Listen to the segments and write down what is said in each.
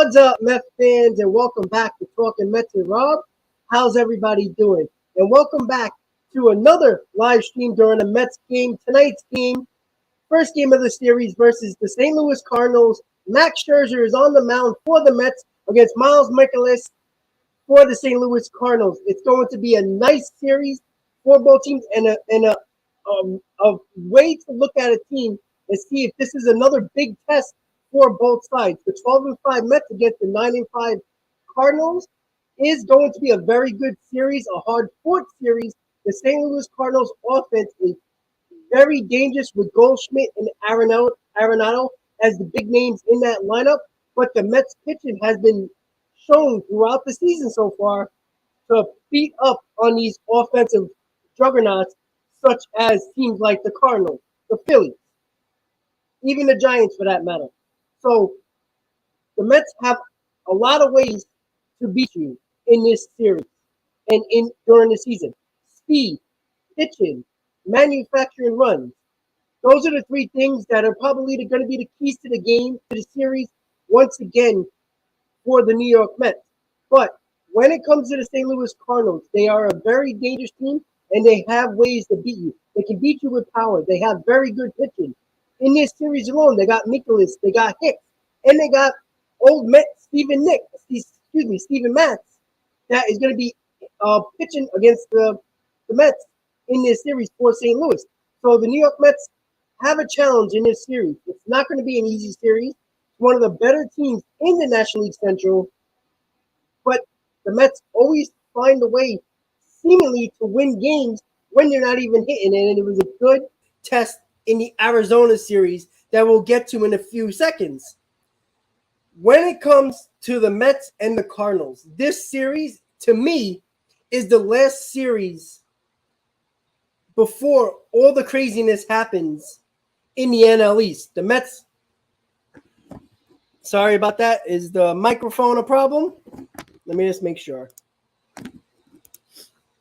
What's up, Mets fans, and welcome back to Talking Mets with Rob. How's everybody doing? And welcome back to another live stream during the Mets game. Tonight's game, first game of the series versus the St. Louis Cardinals. Max Scherzer is on the mound for the Mets against Miles Mikolas for the St. Louis Cardinals. It's going to be a nice series for both teams and a way to look at a team and see if this is another big test for both sides. The 12-5 Mets against the 9-5 Cardinals is going to be a very good series, a hard-fought series. The St. Louis Cardinals offense is very dangerous with Goldschmidt and Arenado as the big names in that lineup, but the Mets pitching has been shown throughout the season so far to beat up on these offensive juggernauts, such as teams like the Cardinals, the Phillies, even the Giants for that matter. So the Mets have a lot of ways to beat you in this series and during the season. Speed, pitching, manufacturing runs. Those are the three things that are probably going to be the keys to the game, to the series, once again, for the New York Mets. But when it comes to the St. Louis Cardinals, they are a very dangerous team, and they have ways to beat you. They can beat you with power. They have very good pitching. In this series alone, they got Mikolas, they got Hicks, and they got old Met Steven Matz that is going to be pitching against the Mets in this series for St. Louis. So the New York Mets have a challenge in this series. It's not going to be an easy series. It's one of the better teams in the National League Central, but the Mets always find a way, seemingly, to win games when they're not even hitting. And it was a good test in the Arizona series that we'll get to in a few seconds. When it comes to the Mets and the Cardinals, this series, to me, is the last series before all the craziness happens in the NL East. The Mets, sorry about that. Is the microphone a problem? Let me just make sure.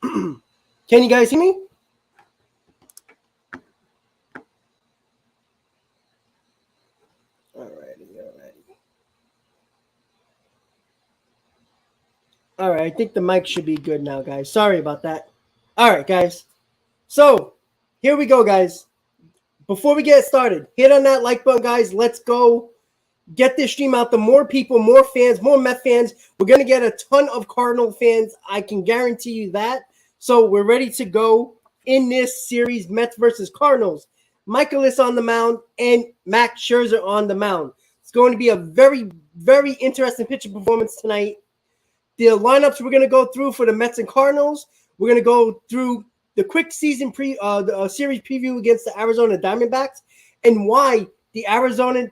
Can you guys hear me? All right, I think the mic should be good now, guys. Sorry about that. All right, guys. So, here we go, guys. Before we get started, hit on that like button, guys. Let's go get this stream out to more people, more fans, more Met fans. We're going to get a ton of Cardinal fans. I can guarantee you that. So, we're ready to go in this series, Mets versus Cardinals. Mikolas on the mound and Max Scherzer on the mound. It's going to be a very, very interesting pitching performance tonight. The lineups we're going to go through for the Mets and Cardinals. We're going to go through the quick season series preview against the Arizona DiamondBacks and why the Arizona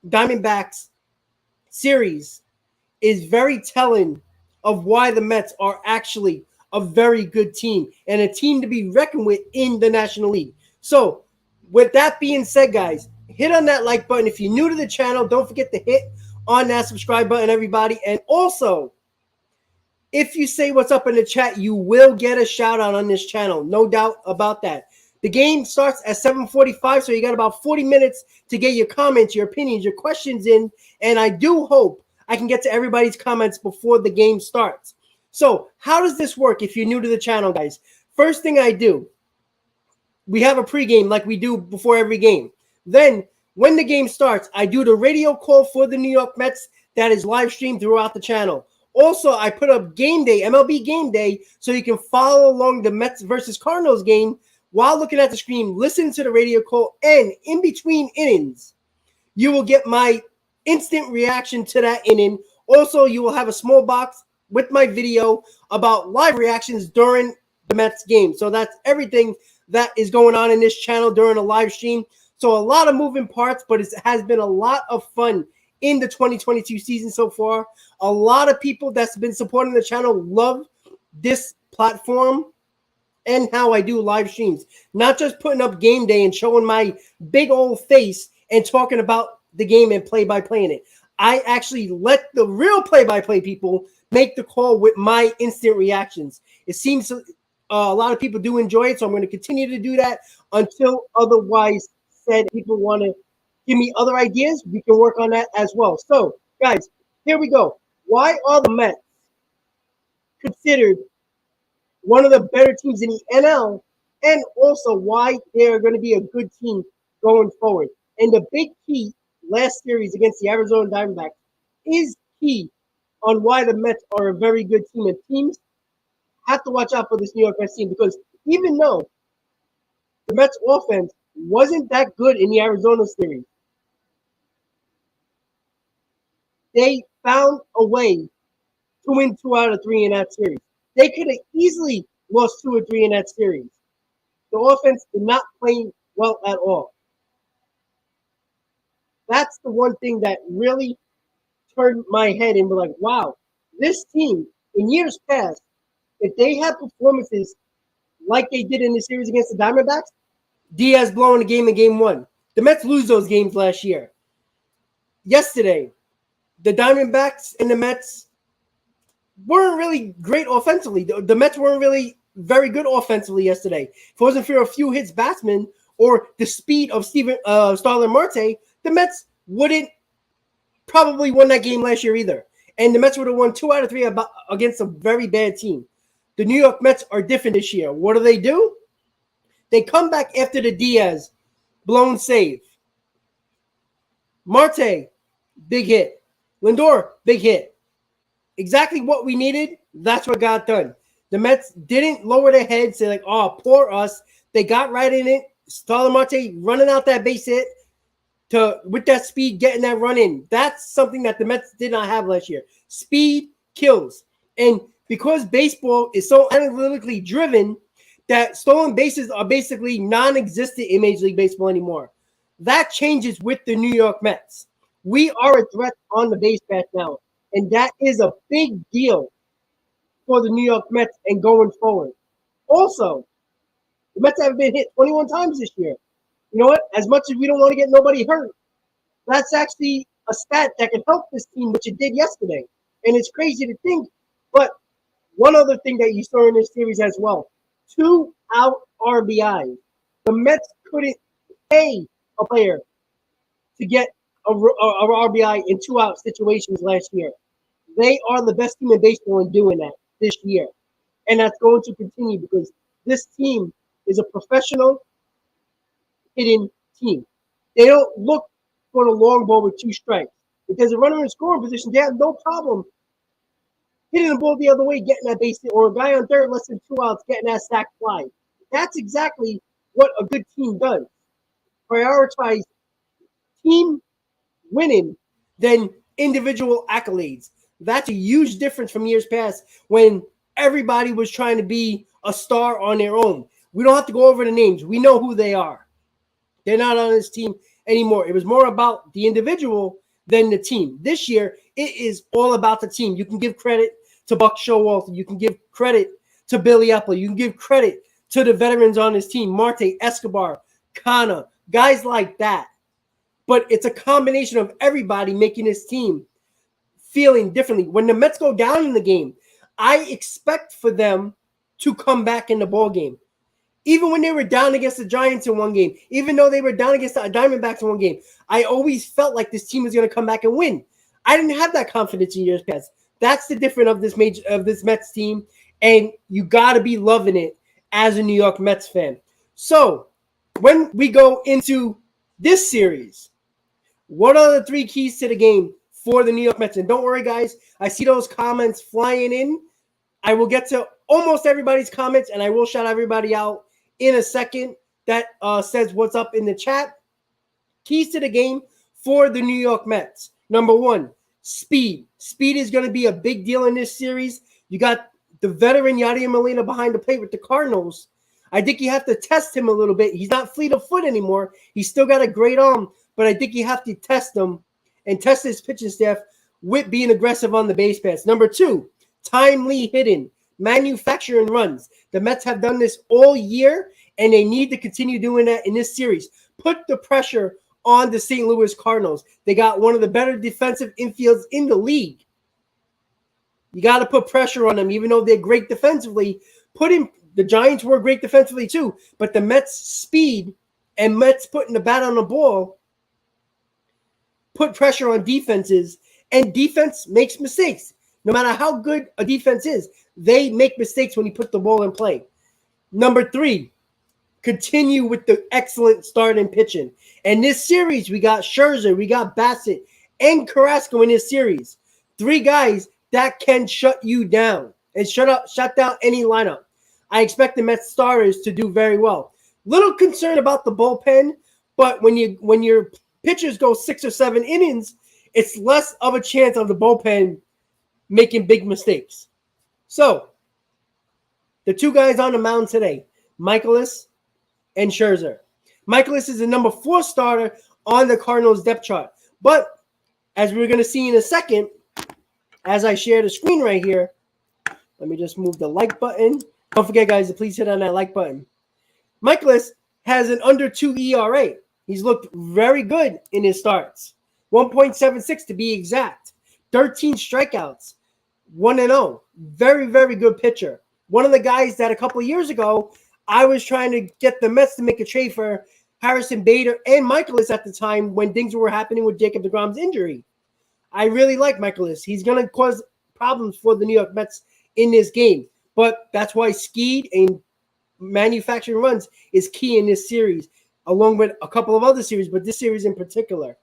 DiamondBacks series is very telling of why the Mets are actually a very good team and a team to be reckoned with in the National League. So, with that being said, guys, hit on that like button. If you're new to the channel, don't forget to hit on that subscribe button, everybody. And also, if you say what's up in the chat, you will get a shout out on this channel. No doubt about that. The game starts at 7:45, so you got about 40 minutes to get your comments, your opinions, your questions in. And I do hope I can get to everybody's comments before the game starts. So how does this work if you're new to the channel, guys? First thing I do, we have a pregame like we do before every game. Then when the game starts, I do the radio call for the New York Mets that is live streamed throughout the channel. Also, I put up game day, MLB game day, so you can follow along the Mets versus Cardinals game while looking at the screen, listen to the radio call, and in between innings, you will get my instant reaction to that inning. Also, you will have a small box with my video about live reactions during the Mets game. So that's everything that is going on in this channel during a live stream. So a lot of moving parts, but it has been a lot of fun in the 2022 season so far. A lot of people that's been supporting the channel love this platform and how I do live streams. Not just putting up game day and showing my big old face and talking about the game and play-by-play in it. I actually let the real play-by-play people make the call with my instant reactions. It seems a lot of people do enjoy it, so I'm going to continue to do that until otherwise said. People want to give me other ideas, we can work on that as well. So, guys, here we go. Why are the Mets considered one of the better teams in the NL, and also why they're going to be a good team going forward? And the big key last series against the Arizona Diamondbacks is key on why the Mets are a very good team. And teams have to watch out for this New York Mets team because even though the Mets offense wasn't that good in the Arizona series, they found a way to win 2 out of 3 in that series. They could have easily lost 2 or 3 in that series. The offense did not play well at all. That's the one thing that really turned my head and be like, wow, this team in years past, if they had performances like they did in the series against the Diamondbacks, Diaz blowing a game in game 1. The Mets lose those games last year. Yesterday, the Diamondbacks and the Mets weren't really great offensively. The Mets weren't really very good offensively yesterday. If it wasn't for a few hits batsmen or the speed of Starlin Marte, the Mets wouldn't probably won that game last year either. And the Mets would have won 2 out of 3 against a very bad team. The New York Mets are different this year. What do? They come back after the Diaz blown save. Marte, big hit. Lindor, big hit. Exactly what we needed. That's what got done. The Mets didn't lower their heads, say like, oh, poor us. They got right in it. Starlin Marte running out that base hit with that speed, getting that run in. That's something that the Mets did not have last year. Speed kills. And because baseball is so analytically driven that stolen bases are basically non-existent in Major League Baseball anymore. That changes with the New York Mets. We are a threat on the base path now. And that is a big deal for the New York Mets and going forward. Also, the Mets have been hit 21 times this year. You know what? As much as we don't want to get nobody hurt, that's actually a stat that can help this team, which it did yesterday. And it's crazy to think. But one other thing that you saw in this series as well, 2 out RBIs. The Mets couldn't pay a player to get a RBI in 2 out situations last year. They are the best team in baseball in doing that this year. And that's going to continue because this team is a professional hitting team. They don't look for the long ball with 2 strikes. If there's a runner in scoring position, they have no problem hitting the ball the other way, getting that base hit, or a guy on third less than 2 outs getting that sac fly. That's exactly what a good team does. Prioritize team winning than individual accolades. That's a huge difference from years past when everybody was trying to be a star on their own. We don't have to go over the names. We know who they are. They're not on this team anymore. It was more about the individual than the team. This year, it is all about the team. You can give credit to Buck Showalter. You can give credit to Billy Apple. You can give credit to the veterans on this team, Marte, Escobar, Kana, guys like that. But it's a combination of everybody making this team feeling differently. When the Mets go down in the game, I expect for them to come back in the ball game. Even when they were down against the Giants in one game, even though they were down against the Diamondbacks in one game, I always felt like this team was going to come back and win. I didn't have that confidence in years past. That's the difference of this Mets team, and you got to be loving it as a New York Mets fan. So when we go into this series, what are the 3 keys to the game for the New York Mets? And don't worry, guys. I see those comments flying in. I will get to almost everybody's comments, and I will shout everybody out in a second that says what's up in the chat. Keys to the game for the New York Mets. Number 1, speed. Speed is going to be a big deal in this series. You got the veteran Yadier Molina behind the plate with the Cardinals. I think you have to test him a little bit. He's not fleet of foot anymore. He's still got a great arm, but I think you have to test him and test his pitching staff with being aggressive on the base paths. Number 2, timely hitting, manufacturing runs. The Mets have done this all year, and they need to continue doing that in this series. Put the pressure on the St. Louis Cardinals. They got one of the better defensive infields in the league. You got to put pressure on them, even though they're great defensively. The Giants were great defensively too, but the Mets' speed and Mets putting the bat on the ball put pressure on defenses, And defense makes mistakes. No matter how good a defense is, they make mistakes when you put the ball in play. Number 3, continue with the excellent start and pitching. And this series, we got Scherzer, we got Bassett, and Carrasco in this series. 3 guys that can shut you down and shut down any lineup. I expect the Mets starters to do very well. Little concerned about the bullpen, but when your pitchers go 6 or 7 innings, it's less of a chance of the bullpen making big mistakes. So, the 2 guys on the mound today, Michaelis and Scherzer. Michaelis is the number 4 starter on the Cardinals depth chart. But as we're going to see in a second, as I share the screen right here, let me just move the like button. Don't forget, guys, to please hit on that like button. Michaelis has an under 2 ERA. He's looked very good in his starts. 1.76 to be exact. 13 strikeouts. 1-0. Very, very good pitcher. One of the guys that a couple of years ago, I was trying to get the Mets to make a trade for Harrison Bader and Michaelis at the time when things were happening with Jacob deGrom's injury. I really like Michaelis. He's going to cause problems for the New York Mets in this game. But that's why speed and manufacturing runs is key in this series, along with a couple of other series, but this series in particular.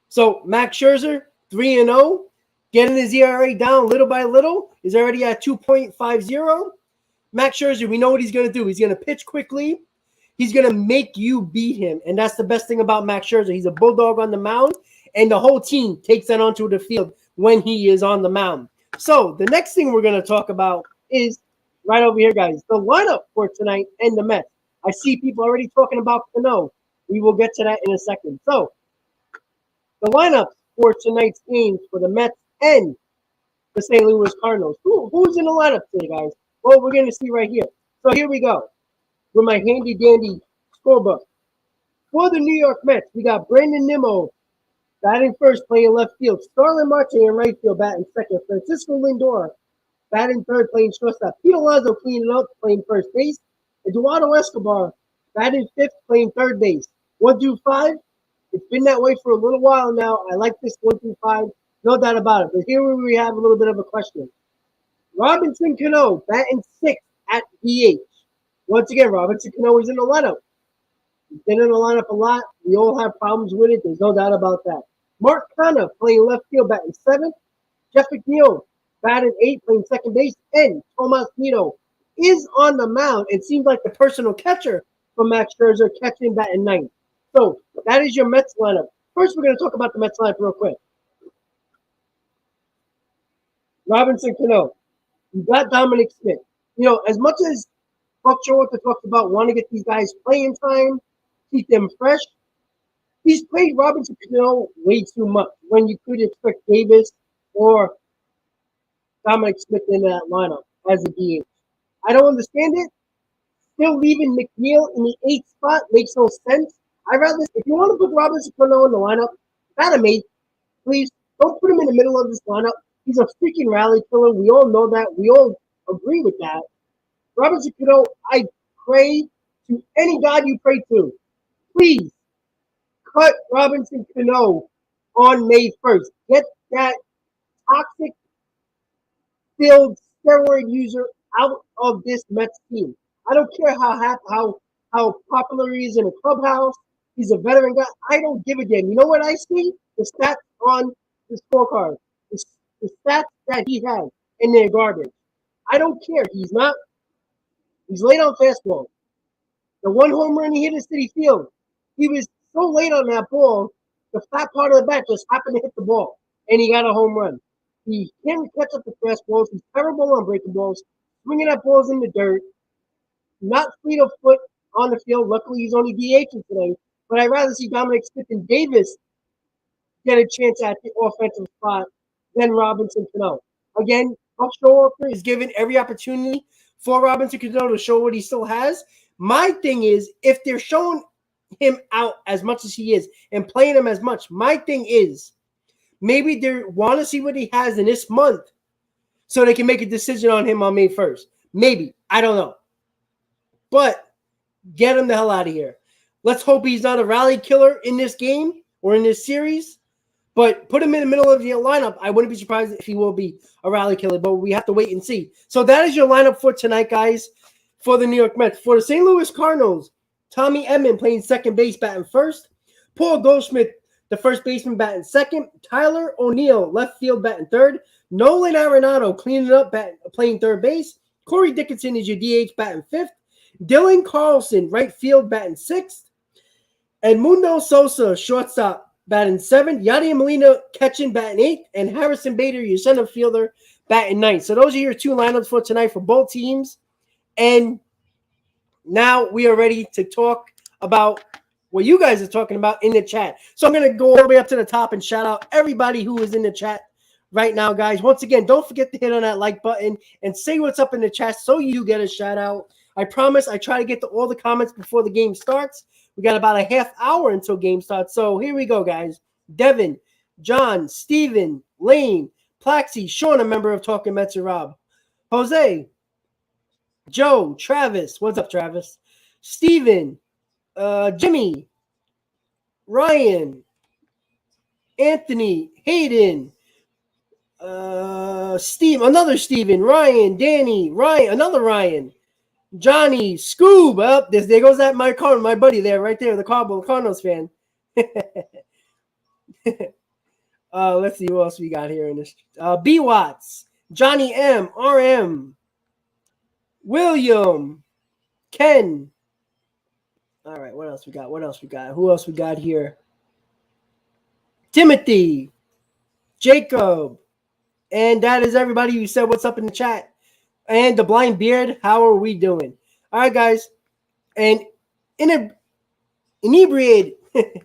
So Max Scherzer, 3-0, getting his ERA down little by little, is already at 2.50. Max Scherzer, we know what he's going to do. He's going to pitch quickly. He's going to make you beat him, and that's the best thing about Max Scherzer. He's a bulldog on the mound, and the whole team takes that onto the field when he is on the mound. So the next thing we're going to talk about is right over here, guys, the lineup for tonight and the Mets. I see people already talking about Cano. We will get to that in a second. So the lineup for tonight's games for the Mets and the St. Louis Cardinals. Who's in the lineup today, guys? Well, we're going to see right here. So here we go with my handy-dandy scorebook. For the New York Mets, we got Brandon Nimmo batting first, playing left field. Starlin Marte in right field, batting second. Francisco Lindor batting third, playing shortstop. Pete Alonso cleaning up, playing first base. Eduardo Escobar batting fifth, playing third base. 1 through 5. It's been that way for a little while now. I like this 1 through 5. No doubt about it. But here we have a little bit of a question. Robinson Cano batting sixth at DH. Once again, Robinson Cano is in the lineup. He's been in the lineup a lot. We all have problems with it. There's no doubt about that. Mark Canha playing left field, batting seventh. Jeff McNeil batting eighth, playing second base. And Tomas Nido is on the mound. It seems like the personal catcher for Max Scherzer, catching, batting ninth. So that is your Mets lineup. First, we're going to talk about the Mets lineup real quick. Robinson Cano. You got Dominic Smith. You know, as much as Buck Showalter talks about wanting to get these guys playing time, keep them fresh, he's played Robinson Cano way too much when you could expect Davis or Dominic Smith in that lineup as a DH. I don't understand it. Still leaving McNeil in the 8th spot makes no sense. I'd rather, if you want to put Robinson Cano in the lineup, bat him 8th. Please don't put him in the middle of this lineup. He's a freaking rally killer. We all know that. We all agree with that. Robinson Cano, I pray to any God you pray to, please cut Robinson Cano on May 1st. Get that toxic filled steroid user out of this Mets team. I don't care how popular he is in a clubhouse. He's a veteran guy. I don't give a damn. You know what I see? The stats on the scorecard. The stats that he has, and they're garbage. I don't care. He's late on fastball. The one home run he hit at Citi Field, he was so late on that ball, the flat part of the bat just happened to hit the ball, and he got a home run. He can't catch up the fastballs. He's terrible on breaking balls, swinging at balls in the dirt, not fleet of foot on the field. Luckily, he's only DHing today, but I'd rather see Dominic Smith and Davis get a chance at the offensive spot than Robinson Cano. Again, Buck Showalter is given every opportunity for Robinson Cano to show what he still has. My thing is, if they're showing him out as much as he is and playing him as much, my thing is maybe they want to see what he has in this month so they can make a decision on him on May 1st. Maybe. I don't know. But get him the hell out of here. Let's hope he's not a rally killer in this game or in this series. But put him in the middle of your lineup. I wouldn't be surprised if he will be a rally killer, but we have to wait and see. So that is your lineup for tonight, guys, for the New York Mets. For the St. Louis Cardinals, Tommy Edman playing second base, batting first. Paul Goldschmidt, the first baseman, batting second. Tyler O'Neill, left field, batting third. Nolan Arenado cleaning up, playing third base. Corey Dickinson is your DH, batting fifth. Dylan Carlson, right field, batting sixth. Edmundo Sosa, shortstop, batting seventh. Yadier Molina catching, batting eighth. And Harrison Bader, your center fielder, batting ninth. So those are your two lineups for tonight for both teams. And now we are ready to talk about what you guys are talking about in the chat. So I'm going to go all the way up to the top and shout out everybody who is in the chat right now, guys. Once again, don't forget to hit on that like button and say what's up in the chat so you get a shout out. I promise I try to get to all the comments before the game starts. We got about a half hour until game starts. So here we go, guys. Devin, John, Steven, Lane, Plaxi, Sean, a member of Talking Mets and Rob, Jose, Joe, Travis. What's up, Travis? Steven, Jimmy, Ryan, Anthony, Hayden, Steve, another Steven, Ryan, Danny, Ryan, another Ryan, Johnny, Scoob. Up, there goes that my buddy there, right there, the Cardinals fan. Let's see who else we got here in this. B Watts, Johnny M, RM, William, Ken. All right, what else we got? Who else we got here? Timothy, Jacob, and that is everybody who said what's up in the chat. And the Blind Beard, how are we doing? All right, guys. And inebriated,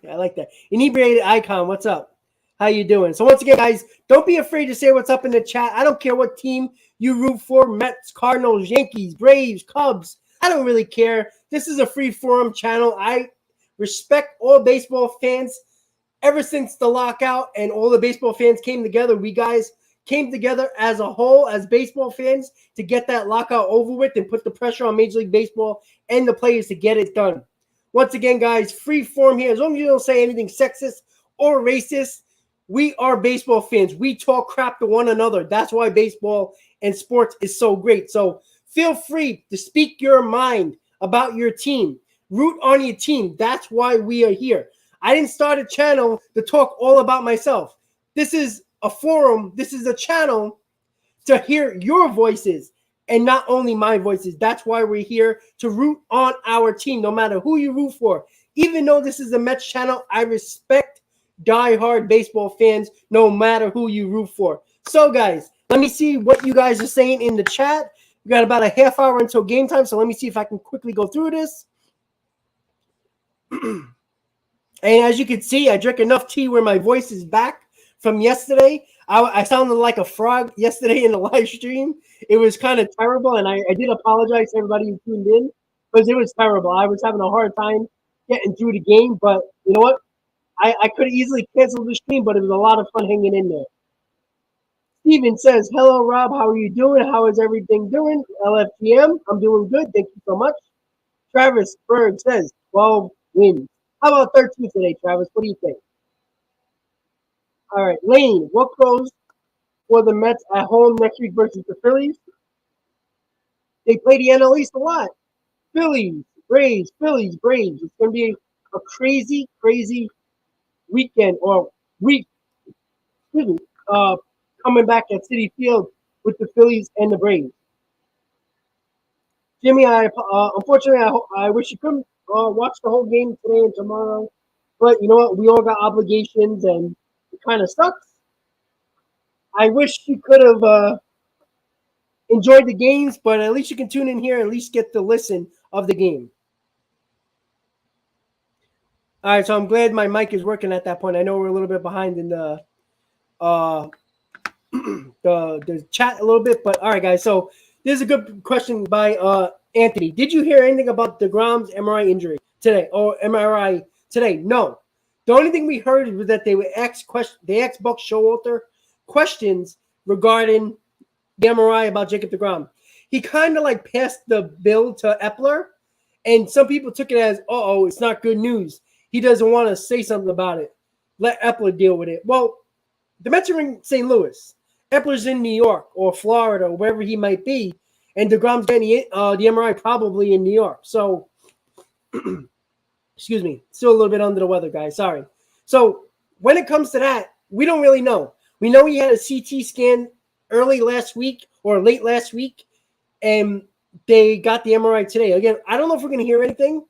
I like that. Inebriated Icon, what's up? How you doing? So once again, guys, don't be afraid to say what's up in the chat. I don't care what team you root for, Mets, Cardinals, Yankees, Braves, Cubs. I don't really care. This is a free forum channel. I respect all baseball fans. Ever since the lockout and all the baseball fans came together, we guys came together as a whole, as baseball fans, to get that lockout over with and put the pressure on Major League Baseball and the players to get it done. Once again, guys, free form here. As long as you don't say anything sexist or racist, we are baseball fans. We talk crap to one another. That's why baseball and sports is so great. So feel free to speak your mind about your team. Root on your team. That's why we are here. I didn't start a channel to talk all about myself. This is a forum. This is a channel to hear your voices and not only my voices. That's why we're here, to root on our team, no matter who you root for. Even though this is a Mets channel, I respect diehard baseball fans, no matter who you root for. So, guys, let me see what you guys are saying in the chat. We got about a half hour until game time, so let me see if I can quickly go through this. And as you can see, I drank enough tea where my voice is back from yesterday. I sounded like a frog yesterday in the live stream. It was kind of terrible, and I did apologize to everybody who tuned in because it was terrible. I was having a hard time getting through the game, but you know what? I could have easily canceled the stream, but it was a lot of fun hanging in there. Steven says, hello, Rob. How are you doing? How is everything doing? LFGM, I'm doing good. Thank you so much. Travis Berg says, 12 wins. How about 13 today, Travis? What do you think? All right, Lane, what goes for the Mets at home next week versus the Phillies? They play the NL East a lot. Phillies, Braves, Phillies, Braves. It's going to be a crazy, crazy weekend or week. Excuse me, coming back at Citi Field with the Phillies and the Braves. Jimmy, unfortunately, I wish you could watch the whole game today and tomorrow. But you know what? We all got obligations, and it kind of sucks. I wish you could have enjoyed the games, but at least you can tune in here and at least get the listen of the game. All right, so I'm glad my mic is working at that point. I know we're a little bit behind in the the chat a little bit, but all right, guys. So there's a good question by Anthony. Did you hear anything about DeGrom's MRI injury today or MRI today? No. The only thing we heard was that they asked Buck Showalter questions regarding the MRI about Jacob DeGrom. He kind of like passed the bill to Epler, and some people took it as, it's not good news. He doesn't want to say something about it. let Epler deal with it. Well, the Mets are in St. Louis. Epler's in New York or Florida or wherever he might be, and DeGrom's getting the MRI probably in New York. So, excuse me, still a little bit under the weather, guys. Sorry. So when it comes to that, we don't really know. We know he had a CT scan early last week or late last week, and they got the MRI today. Again, I don't know if we're going to hear anything.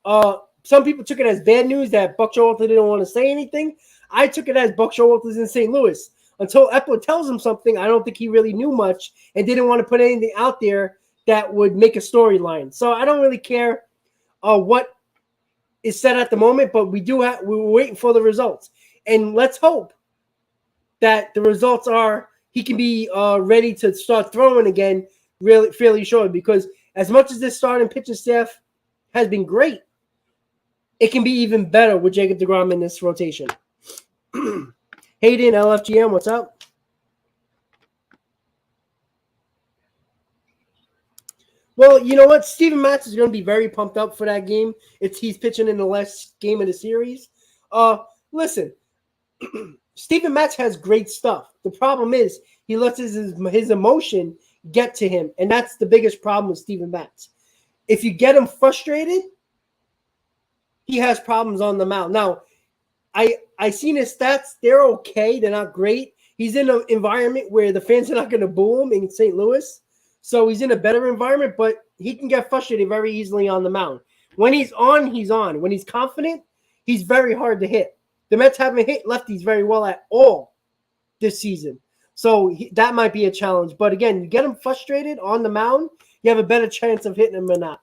Some people took it as bad news that Buck Showalter didn't want to say anything. I took it as Buck Showalter's in St. Louis. Until Epler tells him something, I don't think he really knew much and didn't want to put anything out there that would make a storyline. So I don't really care what is said at the moment, but we're waiting for the results. And let's hope that the results are he can be ready to start throwing again really fairly shortly, because as much as this starting pitching staff has been great, it can be even better with Jacob deGrom in this rotation. Hayden, LFGM, what's up? Well, you know what? Steven Matz is going to be very pumped up for that game. He's pitching in the last game of the series. Listen, Steven Matz has great stuff. The problem is he lets his emotion get to him, and that's the biggest problem with Steven Matz. If you get him frustrated, he has problems on the mound. Now, I seen his stats. They're okay. They're not great. He's in an environment where the fans are not going to boo him in St. Louis. So he's in a better environment, but he can get frustrated very easily on the mound. When he's on, he's on. When he's confident, he's very hard to hit. The Mets haven't hit lefties very well at all this season. So that might be a challenge. But again, you get him frustrated on the mound, you have a better chance of hitting him or not.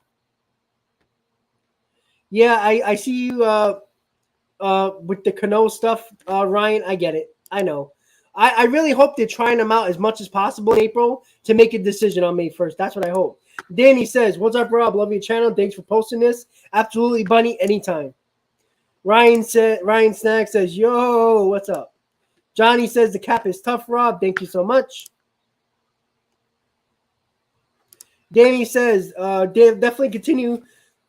Yeah, I see you with the Cano stuff, Ryan. I get it. I know. I really hope they're trying them out as much as possible in April to make a decision on May 1st. That's what I hope. Danny says, what's up, Rob? Love your channel. Thanks for posting this. Absolutely, Bunny. Anytime. Ryan Snack says, yo, what's up? Johnny says, the cap is tough, Rob. Thank you so much. Danny says, Dave, definitely continue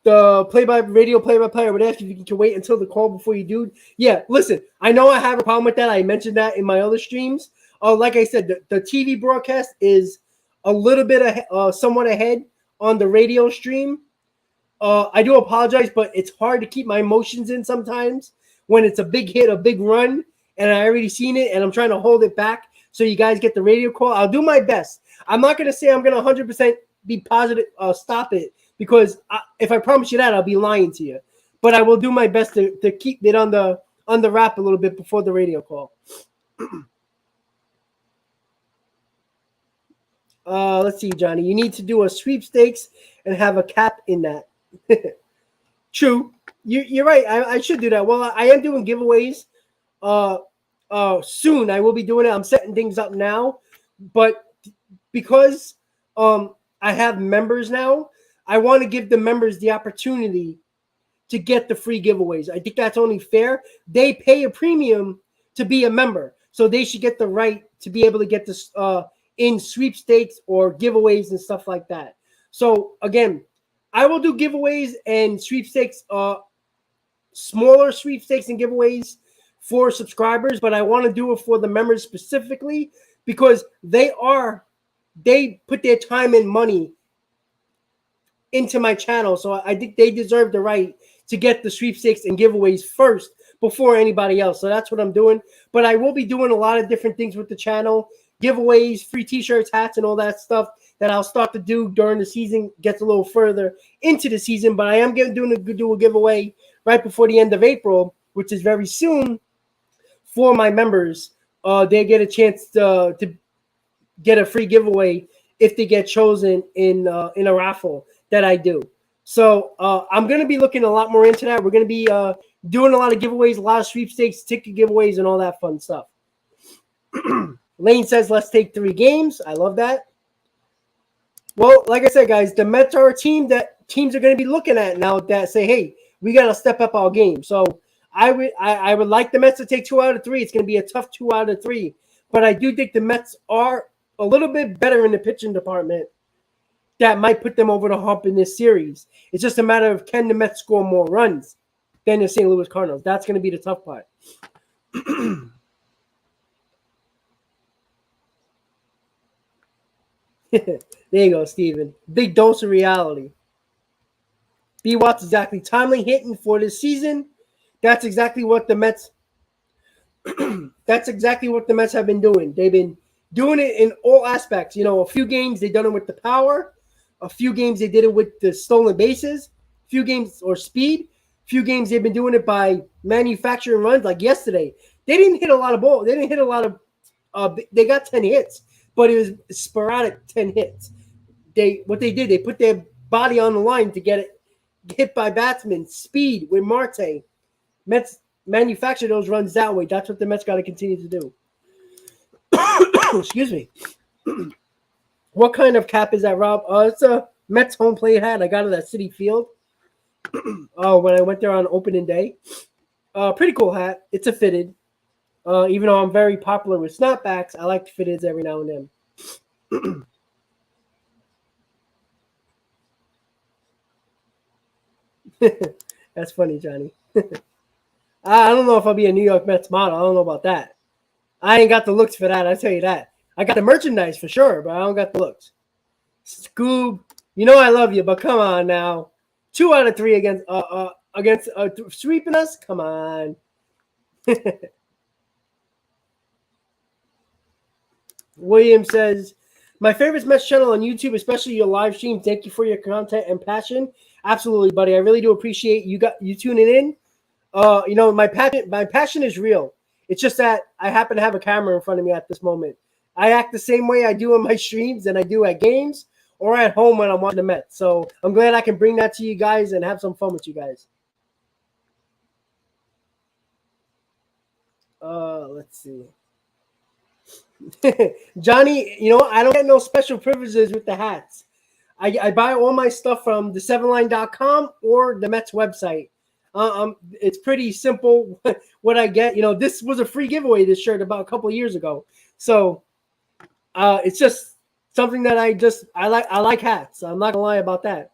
the radio play-by-play. I would ask if you can wait until the call before you do. Yeah, listen, I know I have a problem with that. I mentioned that in my other streams. Like I said, the TV broadcast is a little bit somewhat ahead on the radio stream. I do apologize, but it's hard to keep my emotions in sometimes when it's a big hit, a big run, and I already seen it, and I'm trying to hold it back so you guys get the radio call. I'll do my best. I'm not going to say I'm going to 100% be positive, stop it, because if I promise you that, I'll be lying to you. But I will do my best to keep it on the wrap a little bit before the radio call. Let's see, Johnny. You need to do a sweepstakes and have a cap in that. True. You're right. I should do that. Well, I am doing giveaways. Soon I will be doing it. I'm setting things up now. But because I have members now, I want to give the members the opportunity to get the free giveaways. I think that's only fair. They pay a premium to be a member, so they should get the right to be able to get this in sweepstakes or giveaways and stuff like that. So again, I will do giveaways and sweepstakes, smaller sweepstakes and giveaways for subscribers, but I want to do it for the members specifically because they put their time and money into my channel. So I think they deserve the right to get the sweepstakes and giveaways first before anybody else. So that's what I'm doing. But I will be doing a lot of different things with the channel, giveaways, free t-shirts, hats, and all that stuff that I'll start to do during the season, gets a little further into the season. But I am going to do a giveaway right before the end of April, which is very soon, for my members. They get a chance to get a free giveaway if they get chosen in a raffle that I do. So I'm going to be looking a lot more into that. We're going to be doing a lot of giveaways, a lot of sweepstakes, ticket giveaways, and all that fun stuff. Lane says, let's take 3 games. I love that. Well, like I said, guys, the Mets are a team that teams are going to be looking at now that say, hey, we got to step up our game. So I would like the Mets to take 2 out of 3. It's going to be a tough 2 out of 3. But I do think the Mets are a little bit better in the pitching department. That might put them over the hump in this series. It's just a matter of can the Mets score more runs than the St. Louis Cardinals. That's going to be the tough part. There you go, Steven. Big dose of reality. B. Watts exactly timely hitting for this season. That's exactly what the Mets. That's exactly what the Mets have been doing. They've been doing it in all aspects. You know, a few games they've done it with the power. A few games they did it with the stolen bases. A few games or speed. A few games they've been doing it by manufacturing runs. Like yesterday, they didn't hit a lot of balls. They didn't hit a lot of. They got 10 hits, but it was sporadic 10 hits. They put their body on the line to get it hit by batsmen. Speed with Marte. Mets manufacture those runs that way. That's what the Mets got to continue to do. Excuse me. What kind of cap is that, Rob? It's a Mets home plate hat. I got it at Citi Field. When I went there on opening day. Pretty cool hat. It's a fitted. Even though I'm very popular with snapbacks, I like fitteds every now and then. That's funny, Johnny. I don't know if I'll be a New York Mets model. I don't know about that. I ain't got the looks for that. I tell you that. I got the merchandise for sure, but I don't got the looks. Scoob, you know I love you, but come on now. 2 out of 3 against sweeping us. Come on. William says, my favorite Mets channel on YouTube, especially your live stream. Thank you for your content and passion. Absolutely, buddy. I really do appreciate you tuning in. You know, my passion is real. It's just that I happen to have a camera in front of me at this moment. I act the same way I do in my streams and I do at games or at home when I'm watching the Mets. So I'm glad I can bring that to you guys and have some fun with you guys. Let's see. Johnny, you know, I don't get no special privileges with the hats. I buy all my stuff from the7line.com or the Mets website. It's pretty simple what I get. You know, this was a free giveaway, this shirt, about a couple of years ago. So it's just something that I like. I like hats. I'm not gonna lie about that.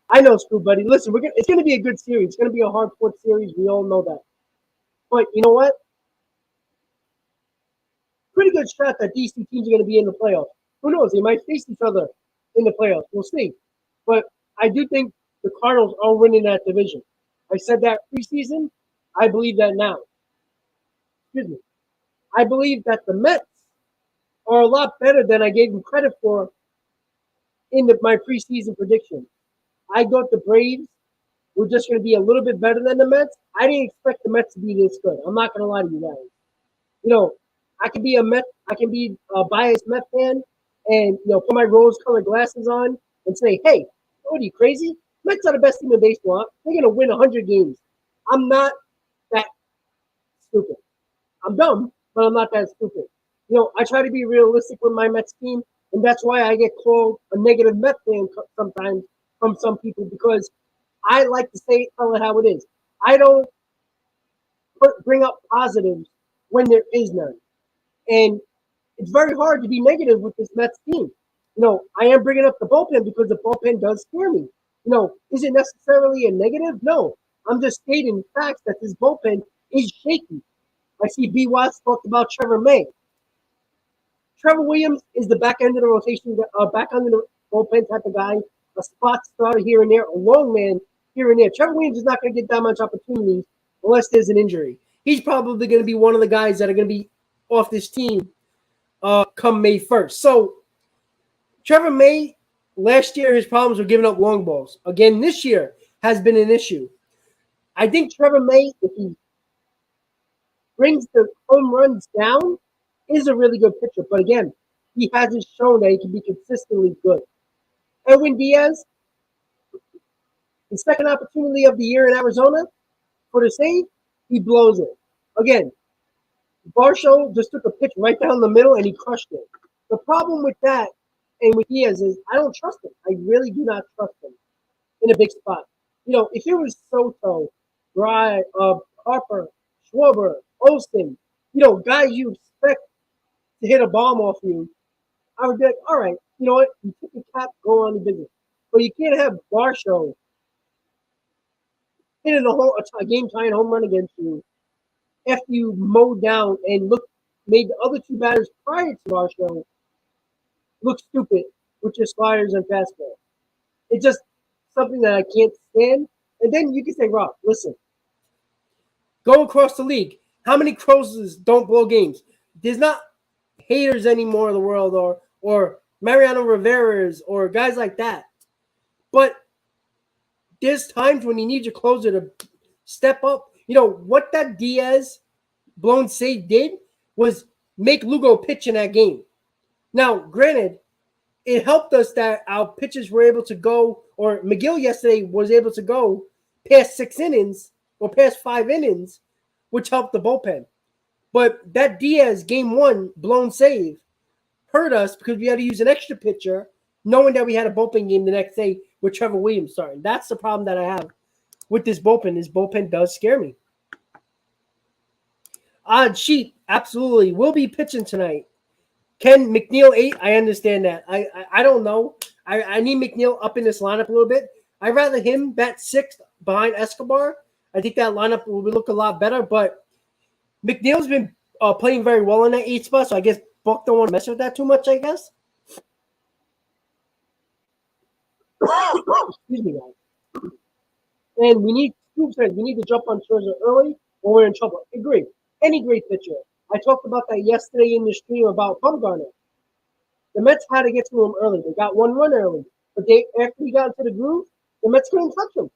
I know, Screw Buddy. Listen, it's gonna be a good series. It's gonna be a hard fought series. We all know that. But you know what? Pretty good shot that these two teams are gonna be in the playoffs. Who knows? They might face each other in the playoffs. We'll see. But I do think the Cardinals are winning that division. I said that preseason. I believe that now. Excuse me. I believe that the Mets are a lot better than I gave them credit for in my preseason prediction. I thought the Braves were just going to be a little bit better than the Mets. I didn't expect the Mets to be this good. I'm not going to lie to you guys. You know, I can be a biased Met fan and, you know, put my rose-colored glasses on and say, hey, what are you, crazy? Mets are the best team in baseball. They're going to win 100 games. I'm not that stupid. I'm dumb, but I'm not that stupid. You know, I try to be realistic with my Mets team, and that's why I get called a negative Met fan sometimes from some people because I like to tell it how it is. I don't bring up positives when there is none. And it's very hard to be negative with this Mets team. You know, I am bringing up the bullpen because the bullpen does scare me. You know, is it necessarily a negative? No. I'm just stating facts that this bullpen is shaky. I see B. Watts talked about Trevor May. Trevor Williams is the back end of the rotation, back end of the bullpen type of guy, a spot starter here and there, a long man here and there. Trevor Williams is not going to get that much opportunities unless there's an injury. He's probably going to be one of the guys that are going to be off this team come May 1st. So Trevor May, last year his problems were giving up long balls. Again, this year has been an issue. I think Trevor May, if he brings the home runs down, is a really good pitcher. But again, he hasn't shown that he can be consistently good. Edwin Diaz, the second opportunity of the year in Arizona for the save, he blows it. Again, Varsho just took a pitch right down the middle and he crushed it. The problem with that and with Diaz is I don't trust him. I really do not trust him in a big spot. You know, if it was Soto, Harper, Schwarber, Olsen, you know, guys you expect to hit a bomb off you, I would be like, all right, you know what? You took the cap, go on the business. But you can't have Varsho hitting a game-tying home run against you after you mowed down and made the other two batters prior to our show look stupid with your sliders and fastball. It's just something that I can't stand. And then you can say, Rob, listen, go across the league. How many Crozes don't blow games? There's not haters anymore in the world, or Mariano Rivera's or guys like that. But there's times when you need your closer to step up. You know what that Diaz blown save did was make Lugo pitch in that game. Now, granted, it helped us that our pitchers were able to go, or McGill yesterday was able to go past 6 innings or past 5 innings, which helped the bullpen. But that Diaz game 1 blown save hurt us because we had to use an extra pitcher, knowing that we had a bullpen game the next day with Trevor Williams starting. That's the problem that I have with this bullpen. This bullpen does scare me. Odd sheet, absolutely. Will be pitching tonight. Can McNeil 8? I understand that. I don't know. I need McNeil up in this lineup a little bit. I'd rather him bat 6th behind Escobar. I think that lineup will look a lot better. But McNeil's been playing very well in that 8 spot, so I guess Buck don't want to mess with that too much, I guess. Excuse me, guys. And we need to jump on Scherzer early or we're in trouble. Agree. Any great pitcher. I talked about that yesterday in the stream about Bumgarner. The Mets had to get to him early. They got 1 run early. But after he got into the groove, the Mets couldn't touch him.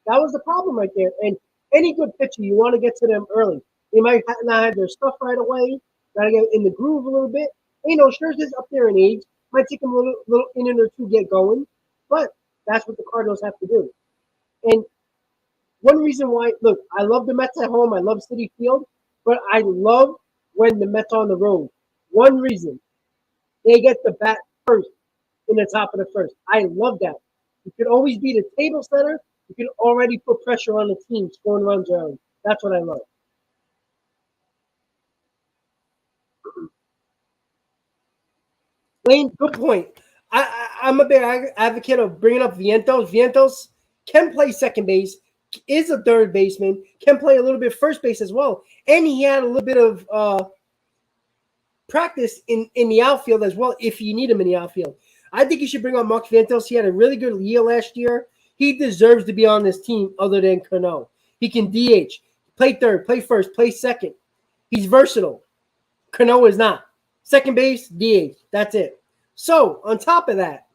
That was the problem right there. And any good pitcher, you want to get to them early. They might not have their stuff right away. Got to get in the groove a little bit. And, Scherzer's up there in age. Might take him a little inning or two to get going. But that's what the Cardinals have to do. And one reason why, look, I love the Mets at home. I love Citi Field. But I love when the Mets are on the road. One reason. They get the bat first in the top of the first. I love that. You could always be the table setter. You can already put pressure on the team scoring runs early. That's what I love. Lane, good point. I'm a big advocate of bringing up Vientos. Vientos can play second base, is a third baseman, can play a little bit first base as well. And he had a little bit of practice in the outfield as well if you need him in the outfield. I think you should bring on Mark Vientos. He had a really good year last year. He deserves to be on this team other than Cano. He can DH, play third, play first, play second. He's versatile. Cano is not. Second base, DH. That's it. So, on top of that,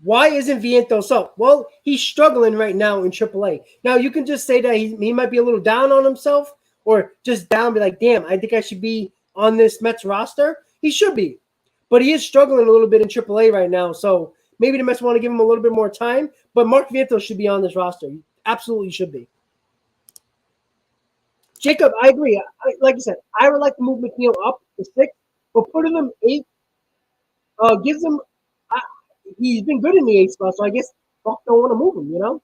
why isn't Vientos up? Well, he's struggling right now in AAA. Now, you can just say that he might be a little down on himself or just down, be like, damn, I think I should be on this Mets roster. He should be. But he is struggling a little bit in AAA right now. So, maybe the Mets want to give him a little bit more time. But Mark Vientos should be on this roster. He absolutely should be. Jacob, I agree. Like I said, I would like to move McNeil up to 6, but putting him 8 gives him. He's been good in the 8 spot, so I guess Buck don't want to move him. All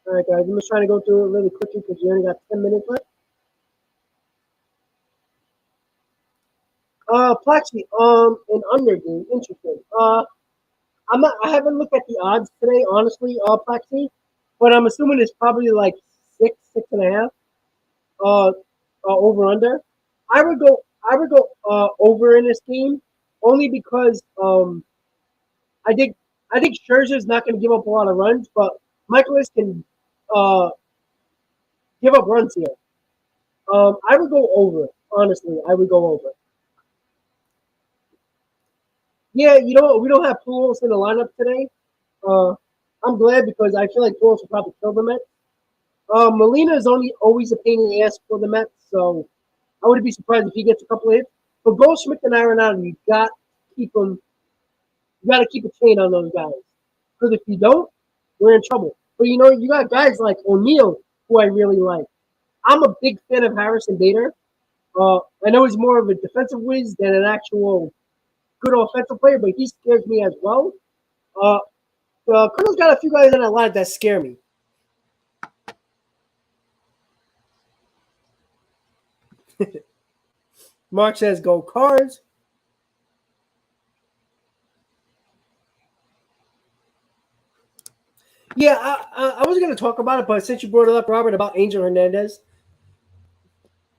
right, guys, I'm just trying to go through it really quickly because we only got 10 minutes left. Plaxi, an under game, interesting. I haven't looked at the odds today, honestly, Plaxi, but I'm assuming it's probably like 6.5. Over under. I would go over in this game only because I think Scherzer's not going to give up a lot of runs, but Michaelis can give up runs here. I would go over. Honestly, I would go over. Yeah, we don't have Pujols in the lineup today. Uh, I'm glad because I feel like Pujols will probably kill the Mets. Molina is always a pain in the ass for the Mets, so I wouldn't be surprised if he gets a couple of hits. But Goldschmidt and Arenado, you got to keep them. You got to keep a chain on those guys because if you don't, we're in trouble. But you got guys like O'Neill who I really like. I'm a big fan of Harrison Bader. I know he's more of a defensive whiz than an actual good offensive player, but he scares me as well. Colonel's got a few guys in that line that scare me. Mark says, go Cards. Yeah, I was going to talk about it, but since you brought it up, Robert, about Angel Hernandez,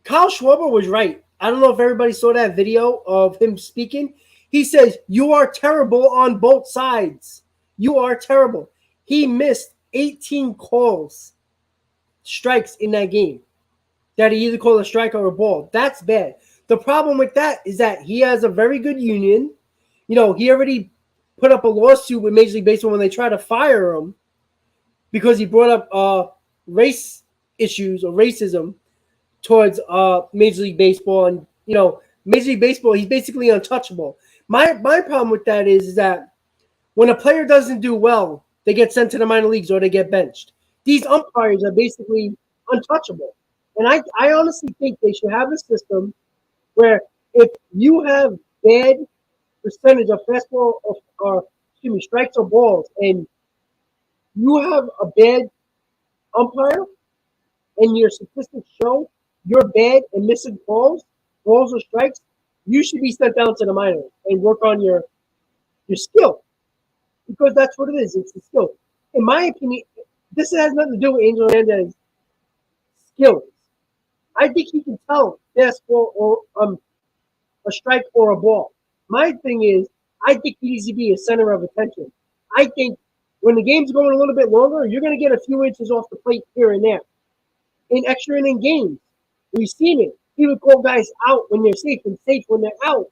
Kyle Schwarber was right. I don't know if everybody saw that video of him speaking. He says, "You are terrible on both sides. You are terrible." He missed 18 calls, strikes in that game that he either called a strike or a ball. That's bad. The problem with that is that he has a very good union. You know, he already put up a lawsuit with Major League Baseball when they tried to fire him because he brought up race issues or racism towards Major League Baseball. And, you know, Major League Baseball, he's basically untouchable. My problem with that is that when a player doesn't do well, they get sent to the minor leagues or they get benched. These umpires are basically untouchable. And I honestly think they should have a system where if you have bad percentage of fastball or excuse me, strikes or balls, and you have a bad umpire, and your statistics show you're bad and missing balls or strikes, you should be sent down to the minors and work on your skill because that's what it is. It's the skill. In my opinion, this has nothing to do with Angel Hernandez's skills. I think he can tell fastball or a strike or a ball. My thing is, I think he needs to be a center of attention. I think when the game's going a little bit longer, you're going to get a few inches off the plate here and there. In extra inning games, we've seen it. He would call guys out when they're safe and safe when they're out,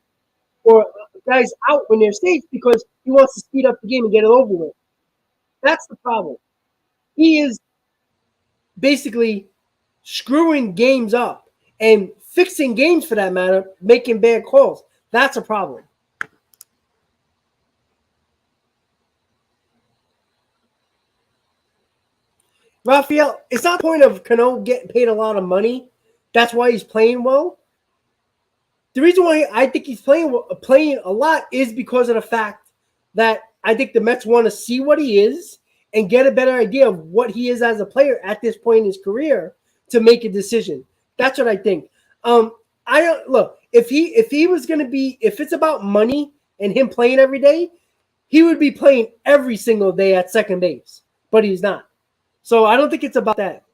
or guys out when they're safe because he wants to speed up the game and get it over with. That's the problem. He is basically screwing games up and fixing games for that matter, making bad calls. That's a problem. Raphael, it's not the point of Cano getting paid a lot of money. That's why he's playing well. The reason why I think he's playing a lot is because of the fact that I think the Mets want to see what he is and get a better idea of what he is as a player at this point in his career to make a decision. That's what I think. I don't look if he was going to be if it's about money and him playing every day, he would be playing every single day at second base, but he's not. So I don't think it's about that.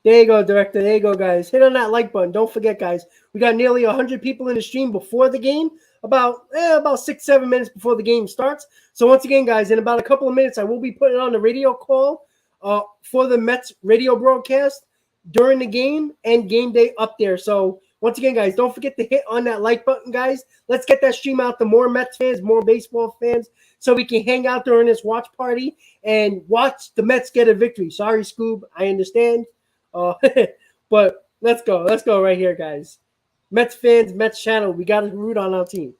There you go, director. There you go, guys. Hit on that like button. Don't forget, guys. We got nearly 100 people in the stream before the game, about 6-7 minutes before the game starts. So once again, guys, in about a couple of minutes, I will be putting on the radio call for the Mets radio broadcast during the game and game day up there. So once again, guys, don't forget to hit on that like button, guys. Let's get that stream out to more Mets fans, more baseball fans, so we can hang out during this watch party and watch the Mets get a victory. Sorry, Scoob. I understand. But let's go. Let's go right here, guys. Mets fans, Mets channel. We got to root on our team.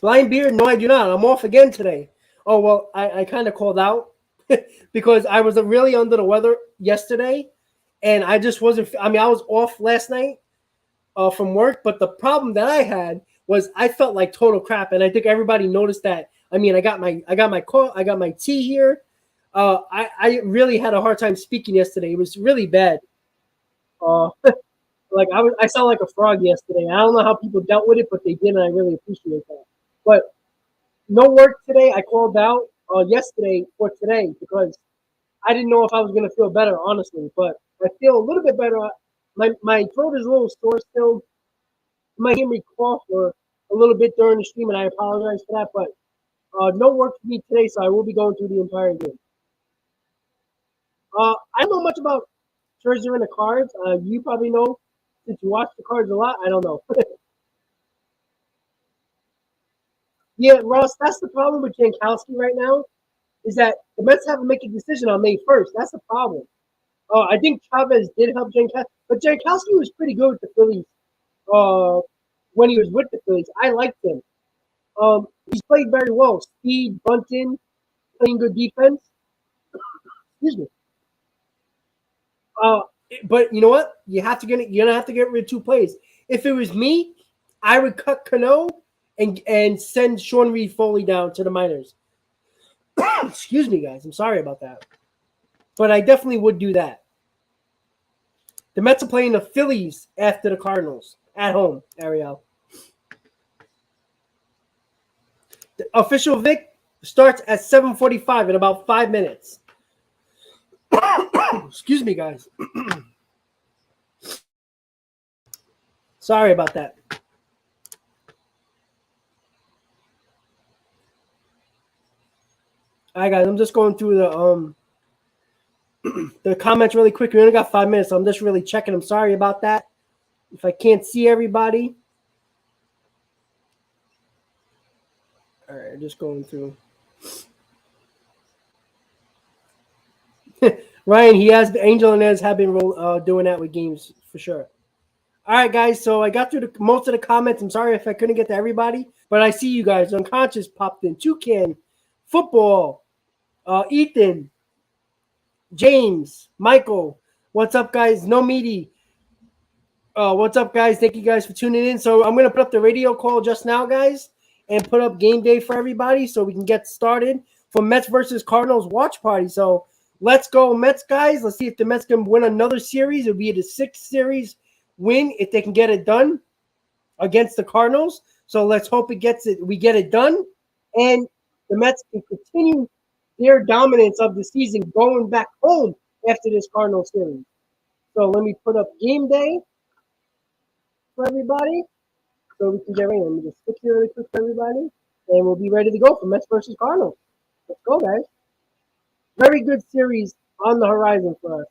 Blind Beard, no, I do not. I'm off again today. Oh, well, I kind of called out because I was really under the weather yesterday, and I just wasn't – I mean, I was off last night from work, but the problem that I had was I felt like total crap, and I think everybody noticed that. I mean, I got my tea here. I really had a hard time speaking yesterday. It was really bad. Like I sound like a frog yesterday. I don't know how people dealt with it, but they did, and I really appreciate that. But no work today. I called out yesterday for today because I didn't know if I was going to feel better, honestly. But I feel a little bit better. My throat is a little sore still. You might hear me cough for a little bit during the stream, and I apologize for that. But no work for me today, so I will be going through the entire game. I don't know much about Scherzer and the Cards. You probably know since you watch the Cards a lot. I don't know. Yeah, Ross, that's the problem with Jankowski right now is that the Mets have to make a decision on May 1st. That's the problem. I think Chavez did help Jankowski, but Jankowski was pretty good with the Phillies when he was with the Phillies. I liked him. He's played very well. Speed, bunting, playing good defense. Excuse me. But you know what? You're gonna have to get rid of two plays. If it was me, I would cut Cano and send Sean Reed Foley down to the minors. Excuse me, guys. I'm sorry about that. But I definitely would do that. The Mets are playing the Phillies after the Cardinals at home, Ariel. The official Vic starts at 7:45 in about 5 minutes. Excuse me, guys. Sorry about that. All right, guys. I'm just going through the comments really quick. We only got 5 minutes, so I'm just really checking. I'm sorry about that. If I can't see everybody. All right, just going through. Ryan, Angel and Ez have been doing that with games for sure. All right, guys. So I got through most of the comments. I'm sorry if I couldn't get to everybody, but I see you guys. Unconscious popped in. Toucan, football, Ethan, James, Michael. What's up, guys? No meaty. What's up, guys? Thank you guys for tuning in. So I'm gonna put up the radio call just now, guys, and put up game day for everybody so we can get started for Mets versus Cardinals watch party. So let's go, Mets, guys. Let's see if the Mets can win another series. It'll be the 6th series win if they can get it done against the Cardinals. So let's hope we get it done, and the Mets can continue their dominance of the season going back home after this Cardinals series. So let me put up game day for everybody so we can get ready. Let me just fix it really quick for everybody, and we'll be ready to go for Mets versus Cardinals. Let's go, guys. Very good series on the horizon for us,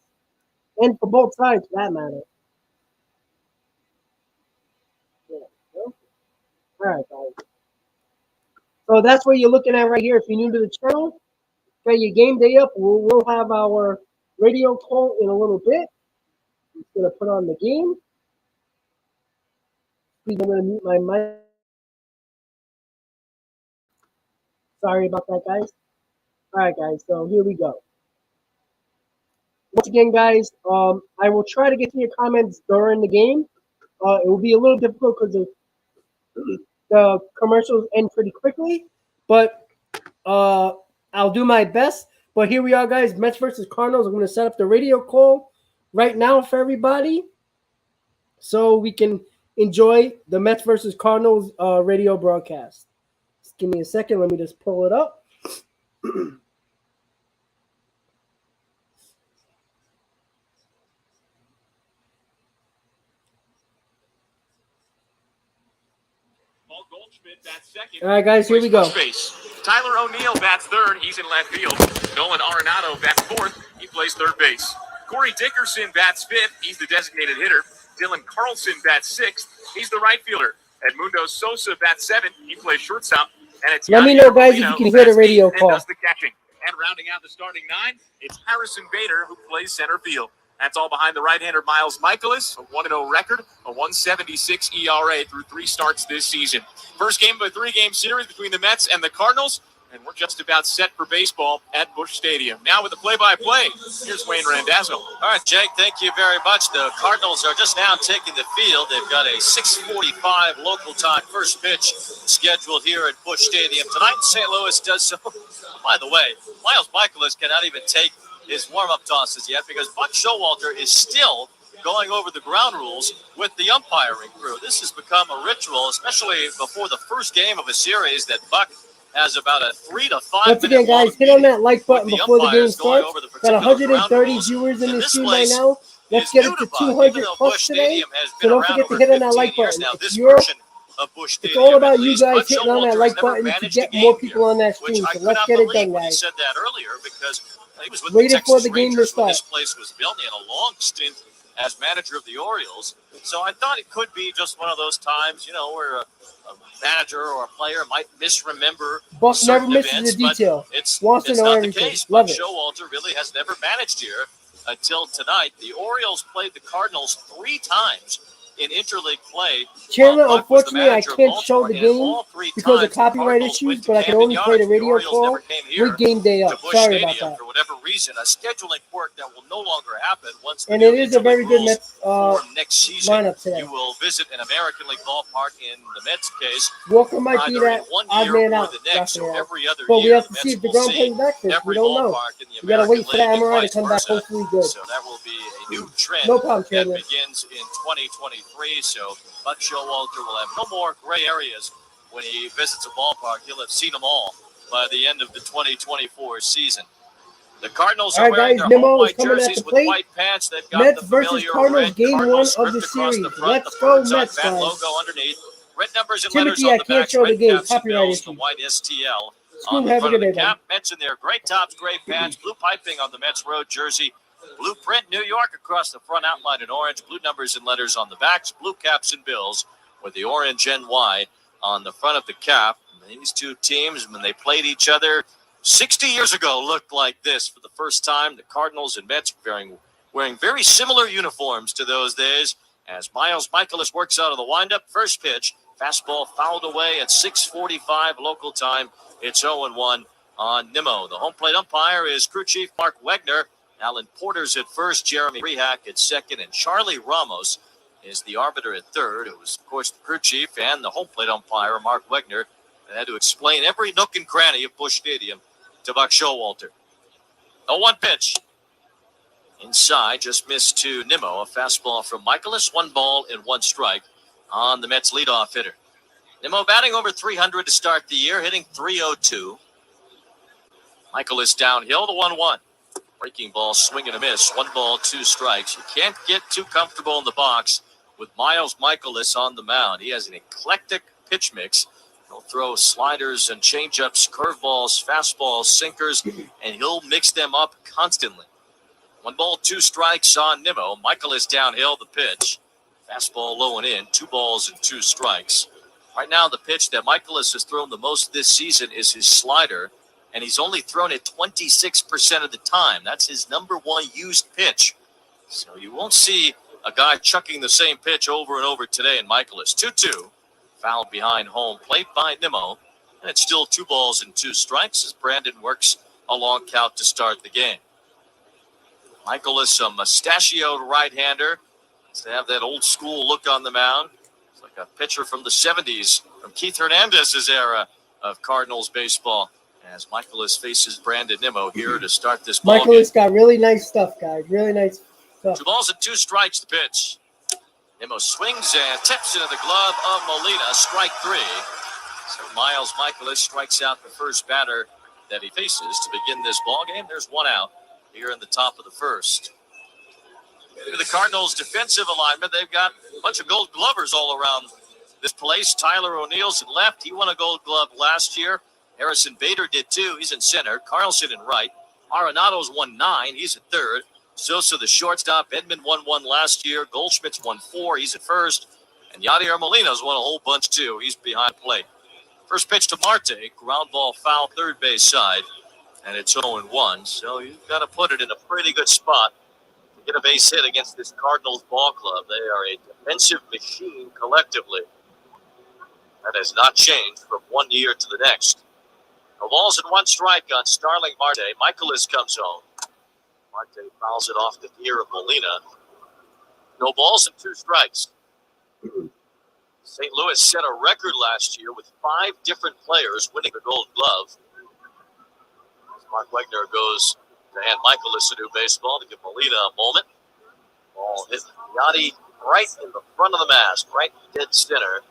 and for both sides for that matter. All right, guys. So that's what you're looking at right here. If you're new to the channel, get your game day up. We'll have our radio call in a little bit. I'm just going to put on the game. Please, I'm going to mute my mic. Sorry about that, guys. All right, guys. So here we go. Once again, guys, I will try to get to your comments during the game. It will be a little difficult because the commercials end pretty quickly, but I'll do my best. But here we are, guys. Mets versus Cardinals. I'm going to set up the radio call right now for everybody so we can enjoy the Mets versus Cardinals radio broadcast. Just give me a second. Let me just pull it up. All right, guys, here we go. Tyler O'Neill bats third. He's in left field. Nolan Arenado bats fourth. He plays third base. Corey Dickerson bats fifth. He's the designated hitter. Dylan Carlson bats sixth. He's the right fielder. Edmundo Sosa bats seventh. He plays shortstop. And it's let me know, guys, if you can hear the radio call. Does the catching. And rounding out the starting 9, it's Harrison Bader who plays center field. That's all behind the right-hander Miles Michaelis, a 1-0 record, a 1.76 ERA through 3 starts this season. First game of a 3-game series between the Mets and the Cardinals, and we're just about set for baseball at Busch Stadium. Now with the play-by-play, here's Wayne Randazzo. All right, Jake, thank you very much. The Cardinals are just now taking the field. They've got a 6:45 local time first pitch scheduled here at Busch Stadium tonight. St. Louis does so. By the way, Miles Michaelis cannot even take his warm-up tosses yet because Buck Showalter is still going over the ground rules with the umpiring crew. This has become a ritual, especially before the first game of a series, that Buck has about a 3 to 5 Once again, guys, hit on that like button before the game starts. Got 130 viewers in this stream right now. Let's get it to 200 plus today. So don't forget to hit on that like button. It's all about you guys hitting on that like button to get more people on that stream. So let's get it done, guys. He said that earlier because he was with Waiting for the Texas game to Rangers when start. this place was built. He had a long stint as manager of the Orioles. So I thought it could be just one of those times, you know, where a manager or a player might misremember Buck certain never misses events, a detail. but it's Wants to know not the everything. case. Love Buck it. Showalter really has never managed here until tonight. The Orioles played the Cardinals 3 times in interleague play. Chandler, Buck was the unfortunately, I manager of can't show Baltimore, the and game all three because of times the copyright Cardinals issues, went to but I can Camden only play the Yards. radio Orioles call never came here with game day to up. Busch Sorry about Stadium that. for whatever reason. A scheduling quirk that will no longer happen once the And new it is a very interleague good rules Mets form next season. lineup today. You will visit an American League ballpark in the Mets case Walker might be either in that one odd year man or out. the next. So Out. every other But we year, have the to see Mets if the will ground see plays back this. We every don't know. ballpark in the We got to American wait for the League and MRI to vice come back versa. hopefully good. So that will be a new trend No problem, that Chandler. begins in 2023. So Buck Showalter will have no more gray areas when he visits a ballpark. He'll have seen them all by the end of the 2024 season. The Cardinals are wearing their home white jerseys with white pants. They've got Mets the versus familiar Cardinals, red game Cardinals one of the script across series. the front, Let's the go, birds on Mets, bat guys. logo underneath. Red numbers and letters Timothy, on I the can't backs, show the red game. caps and Copyright bells, the issue. white STL Screw on him. the Have a front of good the day, cap. Mets in their gray tops, gray pants, blue piping on the Mets road jersey. Blue print New York across the front outline in orange, blue numbers and letters on the backs, blue caps and bills with the orange NY on the front of the cap. And these two teams, when they played each other 60 years ago, looked like this for the first time. The Cardinals and Mets wearing very similar uniforms to those days as Miles Michaelis works out of the windup. First pitch, fastball fouled away at 6:45 local time. It's 0-1 on Nimmo. The home plate umpire is crew chief Mark Wegner. Alan Porter's at first, Jeremy Rehak at second, and Charlie Ramos is the arbiter at third. It was, of course, the crew chief and the home plate umpire, Mark Wegner, that had to explain every nook and cranny of Busch Stadium to Buck Showalter. 0-1 pitch. Inside, just missed to Nimmo. A fastball from Michaelis. 1 ball and 1 strike on the Mets leadoff hitter. Nimmo batting over 300 to start the year, hitting .302. Michaelis downhill, the 1-1. Breaking ball, swing and a miss. 1 ball, 2 strikes. You can't get too comfortable in the box with Miles Michaelis on the mound. He has an eclectic pitch mix. He'll throw sliders and changeups, curveballs, fastballs, sinkers, and he'll mix them up constantly. 1 ball, 2 strikes on Nimmo. Michaelis downhill, the pitch. Fastball low and in, 2 balls and 2 strikes. Right now, the pitch that Michaelis has thrown the most this season is his slider, and he's only thrown it 26% of the time. That's his number 1 used pitch. So you won't see a guy chucking the same pitch over and over today in Michaelis. 2-2, fouled behind home plate by Nimmo, and it's still 2 balls and 2 strikes as Brandon works a long count to start the game. Michaelis, a mustachioed right-hander, to have that old school look on the mound. It's like a pitcher from the 70s, from Keith Hernandez's era of Cardinals baseball, as Michaelis faces Brandon Nimmo here to start this ball Michaelis got really nice stuff, guys. Really nice stuff. 2 balls and 2 strikes, the pitch. Nimmo swings and tips into the glove of Molina, strike 3. So Miles Michaelis strikes out the first batter that he faces to begin this ball game. There's 1 out here in the top of the first. The Cardinals' defensive alignment, they've got a bunch of gold glovers all around this place. Tyler O'Neill's in left. He won a gold glove last year. Harrison Bader did too. He's in center. Carlson in right. Arenado's won 9. He's at third. Sosa, the shortstop. Edmund won 1 last year. Goldschmidt's won 4. He's at first. And Yadier Molina's won a whole bunch too. He's behind plate. First pitch to Marte. Ground ball foul, third base side. And it's 0-1. So you've got to put it in a pretty good spot to get a base hit against this Cardinals ball club. They are a defensive machine collectively. That has not changed from one year to the next. No balls and 1 strike on Starling Marte. Michaelis comes home. Marte fouls it off the ear of Molina. No balls and 2 strikes. St. Louis set a record last year with 5 different players winning the Gold Glove. Mark Wegner goes to hand Michaelis a new baseball to give Molina a moment. Ball hit Yachty right in the front of the mask, right dead center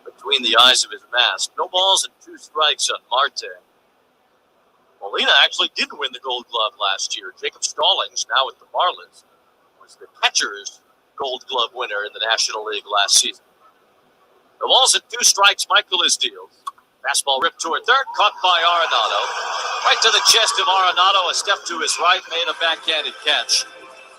between the eyes of his mask. No balls and 2 strikes on Marte. Molina actually did win the Gold Glove last year. Jacob Stallings, now with the Marlins, was the catcher's Gold Glove winner in the National League last season. The balls and 2 strikes, Michaelis deals. Fastball ripped toward third, caught by Arenado. Right to the chest of Arenado, a step to his right, made a backhanded catch.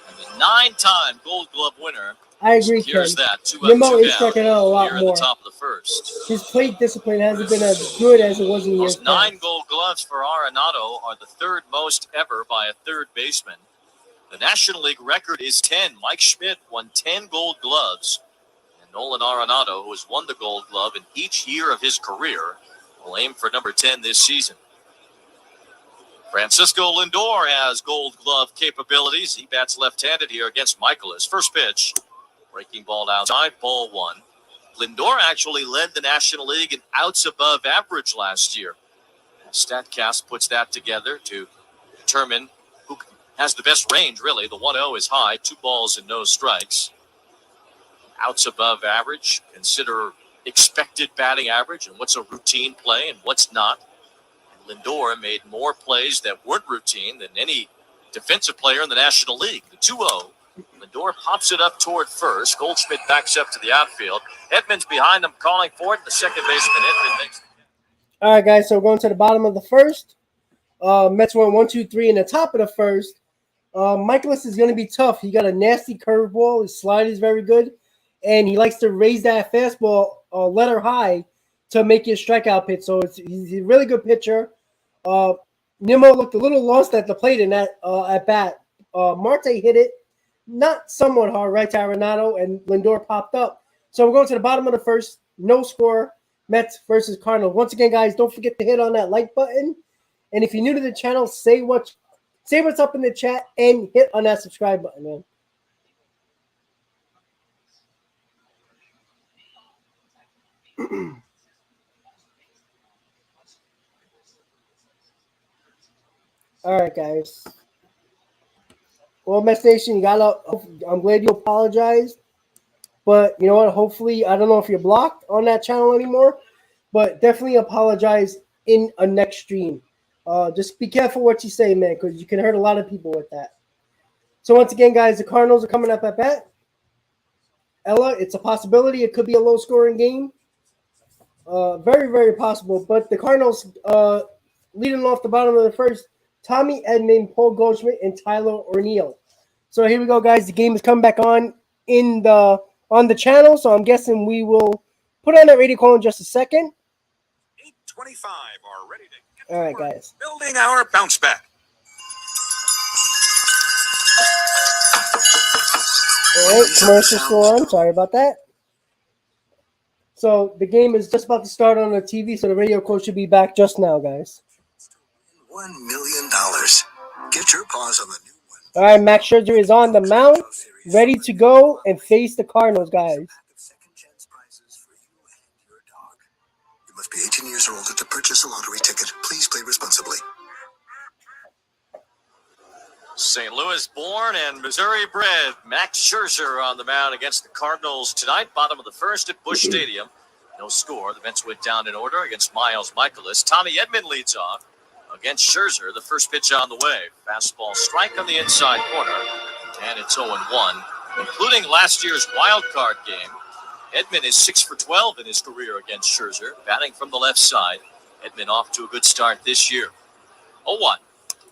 And the 9-time Gold Glove winner I agree, Ken. that. 2 Nimmo is down striking out a lot here more. At the top of the first. His plate discipline hasn't been as good as it was in years Those 9 past. Gold Gloves for Arenado are the 3rd most ever by a 3rd baseman. The National League record is 10. Mike Schmidt won 10 Gold Gloves Nolan Arenado, who has won the Gold Glove in each year of his career, will aim for number 10 this season. Francisco Lindor has Gold Glove capabilities. He bats left-handed here against Michaelis. First pitch, breaking ball outside, ball one. Lindor actually led the National League in outs above average last year. StatCast puts that together to determine who has the best range, really. The 1-0 is high, 2 balls and no strikes. Outs above average, consider expected batting average and what's a routine play and what's not. And Lindor made more plays that weren't routine than any defensive player in the National League. The 2-0. Lindor pops it up toward first. Goldschmidt backs up to the outfield. Edmonds behind him calling for it. The second baseman, Edmund, makes. All right, guys, so we're going to the bottom of the first. Mets went 1-2-3 in the top of the first. Michaelis is going to be tough. He got a nasty curveball. His slide is very good. And he likes to raise that fastball letter high to make his strikeout pitch. So he's a really good pitcher. Nimmo looked a little lost at the plate in that at bat. Marte hit it not somewhat hard right to Arenado, and Lindor popped up. So we're going to the bottom of the first. No score. Mets versus Cardinals. Once again, guys, don't forget to hit on that like button. And if you're new to the channel, say what's up in the chat and hit on that subscribe button, man. All right, guys. Well, Mets Nation, I'm glad you apologized. But you know what? Hopefully, I don't know if you're blocked on that channel anymore, but definitely apologize in a next stream. Just be careful what you say, man, because you can hurt a lot of people with that. So once again, guys, the Cardinals are coming up at bat. Ella, it's a possibility. It could be a low-scoring game. Very, very possible. But the Cardinals leading off the bottom of the first, Tommy Edman, Paul Goldschmidt, and Tyler O'Neill. So here we go, guys. The game is coming back on the channel, so I'm guessing we will put on that radio call in just a second. 8:25 are ready to get All right, to work. guys. Building our bounce back. All right, commercial still on. Sorry about that. So the game is just about to start on the TV, so the radio call should be back just now, guys. $1 million. Get your paws on the new one. All right, Max Scherzer is on the mound, ready to go and face the Cardinals, guys. Second chance prizes for you and your dog. You must be 18 years or older to purchase a lottery ticket. Please play responsibly. St. Louis born and Missouri bred Max Scherzer on the mound against the Cardinals tonight. Bottom of the first at Busch Stadium. No score. The Mets went down in order against Miles Michaelis. Tommy Edman leads off against Scherzer. The first pitch on the way. Fastball strike on the inside corner. And it's 0-1. Including last year's wild card game, Edman is 6 for 12 in his career against Scherzer. Batting from the left side. Edman off to a good start this year. 0-1.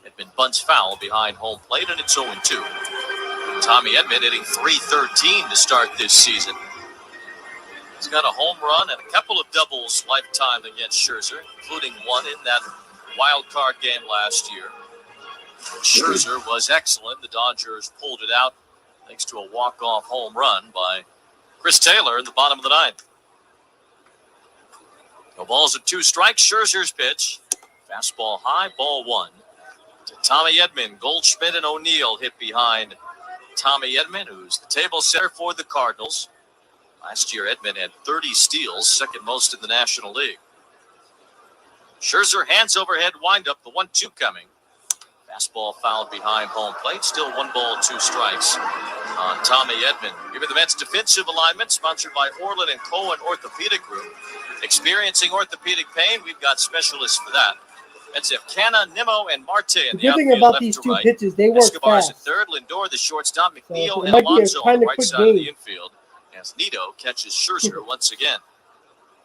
Edman bunts foul behind home plate, and it's 0-2. Tommy Edman hitting .313 to start this season. He's got a home run and a couple of doubles lifetime against Scherzer, including one in that wild card game last year. Scherzer was excellent. The Dodgers pulled it out thanks to a walk-off home run by Chris Taylor in the bottom of the ninth. No balls and 2 strikes. Scherzer's pitch. Fastball high, ball 1. To Tommy Edman, Goldschmidt and O'Neill hit behind Tommy Edman, who's the table setter for the Cardinals. Last year, Edman had 30 steals, second most in the National League. Scherzer hands overhead windup, the 1-2 coming. Fastball fouled behind home plate. Still 1 ball, 2 strikes on Tommy Edman. Giving the Mets defensive alignment, sponsored by Orland & Cohen Orthopedic Group. Experiencing orthopedic pain, we've got specialists for that. That's Canna, Nimmo, and Marte in The the good thing outfield, about left these to two right. pitches, they work Escobar's at fast. third, Lindor the shortstop, McNeil So it and might be a Alonso on the kinda right quick side of the game. infield. As Nito catches Scherzer once again.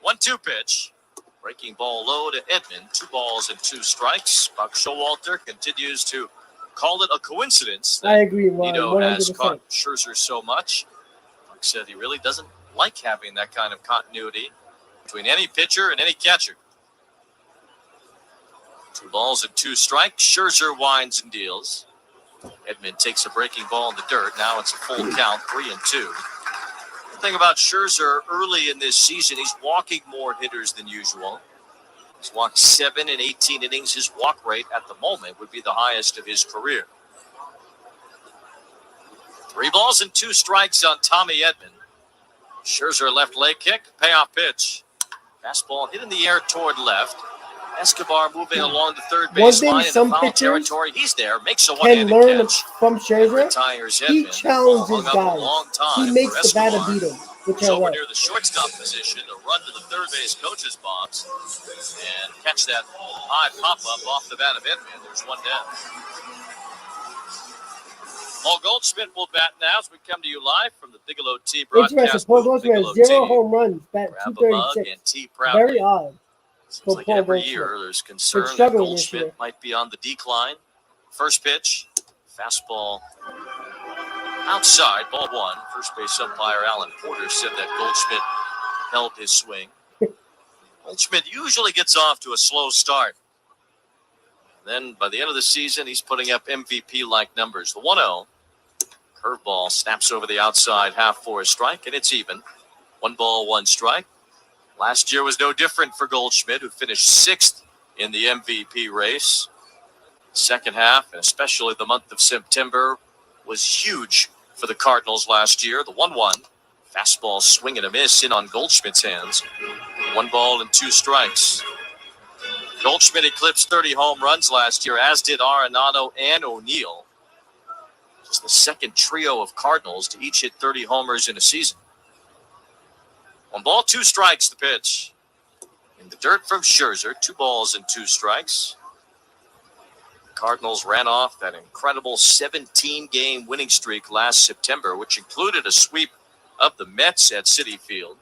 1-2 pitch. Breaking ball low to Edman. 2 balls and 2 strikes. Buck Showalter continues to call it a coincidence I that agree, Ron, Nito has 100%. caught Scherzer so much. Buck said he really doesn't like having that kind of continuity between any pitcher and any catcher. 2 balls and 2 strikes. Scherzer winds and deals. Edman takes a breaking ball in the dirt. Now it's a full count, 3-2. Thing about Scherzer early in this season, he's walking more hitters than usual. He's walked 7 in 18 innings. His walk rate at the moment would be the highest of his career. 3 balls and 2 strikes on Tommy Edman. Scherzer left leg kick, payoff pitch. Fastball hit in the air toward left. Escobar moving along the third baseline in the foul territory. He's there, makes a one-handed catch. From Scherzer, he challenges guys. He makes the batter beat him. He's over near the shortstop position to run to the third base coach's box and catch that high pop-up off the bat of Edman. There's one down. Paul Goldschmidt will bat now as we come to you live from the Bigelow Tea broadcast Paul booth. Goldschmidt has 0 home runs, bat 236. Very odd. Seems like every year there's concern that Goldschmidt might be on the decline. First pitch, fastball outside, ball 1. First base umpire Alan Porter said that Goldschmidt held his swing. Goldschmidt usually gets off to a slow start. Then by the end of the season, he's putting up MVP-like numbers. The 1-0, curveball snaps over the outside half for a strike, and it's even. 1 ball, 1 strike. Last year was no different for Goldschmidt, who finished 6th in the MVP race. Second half, and especially the month of September, was huge for the Cardinals last year. The 1-1, fastball swing and a miss in on Goldschmidt's hands. 1 ball and 2 strikes. Goldschmidt eclipsed 30 home runs last year, as did Arenado and O'Neill. Just the second trio of Cardinals to each hit 30 homers in a season. 1 ball, 2 strikes, the pitch. In the dirt from Scherzer, 2 balls and 2 strikes. The Cardinals ran off that incredible 17-game winning streak last September, which included a sweep of the Mets at Citi Field.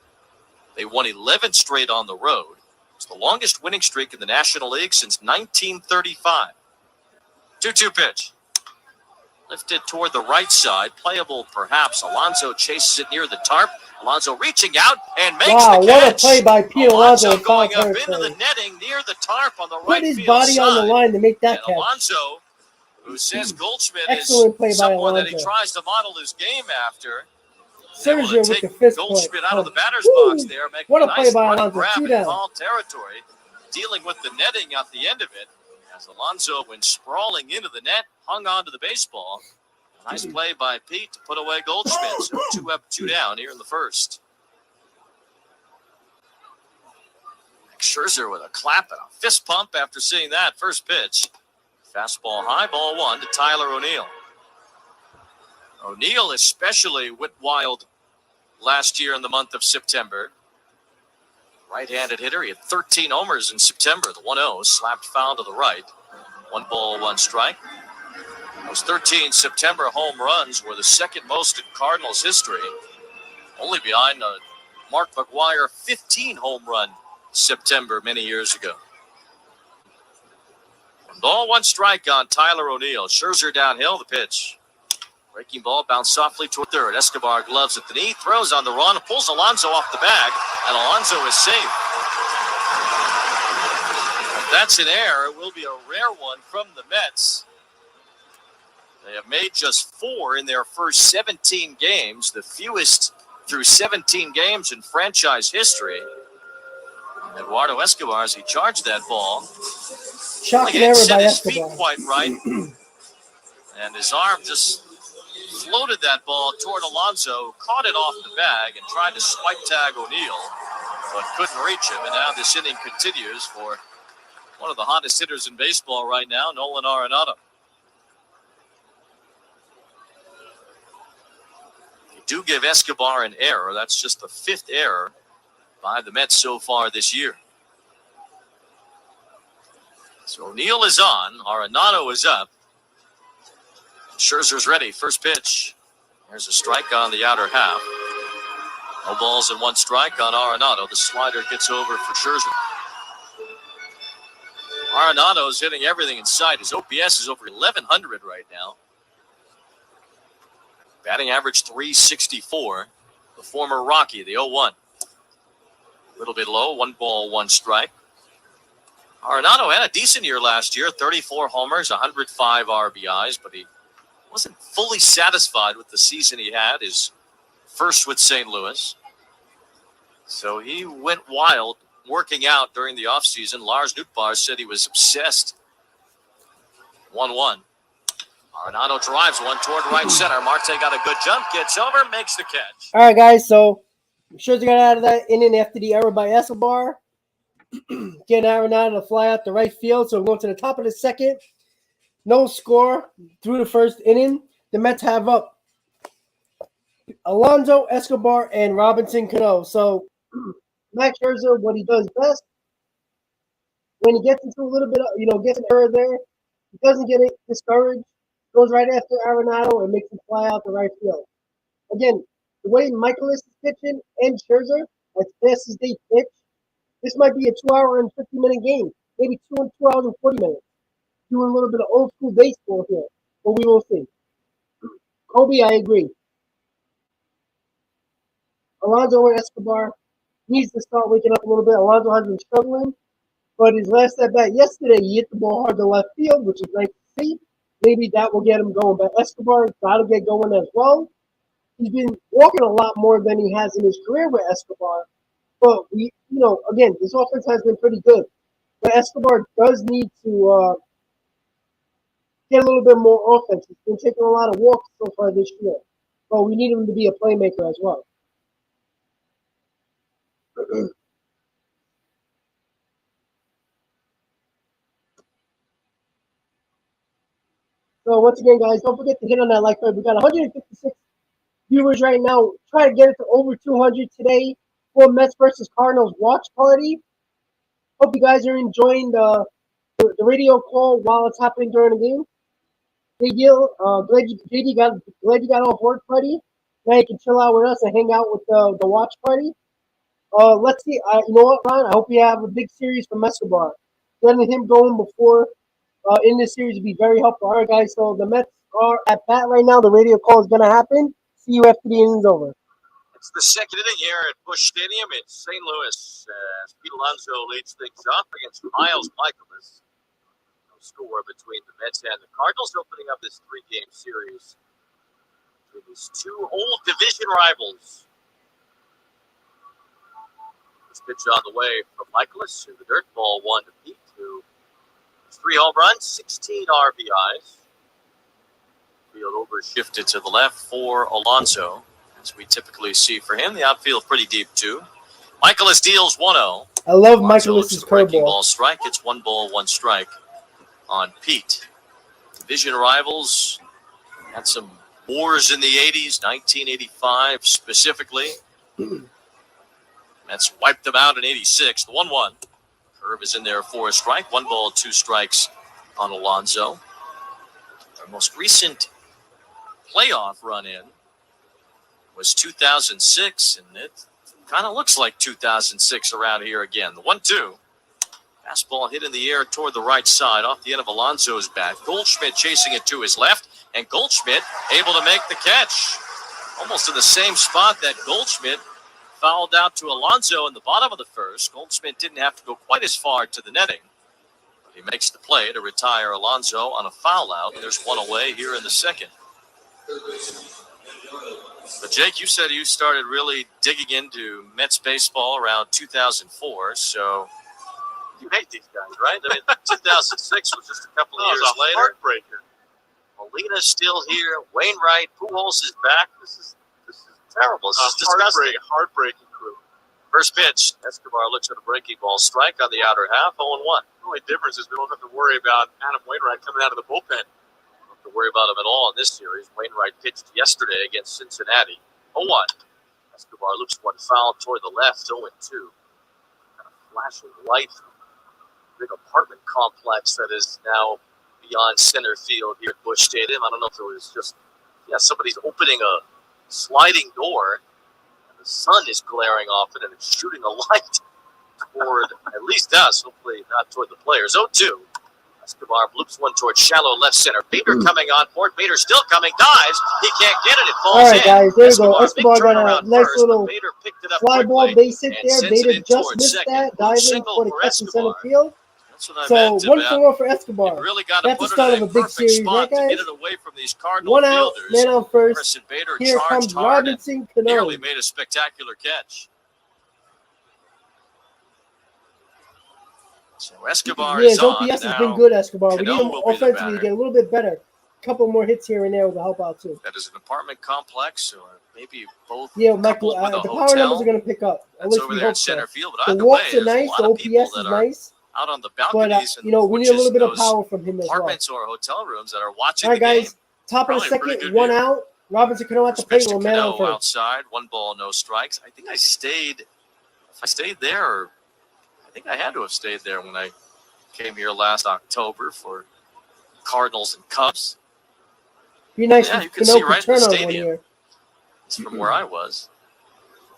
They won 11 straight on the road. It's the longest winning streak in the National League since 1935. 2-2 pitch. Lifted toward the right side. Playable, perhaps. Alonso chases it near the tarp. Alonso reaching out and makes the catch. What a play by Pete Alonso. Going up into the netting near the tarp on the right field side. Put his body on the line to make that catch. Alonso, who says Goldschmidt is someone that he tries to model his game after. Scherzer with the fist Goldschmidt out of the batter's box there, making a nice running grab in foul territory, dealing with the netting at the end of it. As Alonso went sprawling into the net, hung on to the baseball. Nice play by Pete to put away Goldschmidt. So 2 up, 2 down here in the first. Scherzer with a clap and a fist pump after seeing that first pitch. Fastball high, ball 1 to Tyler O'Neill. O'Neill especially went wild last year in the month of September. Right-handed hitter. He had 13 homers in September. The 1-0 slapped foul to the right. 1 ball, 1 strike. Those 13 September home runs were the second most in Cardinals history, only behind Mark McGwire 15 home run September many years ago. 1 ball, 1 strike on Tyler O'Neill. Scherzer downhill, the pitch. Breaking ball bounced softly toward third. Escobar gloves at the knee, throws on the run, pulls Alonso off the bag, and Alonso is safe. If that's an error, it will be a rare one from the Mets. They have made just 4 in their first 17 games, the fewest through 17 games in franchise history. Eduardo Escobar, as he charged that ball, shocking error by his Escobar. feet quite right, and his arm just floated that ball toward Alonso, caught it off the bag, and tried to swipe tag O'Neill, but couldn't reach him. And now this inning continues for one of the hottest hitters in baseball right now, Nolan Arenado. They do give Escobar an error. That's just the 5th error by the Mets so far this year. So O'Neill is on. Arenado is up. Scherzer's ready. First pitch. There's a strike on the outer half. No balls and 1 strike on Arenado. The slider gets over for Scherzer. Arenado is hitting everything in sight. His OPS is over 1,100 right now. Batting average 364. The former Rocky, the 0-1. A little bit low. 1 ball, 1 strike. Arenado had a decent year last year. 34 homers, 105 RBIs, but he wasn't fully satisfied with the season he had. His first with St. Louis. So he went wild working out during the offseason. Lars Nootbaar said he was obsessed. 1-1. Arenado drives one toward right center. Marte got a good jump, gets over, makes the catch. All right, guys. So Scherzer got out of that inning after the error by Escobar. Getting Arenado to fly out the right field. So we're going to the top of the second. No score through the first inning. The Mets have up Alonso, Escobar, and Robinson Cano. So Max Scherzer, what he does best, when he gets into a little bit of, gets an error there, he doesn't get it discouraged, goes right after Arenado and makes him fly out the right field. Again, the way Michaelis is pitching and Scherzer, as fast as they pitch, this might be a 2-hour and 50-minute game, maybe 2 hours and 40 minutes. Doing a little bit of old school baseball here, but we will see. Kobe, I agree. Alonso and Escobar needs to start waking up a little bit. Alonso has been struggling, but his last at bat yesterday, he hit the ball hard to left field, which is nice to see. Maybe that will get him going. But Escobar got to get going as well. He's been walking a lot more than he has in his career with Escobar. But again, this offense has been pretty good. But Escobar does need to get a little bit more offense. He's been taking a lot of walks so far this year. But we need him to be a playmaker as well. So once again, guys, don't forget to hit on that like button. We got 156 viewers right now. Try to get it to over 200 today for Mets versus Cardinals watch party. Hope you guys are enjoying the radio call while it's happening during the game. Big deal. Glad you got off work, buddy. Now you can chill out with us and hang out with the watch party. Let's see. You know what, Ron? I hope you have a big series from Escobar. Getting him going before in this series would be very helpful. All right, guys. So the Mets are at bat right now. The radio call is going to happen. See you after the inning's over. It's the second inning here at Busch Stadium in St. Louis. Pete Alonso leads things off against Miles Michaelis. No score between the Mets and the Cardinals, opening up this 3-game series with these two old division rivals. This pitch on the way from Michaelis to the dirt. Ball 1 to Pete, who has 3 home runs, 16 RBIs. Field over shifted to the left for Alonso, as we typically see for him. The outfield pretty deep, too. Michaelis deals 1-0. I love Michaelis' breaking curveball. Ball strike. It's 1 ball, 1 strike on Pete. Division rivals had some wars in the 80s, 1985 specifically. Mets wiped them out in 86. The 1-1. Curve is in there for a strike. 1 ball, 2 strikes on Alonso. Our most recent playoff run-in was 2006, and it kind of looks like 2006 around here again. The 1-2. Fastball hit in the air toward the right side off the end of Alonso's bat. Goldschmidt chasing it to his left, and Goldschmidt able to make the catch. Almost in the same spot that Goldschmidt fouled out to Alonso in the bottom of the first. Goldschmidt didn't have to go quite as far to the netting. But he makes the play to retire Alonso on a foul out. There's 1 away here in the second. But Jake, you said you started really digging into Mets baseball around 2004, so you hate these guys, right? I mean, 2006 was just a couple of years later. Heartbreaker. Molina's still here. Wainwright, Pujols is back. This is terrible. This is disgusting. Heartbreaking crew. First pitch. Escobar looks at a breaking ball strike on the outer half. 0-1. The only difference is we don't have to worry about Adam Wainwright coming out of the bullpen. Don't have to worry about him at all in this series. Wainwright pitched yesterday against Cincinnati. 0-1. Escobar looks one foul toward the left. 0-2. Kind of flashing light. Big apartment complex that is now beyond center field here at Busch Stadium. I don't know if it was just, somebody's opening a sliding door, and the sun is glaring off it, and it's shooting a light toward at least us, hopefully not toward the players. 0-2. Escobar bloops one toward shallow left center. Bader coming on board. Bader still coming. Dives. He can't get it. It falls in. All right, guys. There you go. Escobar got a nice first, little Bader picked it up fly ball quickly base hit and there. sends it Bader in just towards missed second. that. Diving Single for the for catch in center Escobar. field. That's what I So meant 1 about. for 1 for You Escobar. really got to That's the put start it of in a a big perfect series, spot right, to get guys? it away from these Cardinal 1 out, fielders. man on first. Harrison Bader Here charged comes hard and Robinson nearly Cano. made a spectacular catch. So Escobar Yeah, is his on. OPS has Now been good, Escobar. We need Cano him will be the offensively to batter. get a little bit better. A couple more hits here and there will help out too. That is an apartment complex, or maybe both Yeah, Michael, coupled with a the hotel. power numbers are going to pick up. At That's least over we there in hope so. center field. But The either way, walks are there's a nice. lot The of people OPS that is are nice. out on the But, balconies and we need a little bit of power from him as well. apartments or hotel rooms that are watching All right, the game. guys. Top of the Probably a pretty second, good 1 view. out. Robinson Cano at the First plate pitch with to a man on Cano first. outside. 1 ball, no strikes. I think I stayed. If I stayed there, or I think I had to have stayed there when I came here last October for Cardinals and Cubs. Be nice Yeah, if you can Cano see could right in turn the on one stadium. here. It's from where I was.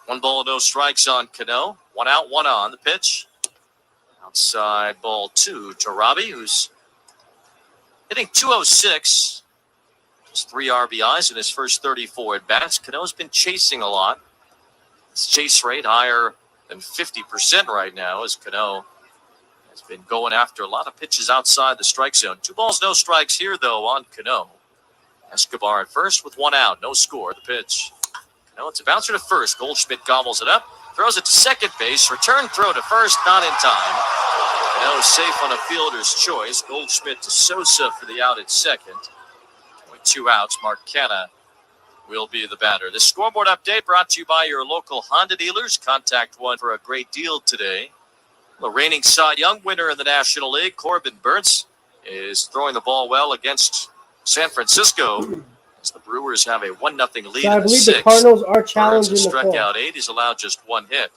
1 ball, no strikes on Cano. 1 out, 1 on. The pitch. Outside ball 2 to Robbie, who's hitting .206. Just 3 RBIs in his first 34 at bats. Cano's been chasing a lot. His chase rate higher than 50% right now, as Cano has been going after a lot of pitches outside the strike zone. 2 balls, no strikes here, though, on Cano. Escobar at first with 1 out, no score. The pitch. Cano, it's a bouncer to first. Goldschmidt gobbles it up, throws it to second base. Return throw to first, not in time. Cano safe on a fielder's choice. Goldschmidt to Sosa for the out at second. With 2 outs, Mark Canha will be the batter. This scoreboard update brought to you by your local Honda dealers. Contact one for a great deal today. The reigning Cy Young winner in the National League, Corbin Burns, is throwing the ball well against San Francisco. As the Brewers have a 1-0 lead So I in the believe the 6th. Cardinals are Burns challenging has the struck call. out 8. He's allowed just 1 hit.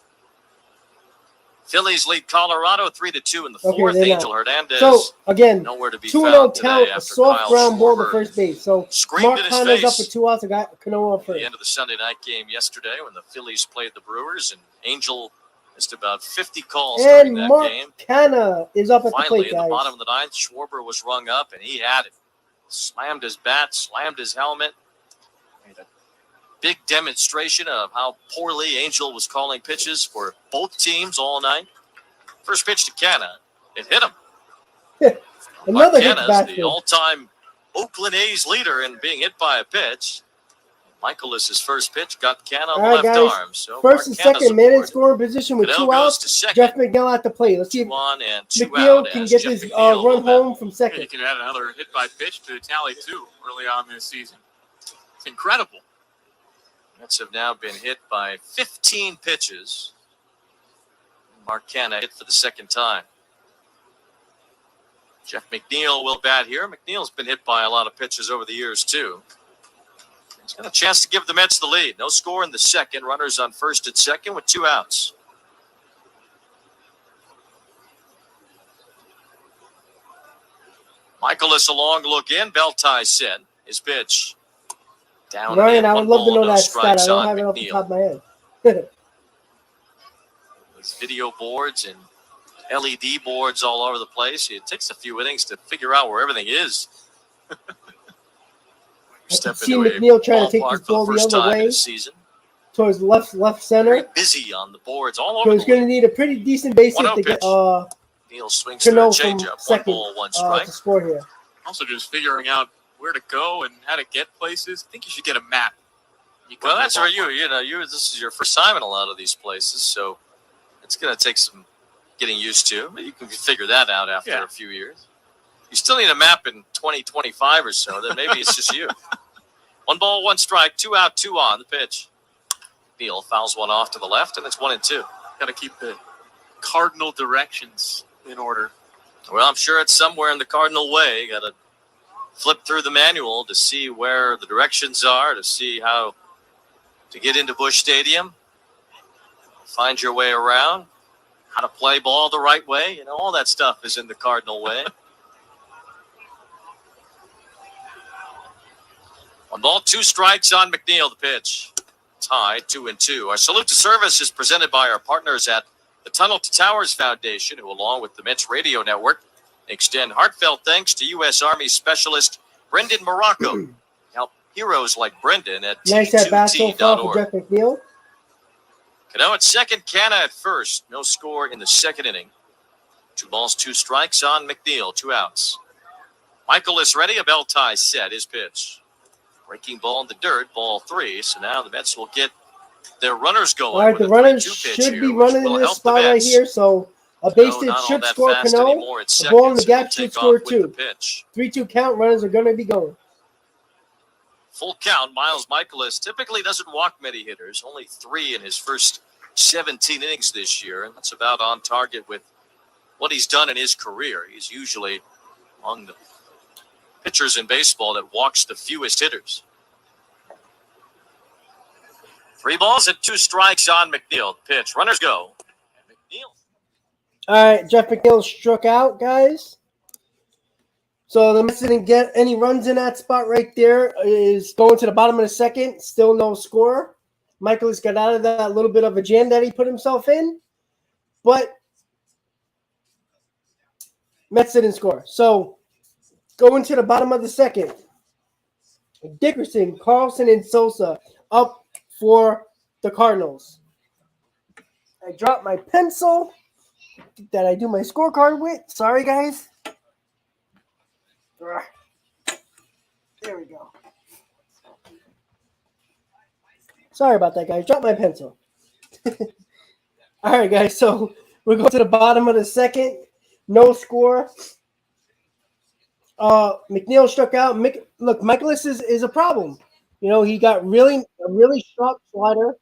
Phillies lead Colorado 3-2 in the 4th. they're Angel not. Hernandez So, again, nowhere to be 2-0 found today count, a after soft Kyle ground ball to Schwarber first base. So, screamed Mark in his Canha's up face. for 2 outs. I got Cano on At first. the end of the Sunday night game yesterday when the Phillies played the Brewers, and Angel missed about 50 calls during And that Mark game. Canha is up at the Finally, plate, in the guys. bottom of the 9th, Schwarber was rung up, and he had it. Slammed his bat, slammed his helmet. Made a big demonstration of how poorly Angel was calling pitches for both teams all night. First pitch to Canha. It hit him. Another hit Canha's the batsman. all-time Oakland A's leader in being hit by a pitch. Michaelis' first pitch got Canha on the All right, left guys. arm. So First and Mark Canha's second, man in aboard. scoring position with Cano 2 goes outs. to second. Jeff McNeil at the plate. Let's see if 2 on and 2 McNeil out can as get Jeff this McNeil run will bat. home from second. You can add another hit by pitch to the tally, too, early on this season. It's incredible. Mets have now been hit by 15 pitches. Mark Canha hit for the second time. Jeff McNeil will bat here. McNeil's been hit by a lot of pitches over the years, too. He's got a chance to give the Mets the lead. No score in the second. Runners on first and second with 2 outs. Michaelis a long look in. Beltai set. His pitch. Down Ryan, and in. I 1 would love to ball, know no that stat. I strikes don't on have it off the McNeil. top of my head. With video boards and LED boards all over the place. It takes a few innings to figure out where everything is. I can see McNeil trying to take this ball the other way towards left center. Very busy on the boards all over So he's the going to league. need a pretty decent base hit 1-0 to get pitch. Neal swings through a Cano from changeup. 1 second ball, 1 strike. to score here. Also, just figuring out where to go and how to get places. I think you should get a map. Well, that's where this is your first time in a lot of these places, so it's going to take some getting used to. But you can figure that out after a few years. You still need a map in 2025 or so. Then maybe it's just you. 1 ball, 1 strike, 2 out, 2 on. The pitch. Neal fouls one off to the left, and it's 1-2. Got to keep the cardinal directions in order. Well, I'm sure it's somewhere in the cardinal way. Got to flip through the manual to see where the directions are, to see how to get into Busch Stadium, find your way around, how to play ball the right way. You know, all that stuff is in the cardinal way. 1 ball, 2 strikes on McNeil. The pitch. Tie 2-2. Our salute to service is presented by our partners at the Tunnel to Towers Foundation, who, along with the Mets Radio Network, extend heartfelt thanks to U.S. Army Specialist Brendan Morocco. Help heroes like Brendan at Nice at bat so far for T2T.org. Jeff McNeil. Cano at second, Canha at first. No score in the second inning. 2 balls, 2 strikes on McNeil. 2 outs. Michael is ready. A bell tie set. His pitch. Breaking ball in the dirt. Ball 3. So now the Mets will get their runners going. All right, the runners should be running in this spot right here. So a base hit should score Cano. A ball in the gap should score 2. 3-2 count. Runners are going to be going. Full count. Miles Michaelis typically doesn't walk many hitters. Only 3 in his first 17 innings this year. And that's about on target with what he's done in his career. He's usually among the pitchers in baseball that walks the fewest hitters. 3 balls and 2 strikes on McNeil. Pitch. Runners go. McNeil. All right, Jeff McNeil struck out, guys. So the Mets didn't get any runs in that spot right there. Is going to the bottom of the second. Still no score. Michaelis got out of that little bit of a jam that he put himself in. But Mets didn't score. So going to the bottom of the second. Dickerson, Carlson, and Sosa up for the Cardinals. I dropped my pencil that I do my scorecard with. Sorry, guys. There we go. Sorry about that, guys. Dropped my pencil. All right, guys. So we're going to the bottom of the second. No score. McNeil struck out. Look, Michaelis is a problem. You know, he got a really sharp slider.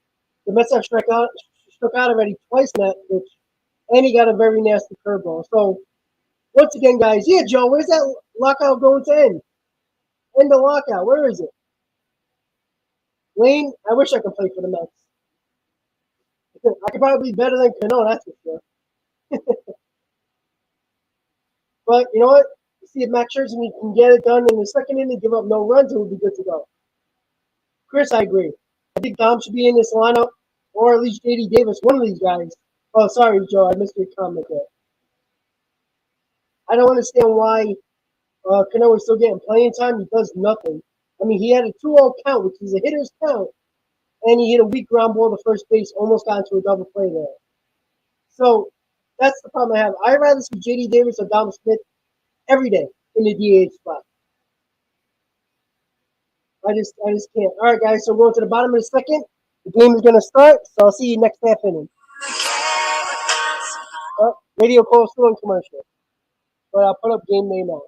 The Mets have struck out already twice now, and he got a very nasty curveball. So once again, guys, yeah, Joe, where's that lockout going to end? End the lockout. Where is it? Lane, I wish I could play for the Mets. I could probably be better than Cano, that's for sure. But you know what? See if Max Scherzer can get it done in the second inning, give up no runs, it would be good to go. Chris, I agree. I think Dom should be in this lineup, or at least JD Davis, one of these guys. Oh, sorry, Joe, I missed your comment there. I don't understand why Cano is still getting playing time. He does nothing. I mean, he had a 2-0 count, which is a hitter's count, and he hit a weak ground ball to first base, almost got into a double play there. So that's the problem I have. I'd rather see JD Davis or Dom Smith every day in the DH spot. I just can't. All right, guys, so we're going to the bottom of the second. The game is going to start, so I'll see you next half inning. Radio call still in commercial. But I'll put up game day now.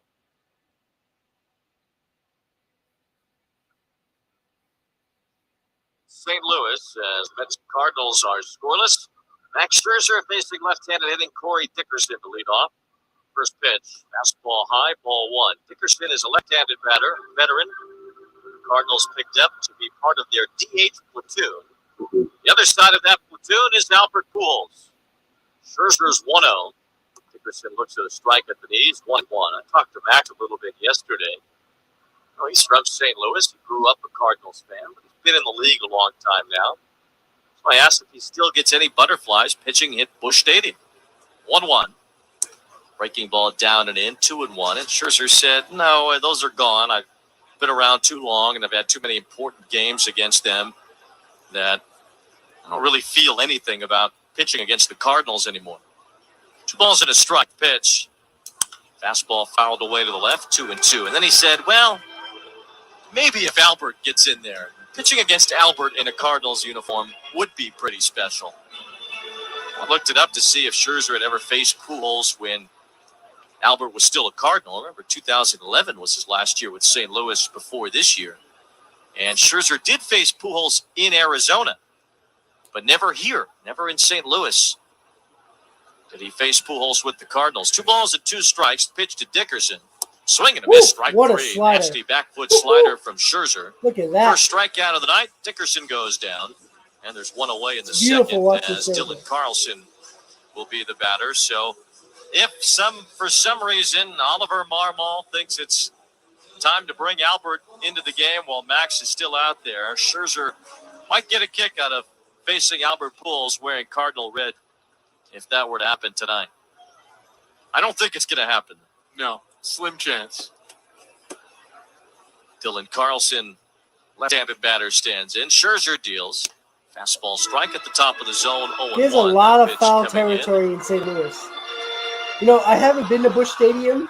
St. Louis, as Mets-Cardinals are scoreless. Max Scherzer facing left-handed hitting Corey Dickerson to lead off. First pitch, fastball high, ball 1. Dickerson is a left-handed veteran. Cardinals picked up to be part of their DH platoon. The other side of that platoon is Albert Pujols. Scherzer's 1-0. Dickerson looks at a strike at the knees, 1-1. I talked to Max a little bit yesterday. Oh, he's from St. Louis. He grew up a Cardinals fan, but he's been in the league a long time now. So I asked if he still gets any butterflies pitching at Busch Stadium. 1-1. Breaking ball down and in, 2-1. And Scherzer said, no, those are gone. I've been around too long, and I've had too many important games against them that I don't really feel anything about pitching against the Cardinals anymore. 2 balls and a strike. Pitch. Fastball fouled away to the left, 2-2. And then he said, well, maybe if Albert gets in there. Pitching against Albert in a Cardinals uniform would be pretty special. I looked it up to see if Scherzer had ever faced Pujols when Albert was still a Cardinal. Remember, 2011 was his last year with St. Louis before this year. And Scherzer did face Pujols in Arizona, but never here, never in St. Louis did he face Pujols with the Cardinals. 2 balls and 2 strikes, pitch to Dickerson. Swing and a miss, strike 3. Nasty back foot slider from Scherzer. Look at that. First strikeout of the night, Dickerson goes down. And there's one away in the second as Dylan Carlson will be the batter. So if for some reason Oliver Marmol thinks it's time to bring Albert into the game while Max is still out there, Scherzer might get a kick out of facing Albert Pujols wearing Cardinal red if that were to happen tonight. I don't think it's going to happen. No, slim chance. Dylan Carlson, left-handed batter, stands in. Scherzer deals. Fastball strike at the top of the zone. 0-1. There's a lot of foul territory in St. Louis. I haven't been to Busch Stadium,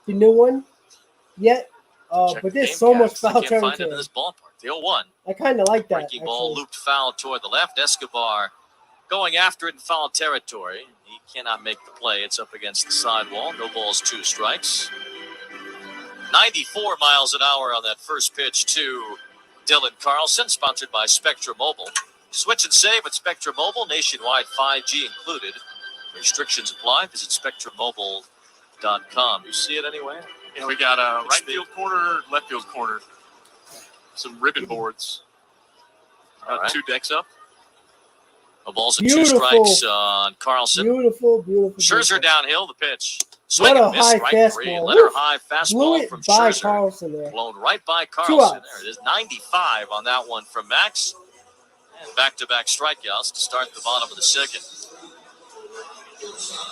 the new one, yet. Check But the there's game so much caps. foul They can't find it in territory. this ballpark. The 0-1. I kind of like that. Breaking ball, Actually. looped foul toward the left. Escobar going after it in foul territory. He cannot make the play. It's up against the sidewall. No balls, 2 strikes. 94 miles an hour on that first pitch to Dylan Carlson, sponsored by Spectra Mobile. Switch and save at Spectra Mobile, nationwide 5G included. Restrictions apply. Visit SpectraMobile.com. You see it anyway? Yeah, we got a right field corner, left field corner. Some ribbon boards. Right. 2 decks up. A ball's and 2 strikes on Carlson. Beautiful. Scherzer downhill, the pitch. What Swing a and miss, high strike fastball. 3. Letter high Blew fastball it from by Scherzer. Carlson there. Blown right by 2 Carlson. outs. There it is, 95 on that one from Max. And back-to-back strikeouts to start the bottom of the second.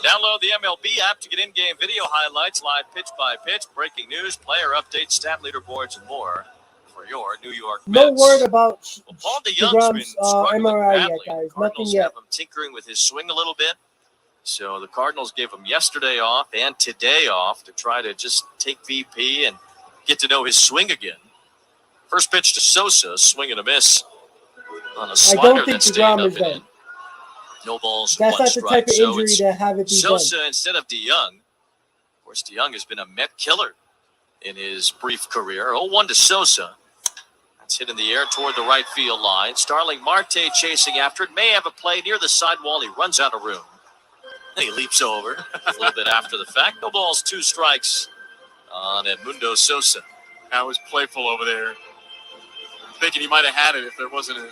Download the MLB app to get in-game video highlights, live pitch-by-pitch, breaking news, player updates, stat leaderboards, and more for your New York Mets. No word about Paul DeYoung's been struggling MRI badly. yet, guys. Cardinals Nothing yet. have him tinkering with his swing a little bit. So the Cardinals gave him yesterday off and today off to try to just take VP and get to know his swing again. First pitch to Sosa, swing and a miss on a slider. I don't think that stayed DeGrom up is and done. in. No balls, That's 1 not the strike. type of So injury it's to have it be done. Sosa instead of DeYoung. Of course, DeYoung has been a Met killer in his brief career. 0-1 to Sosa. That's hit in the air toward the right field line. Starling Marte chasing after it. May have a play near the sidewall. He runs out of room. And he leaps over a little bit after the fact. No balls, 2 strikes on Edmundo Sosa. That was playful over there. Thinking he might have had it if there wasn't a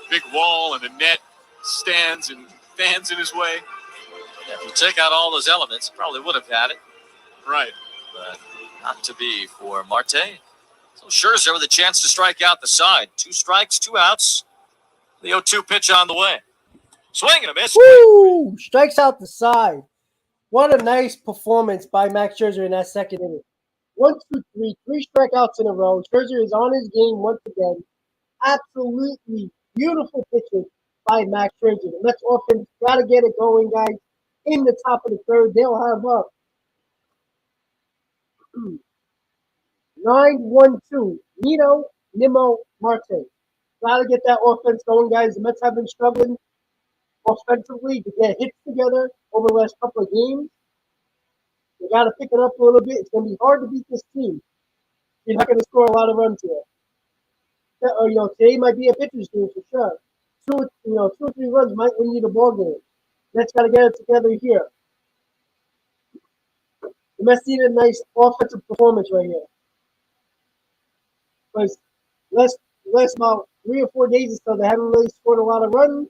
big wall and a net, stands and fans in his way. Yeah, if you take out all those elements, probably would have had it. Right. But not to be for Marte. So Scherzer with a chance to strike out the side. 2 strikes, 2 outs. The 0-2 pitch on the way. Swing and a miss. Woo! Strikes out the side. What a nice performance by Max Scherzer in that second inning. 1, 2, 3, 3 strikeouts in a row. Scherzer is on his game once again. Absolutely beautiful pitching by Max Scherzer. The Mets offense got to get it going, guys. In the top of the third, they'll have up 9-1-2. Nimmo, Marte. Got to get that offense going, guys. The Mets have been struggling offensively to get hits together over the last couple of games. They got to pick it up a little bit. It's going to be hard to beat this team. You're not going to score a lot of runs here. Today might be a pitcher's game for sure. 2 or 3 runs might win you the ball game. Mets got to get it together here. The Mets need a nice offensive performance right here. Because last about 3 or 4 days or so, they haven't really scored a lot of runs.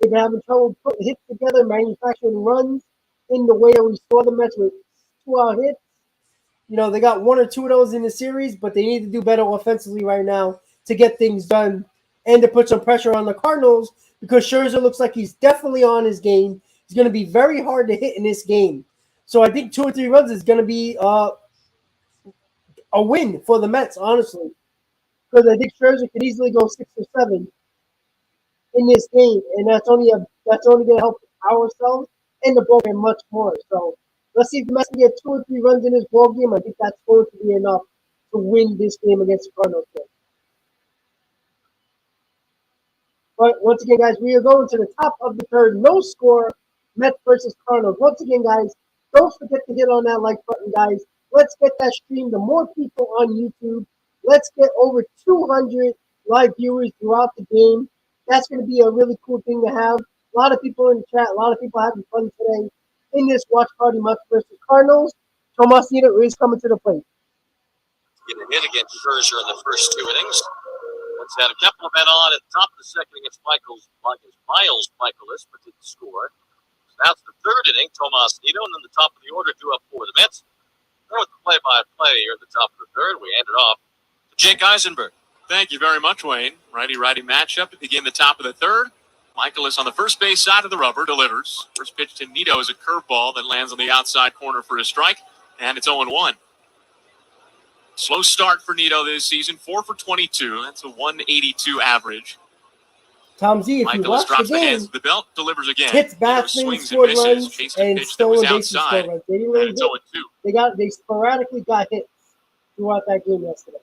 They've been having trouble putting hits together, manufacturing runs in the way that we saw the Mets with 2-out hits. They got 1 or 2 of those in the series, but they need to do better offensively right now to get things done and to put some pressure on the Cardinals because Scherzer looks like he's definitely on his game. He's going to be very hard to hit in this game. So I think 2 or 3 runs is going to be a win for the Mets, honestly. Because I think Scherzer could easily go 6 or 7 in this game, and that's only going to help ourselves and the ball game much more. So let's see if the Mets can get 2 or 3 runs in this ball game. I think that's going to be enough to win this game against the Cardinals. But once again, guys, we are going to the top of the third. No score, Mets versus Cardinals. Once again, guys, don't forget to hit on that like button, guys. Let's get that stream to more people on YouTube. Let's get over 200 live viewers throughout the game. That's going to be a really cool thing to have. A lot of people in the chat, a lot of people having fun today in this watch party, Mets versus Cardinals. Tomasino is coming to the plate. Get a hit against Scherzer in the first 2 innings. Let's had a couple of men on at the top of the second against Miles Michaelis, but didn't score. So that's the 3rd inning, Tomasino, and then the top of the order due up for the Mets. There with the play-by-play here at the top of the 3rd. We hand it off to Jake Eisenberg. Thank you very much, Wayne. Righty-righty matchup to begin the top of the 3rd. Michaelis on the first base side of the rubber delivers. First pitch to Nito is a curveball that lands on the outside corner for a strike, and it's 0-1. Slow start for Nito this season, 4 for 22. That's a 182 average. Tom Z, if you Michaelis watch the drops the hands game, of the belt, delivers again. hits Bader batsmen, swings and scored misses, runs, chased a and pitch that was stolen bases outside, scored runs. They didn't and really it's hit. 0-2. They sporadically got hits throughout that game yesterday.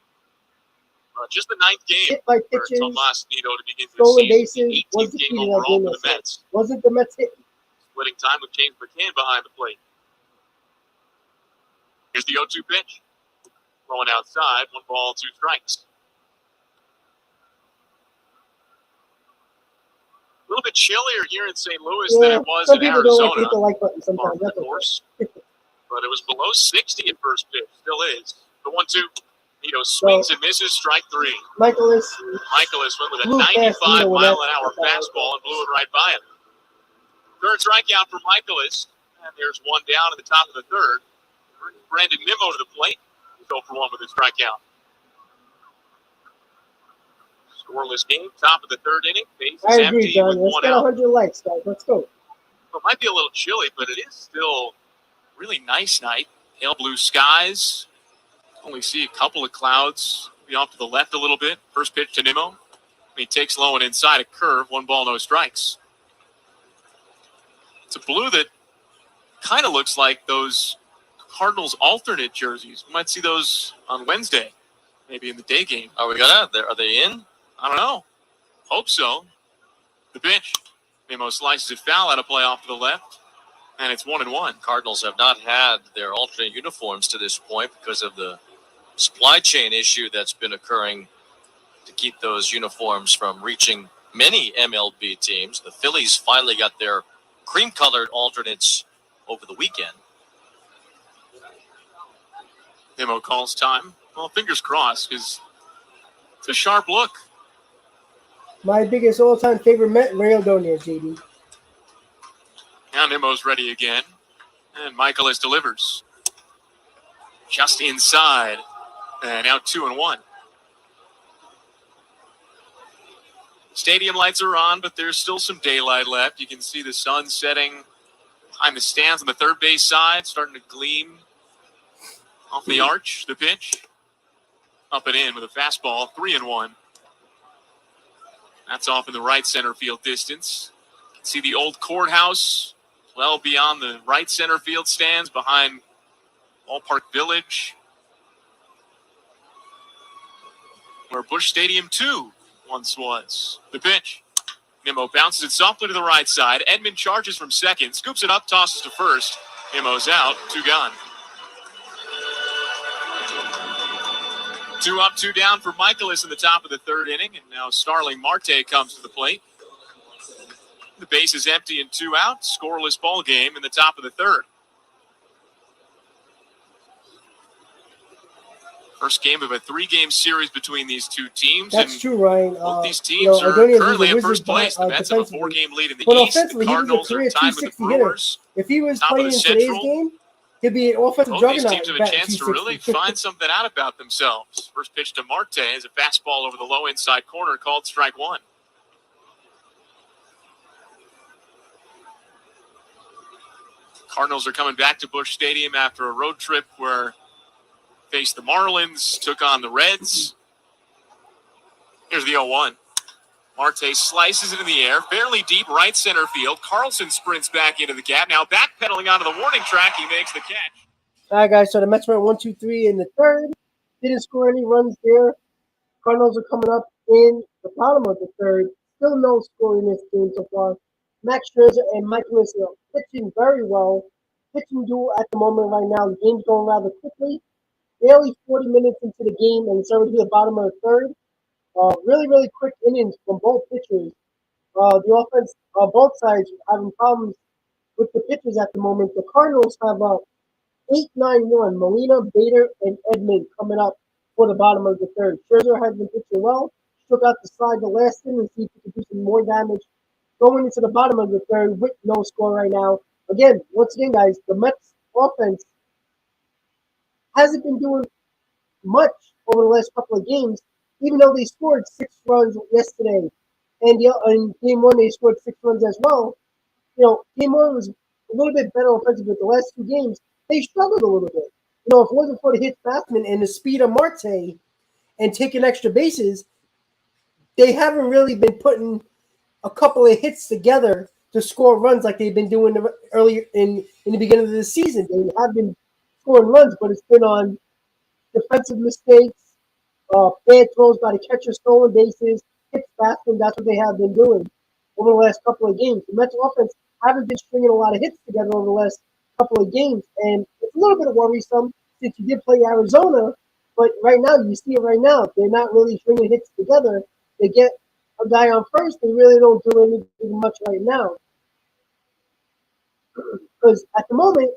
Just the 9th game Hit by for pitches, Tomas Nido to begin the stolen season. bases, The was 18th the game key to that overall game for the yesterday. Mets. Wasn't the Mets hitting? Splitting time with James McCann behind the plate. Here's the 0-2 pitch. Throwing outside, 1 ball, 2 strikes. A little bit chillier here in St. Louis than it was some in people don't like to Arizona, hit the like button part sometimes. of the That's okay. course. But it was below 60 at first pitch. Still is. The 1-2. Nido swings and misses. Strike 3. Michaelis went with a blew past Nido when 95-mile-an-hour fastball and blew it right by him. Third strikeout for Michaelis. And there's 1 down in the top of the 3rd. Brandon Nimmo to the plate. He's 0 for 1 with a strikeout. Scoreless game. Top of the 3rd inning. Base is I agree, empty John. with Let's 1 get out. 100 likes, guys. Let's go. It might be a little chilly, but it is still really nice night. Pale blue skies. Only see a couple of clouds. Be off to the left a little bit. First pitch to Nimmo. He takes low and inside a curve. 1 ball, no strikes. It's a blue that kind of looks like those Cardinals alternate jerseys. We might see those on Wednesday, maybe in the day game. Oh, we got out there. Are they in? I don't know. Hope so. The pitch. Nimmo slices it foul out of play off to the left, and it's 1-1. Cardinals have not had their alternate uniforms to this point because of the supply chain issue that's been occurring to keep those uniforms from reaching many MLB teams. The Phillies finally got their cream-colored alternates over the weekend. Nimmo calls time. Well, fingers crossed, because it's a sharp look. My biggest all-time favorite Met, Ray O'Donnell, JD. Now Nimmo's ready again, and Michaelis delivers. Just inside, and now 2-1. Stadium lights are on, but there's still some daylight left. You can see the sun setting behind the stands on the third base side, starting to gleam off the arch. The pitch, up and in with a fastball, 3-1. That's off in the right center field distance. You can see the old courthouse well beyond the right center field stands behind Ballpark Village, where Busch Stadium 2 once was. The pitch. Nimmo bounces it softly to the right side. Edman charges from second, scoops it up, tosses to first. Nimmo's out, 2 gone. 2 up, 2 down for Michaelis in the top of the 3rd inning, and now Starling Marte comes to the plate. The base is empty and 2 out. Scoreless ball game in the top of the 3rd. First game of a 3-game series between these two teams. That's true, Ryan. Both these teams are currently in first place. The Mets have a 4-game lead in the East. The Cardinals are tied with the Brewers. If he was Top of playing the in today's Central. game, he'd be an offensive Both juggernaut. these teams have a batting chance to really 260. find something out about themselves. First pitch to Marte is a fastball over the low inside corner called strike 1. Cardinals are coming back to Busch Stadium after a road trip where they faced the Marlins, took on the Reds. Here's the 0-1. Marte slices it in the air, fairly deep right center field. Carlson sprints back into the gap. Now backpedaling onto the warning track, he makes the catch. All right, guys, so the Mets went 1-2-3 in the 3rd. Didn't score any runs there. Cardinals are coming up in the bottom of the 3rd. Still no score in this game so far. Max Scherzer and Michaelis are pitching very well. Pitching duel at the moment right now. The game's going rather quickly. Barely 40 minutes into the game, and it's already the bottom of the 3rd. Really, really quick innings from both pitchers. The offense, both sides having problems with the pitchers at the moment. The Cardinals have 8-9-1. Molina, Bader, and Edman coming up for the bottom of the 3rd. Scherzer has been pitching well. Struck out the side the last inning and see if he can do some more damage going into the bottom of the 3rd with no score right now. Again, once again, guys, the Mets offense hasn't been doing much over the last couple of games, even though they scored 6 runs yesterday. And in game 1, they scored 6 runs as well. You know, game 1 was a little bit better offensively, but the last 2 games, they struggled a little bit. You know, if it wasn't for the hit batsman and the speed of Marte and taking extra bases, they haven't really been putting a couple of hits together to score runs like they've been doing earlier in the beginning of the season. They have been scoring runs, but it's been on defensive mistakes, bad throws by the catcher, stolen bases, hits fast, and that's what they have been doing over the last couple of games. The Mets offense haven't been stringing a lot of hits together over the last couple of games, and it's a little bit worrisome since you did play Arizona, but right now, you see it right now, they're not really stringing hits together. They get a guy on first, they really don't do anything much right now. Because at the moment,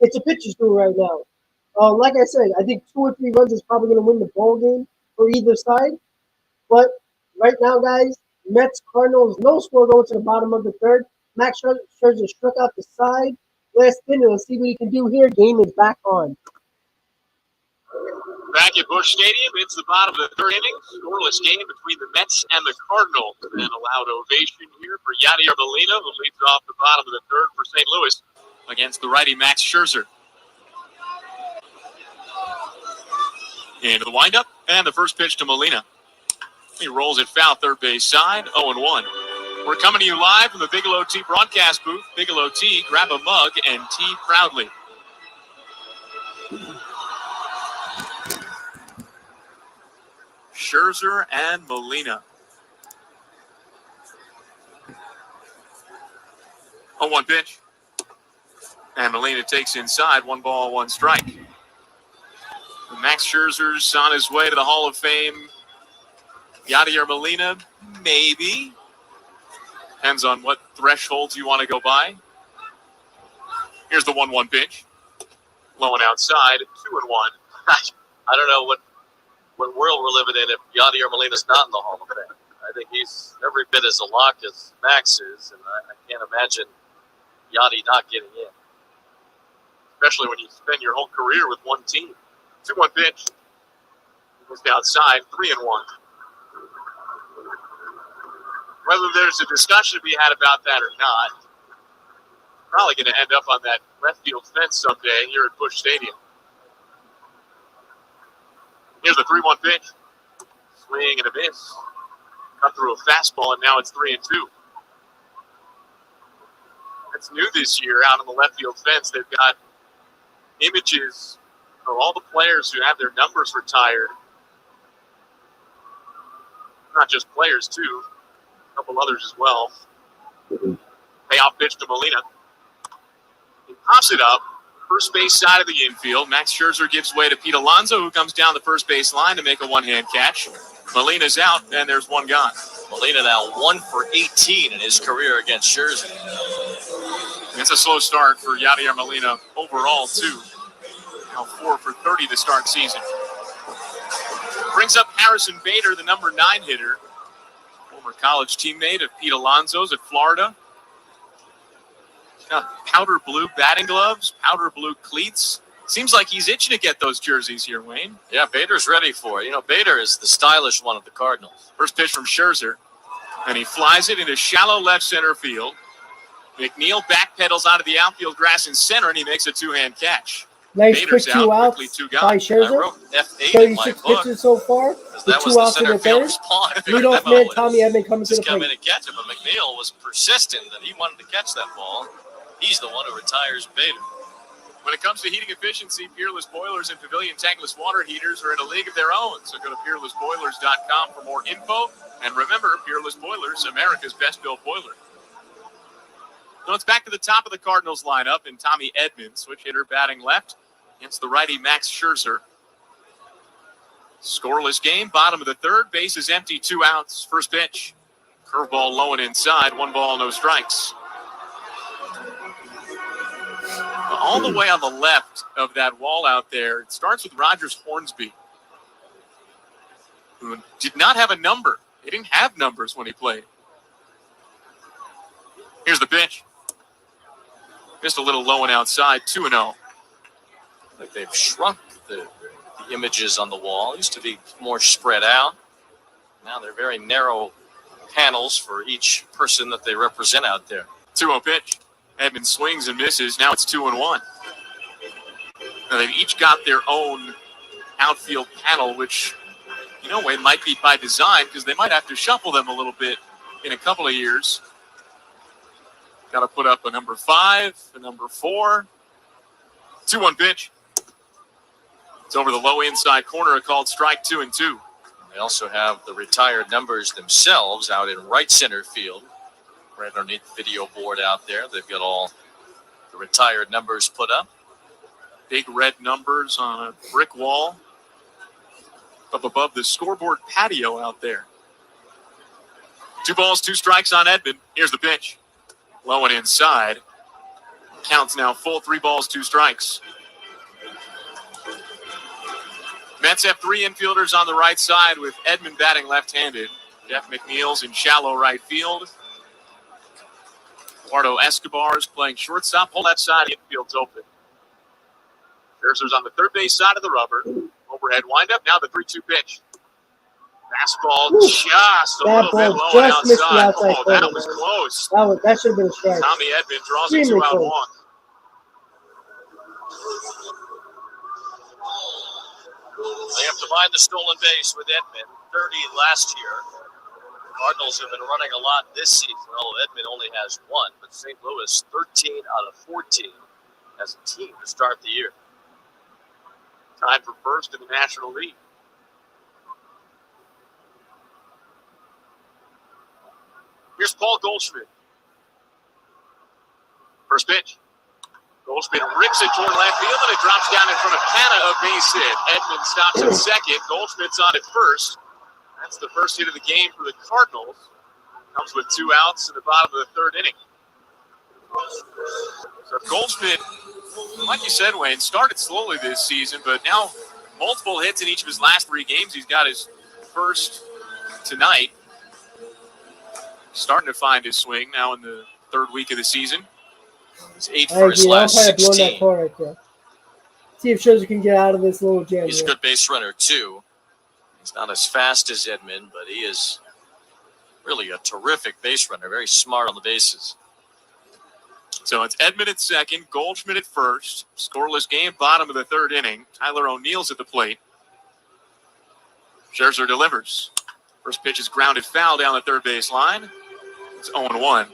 it's a pitcher's duel right now. Like I said, I think 2 or 3 runs is probably going to win the ball game for either side. But right now, guys, Mets, Cardinals, no score going to the bottom of the third. Max Scherzer struck out the side. Last inning, let's see what he can do here. Game is back on. Back at Busch Stadium, it's the bottom of the third inning. Scoreless game between the Mets and the Cardinals. And a loud ovation here for Yadier Molina, who leads off the bottom of the third for St. Louis against the righty Max Scherzer. Into the windup, and the first pitch to Molina. He rolls it foul third base side, 0-1. We're coming to you live from the Bigelow Tea broadcast booth. Bigelow Tea, grab a mug and tea proudly. Scherzer and Molina. 0-1 pitch. And Molina takes inside, 1 ball, 1 strike. Max Scherzer's on his way to the Hall of Fame. Yadier Molina, maybe. Depends on what thresholds you want to go by. Here's the 1-1 pitch. Low and outside, 2-1. I don't know what world we're living in if Yadier Molina's not in the Hall of Fame. I think he's every bit as a lock as Max is, and I can't imagine Yadi not getting in. Especially when you spend your whole career with one team. 2-1 pitch. Goes outside, 3-1. Whether there's a discussion to be had about that or not, probably going to end up on that left field fence someday here at Busch Stadium. Here's the 3-1 pitch. Swing and a miss. Cut through a fastball, and now it's 3-2. That's new this year out on the left field fence. They've got images of all the players who have their numbers retired. Not just players, too. A couple others as well. Payoff pitch to Molina. He pops it up. First base side of the infield. Max Scherzer gives way to Pete Alonso, who comes down the first base line to make a one-hand catch. Molina's out, and there's one gone. Molina now 1 for 18 in his career against Scherzer. It's a slow start for Yadier Molina overall, too. Now 4 for 30 to start season. Brings up Harrison Bader, the number 9 hitter. Former college teammate of Pete Alonso's at Florida. He's got powder blue batting gloves, powder blue cleats. Seems like he's itching to get those jerseys here, Wayne. Yeah, Bader's ready for it. You know, Bader is the stylish one of the Cardinals. First pitch from Scherzer, and he flies it into shallow left center field. McNeil backpedals out of the outfield grass in center, and he makes a 2-hand catch. Nice Bader's quick 2 outs by Scherzer. I wrote F8 in my 36 book. pitches so far. That was 2 the outs in center the field third. response. Leadoff man Tommy Edman coming to the Just come in plate. and catch it, but McNeil was persistent that he wanted to catch that ball. He's the one who retires Bader. When it comes to heating efficiency, Peerless Boilers and Pavilion Tankless Water Heaters are in a league of their own. So go to peerlessboilers.com for more info. And remember, Peerless Boilers, America's best built boiler. So it's back to the top of the Cardinals lineup, and Tommy Edman, switch hitter batting left against the righty Max Scherzer. Scoreless game, bottom of the third, base is empty, 2 outs. First pitch, curveball low and inside, 1 ball, no strikes. All the way on the left of that wall out there, it starts with Rogers Hornsby, who did not have a number. He didn't have numbers when he played. Here's the pitch. Just a little low and outside, 2-0. Like they've shrunk the images on the wall. It used to be more spread out. Now they're very narrow panels for each person that they represent out there. 2-0 pitch. Edman swings and misses. Now it's 2-1. Now they've each got their own outfield panel, which You know, it might be by design because they might have to shuffle them a little bit in a couple of years. Got to put up a number 5, a number 4. 2-1 pitch. It's over the low inside corner, called strike 2 and 2. They also have the retired numbers themselves out in right center field. Right underneath the video board out there, they've got all the retired numbers put up. Big red numbers on a brick wall up above the scoreboard patio out there. 2 balls, 2 strikes on Edman. Here's the pitch. Low and inside. Counts now full, 3 balls, 2 strikes. Mets have 3 infielders on the right side with Edman batting left-handed. Jeff McNeil's in shallow right field. Eduardo Escobar is playing shortstop. Hold that side, the infield's open. Scherzer's on the third base side of the rubber. Overhead windup. Now the 3-2 pitch. Fastball just a little bit low and outside. Oh, that was close. That should have been a strike. Tommy Edman draws a 2-out walk. They have to mind the stolen base with Edman, 30 last year. Cardinals have been running a lot this season. Well, Edman only has 1, but St. Louis 13 out of 14 as a team to start the year. Tied for first in the National League. Here's Paul Goldschmidt. First pitch. Goldschmidt rips it toward left field, and it drops down in front of Canna, a base hit. Edman stops at second. Goldschmidt's on at first. That's the first hit of the game for the Cardinals. Comes with 2 outs in the bottom of the 3rd inning. So Goldschmidt, like you said, Wayne, started slowly this season, but now multiple hits in each of his last 3 games. He's got his first tonight. Starting to find his swing now in the 3rd week of the season. He's 8 for his last 16. See if Scherzer can get out of this little jam. He's a good base runner, too. He's not as fast as Edman, but he is really a terrific base runner. Very smart on the bases. So it's Edman at second, Goldschmidt at first. Scoreless game, bottom of the 3rd inning. Tyler O'Neill's at the plate. Scherzer delivers. First pitch is grounded foul down the 3rd base line. It's 0-1.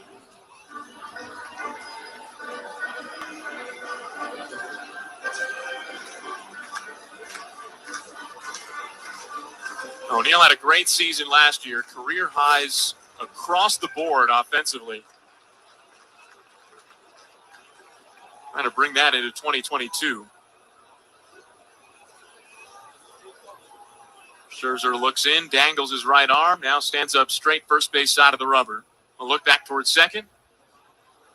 O'Neill had a great season last year. Career highs across the board offensively. Trying to bring that into 2022. Scherzer looks in, dangles his right arm, now stands up straight, first base side of the rubber. A look back towards second.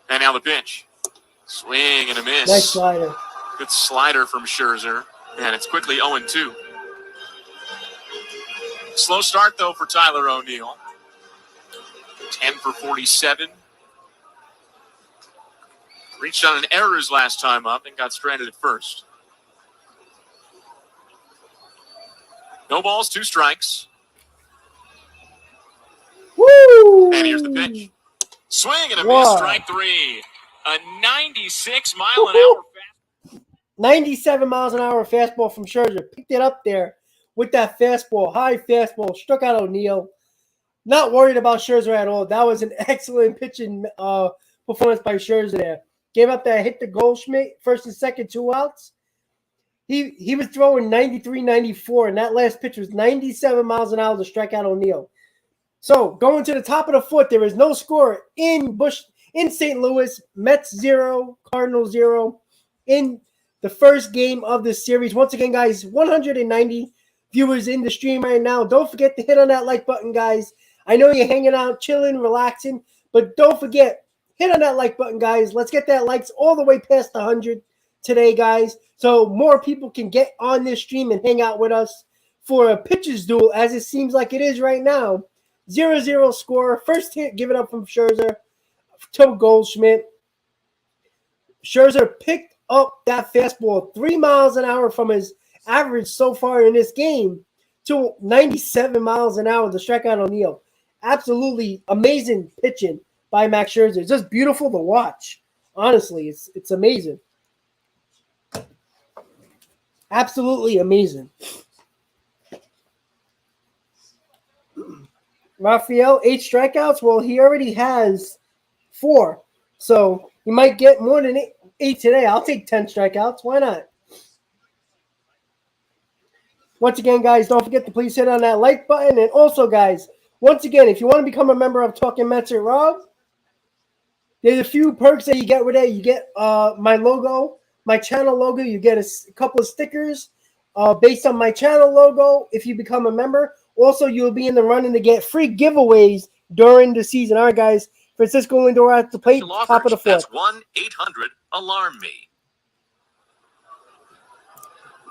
And now the pitch. Swing and a miss. Nice slider. Good slider from Scherzer. And it's quickly 0-2. Slow start, though, for Tyler O'Neill. 10 for 47. Reached on an errors last time up and got stranded at first. No balls, 2 strikes. Woo! And here's the pitch. Swing and a miss, strike 3. A 96-mile-an-hour fastball. 97 miles an hour fastball from Scherzer. Picked it up there with that fastball, high fastball, struck out O'Neill. Not worried about Scherzer at all. That was an excellent pitching performance by Scherzer there. Gave up that hit to Goldschmidt, first and second, 2 outs. He was throwing 93, 94, and that last pitch was 97 miles an hour to strike out O'Neill. So going to the top of the 4th, there is no score in St. Louis. Mets 0, Cardinals 0 in the first game of this series. Once again, guys, 190 viewers in the stream right now. Don't forget to hit on that like button, guys. I know you're hanging out, chilling, relaxing, but don't forget, hit on that like button, guys. Let's get that likes all the way past 100 today, guys, so more people can get on this stream and hang out with us for a pitcher's duel, as it seems like it is right now. 0-0 score. First hit given up from Scherzer to Goldschmidt. Scherzer picked up that fastball 3 miles an hour from his average so far in this game to 97 miles an hour to strike out O'Neill. Absolutely amazing pitching by Max Scherzer. It's just beautiful to watch. Honestly, it's amazing. Absolutely amazing. Rafael, 8 strikeouts. Well, he already has 4. So he might get more than 8 today. I'll take 10 strikeouts. Why not? Once again, guys, don't forget to please hit on that like button. And also, guys, once again, if you want to become a member of Talking Mets with Rob, there's a few perks that you get with it. You get my logo, my channel logo. You get a couple of stickers based on my channel logo if you become a member. Also, you'll be in the running to get free giveaways during the season. All right, guys. Francisco Lindor at the plate, top of the 4th. That's 1-800-ALARM-ME.